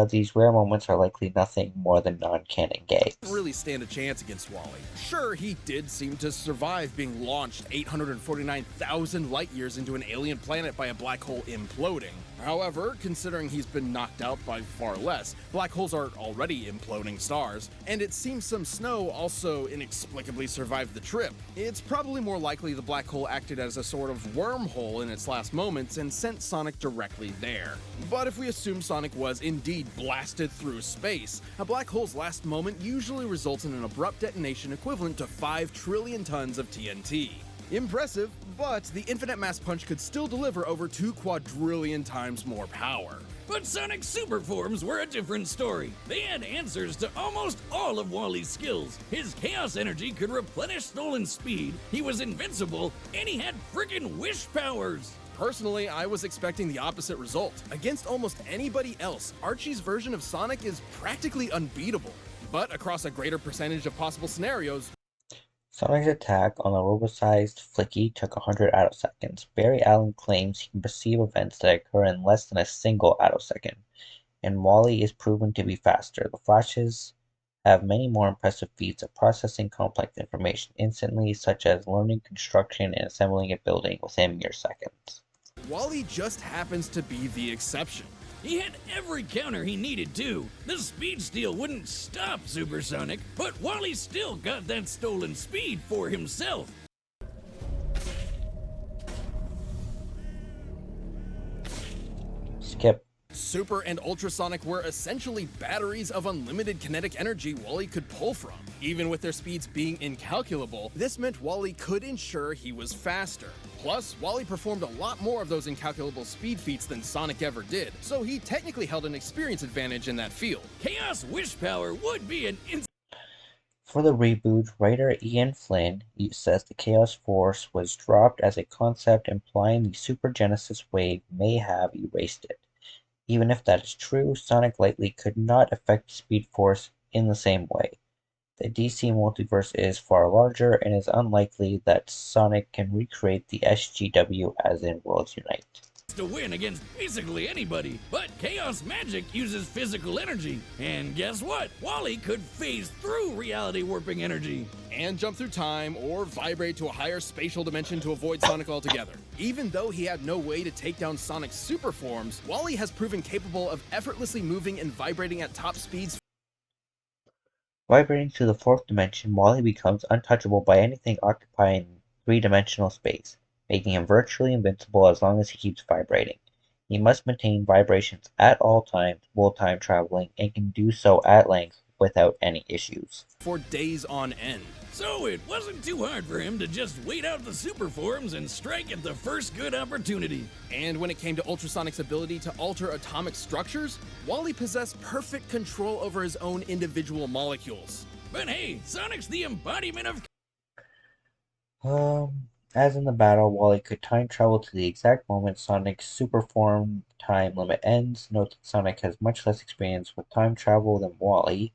These rare moments are likely nothing more than non-canon gags. Really stand a chance against Wally. Sure, he did seem to survive being launched 849,000 light years into an alien planet by a black hole imploding. However, considering he's been knocked out by far less, black holes are already imploding stars, and it seems some snow also inexplicably survived the trip. It's probably more likely the black hole acted as a sort of wormhole in its last moments and sent Sonic directly there. But if we assume Sonic was indeed blasted through space, a black hole's last moment usually results in an abrupt detonation equivalent to 5 trillion tons of TNT. Impressive, but the infinite mass punch could still deliver over 2 quadrillion times more power. But Sonic's super forms were a different story. They had answers to almost all of Wally's skills. His chaos energy could replenish stolen speed, he was invincible, and he had friggin' wish powers. Personally, I was expecting the opposite result. Against almost anybody else, Archie's version of Sonic is practically unbeatable. But across a greater percentage of possible scenarios, Sonic's attack on the robo-sized Flicky took 100 attoseconds. Barry Allen claims he can perceive events that occur in less than a single attosecond, and Wally is proven to be faster. The Flashes have many more impressive feats of processing complex information instantly, such as learning construction and assembling a building within mere seconds. Wally just happens to be the exception. He had every counter he needed to. The speed steal wouldn't stop Supersonic, but Wally still got that stolen speed for himself. Skip. Super and Ultrasonic were essentially batteries of unlimited kinetic energy Wally could pull from. Even with their speeds being incalculable, this meant Wally could ensure he was faster. Plus, Wally performed a lot more of those incalculable speed feats than Sonic ever did, so he technically held an experience advantage in that field. Chaos Wish Power would be an For the reboot, writer Ian Flynn says the Chaos Force was dropped as a concept, implying the Super Genesis wave may have erased it. Even if that is true, Sonic likely could not affect the Speed Force in the same way. The DC multiverse is far larger, and it is unlikely that Sonic can recreate the SGW as in Worlds Unite. to win against basically anybody, but Chaos Magic uses physical energy. And guess what? Wally could phase through reality warping energy. And jump through time or vibrate to a higher spatial dimension to avoid Sonic altogether. Even though he had no way to take down Sonic's super forms, Wally has proven capable of effortlessly moving and vibrating at top speeds. Vibrating to the fourth dimension, Wally becomes untouchable by anything occupying three-dimensional space, making him virtually invincible as long as he keeps vibrating. He must maintain vibrations at all times while time traveling, and can do so at length without any issues. For days on end. So it wasn't too hard for him to just wait out the super forms and strike at the first good opportunity. And when it came to Ultrasonic's ability to alter atomic structures, Wally possessed perfect control over his own individual molecules. But hey, Sonic's the embodiment of... As in the battle, Wally could time travel to the exact moment Sonic's super form time limit ends. Note that Sonic has much less experience with time travel than Wally,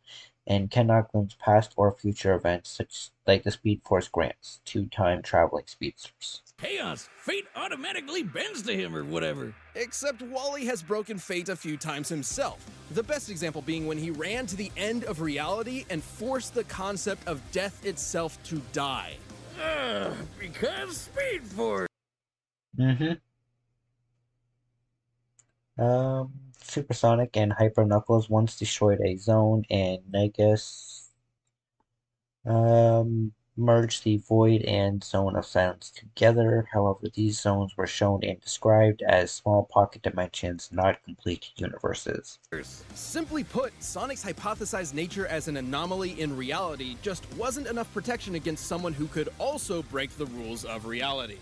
and cannot glimpse past or future events such like the Speed Force grants to time-traveling speedsters. Chaos! Fate automatically bends to him or whatever. Except Wally has broken fate a few times himself. The best example being when he ran to the end of reality and forced the concept of death itself to die. Because Speed Force. Supersonic and Hyper Knuckles once destroyed a zone, and Negus merged the Void and Zone of Silence together. However, these zones were shown and described as small pocket dimensions, not complete universes. Simply put, Sonic's hypothesized nature as an anomaly in reality just wasn't enough protection against someone who could also break the rules of reality.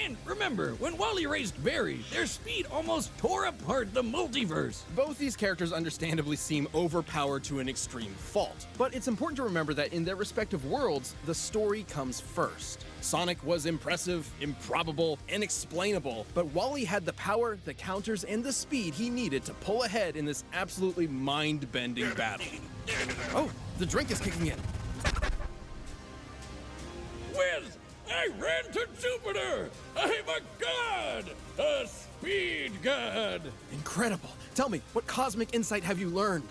And remember, when Wally raced Barry, their speed almost tore apart the multiverse. Both these characters understandably seem overpowered to an extreme fault, but it's important to remember that in their respective worlds, the story comes first. Sonic was impressive, improbable, inexplainable, but Wally had the power, the counters, and the speed he needed to pull ahead in this absolutely mind-bending battle. Oh, the drink is kicking in. Whiz! I ran to Jupiter! I'm a god! A speed god! Incredible! Tell me, what cosmic insight have you learned?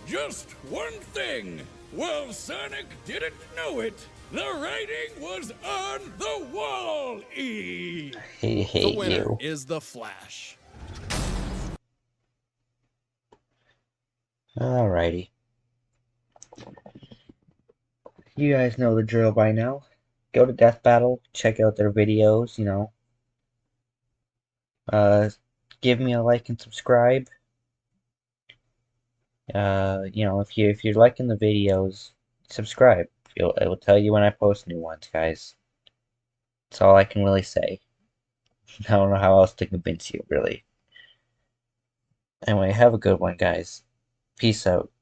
Just one thing! Well, Sonic didn't know it. The writing was on the wall, E! The winner is the Flash. Alrighty. You guys know the drill by now. Go to Death Battle, check out their videos, you know. Give me a like and subscribe. You know, if you're liking the videos, subscribe. It will tell you when I post new ones, guys. That's all I can really say. I don't know how else to convince you, really. Anyway, have a good one, guys. Peace out.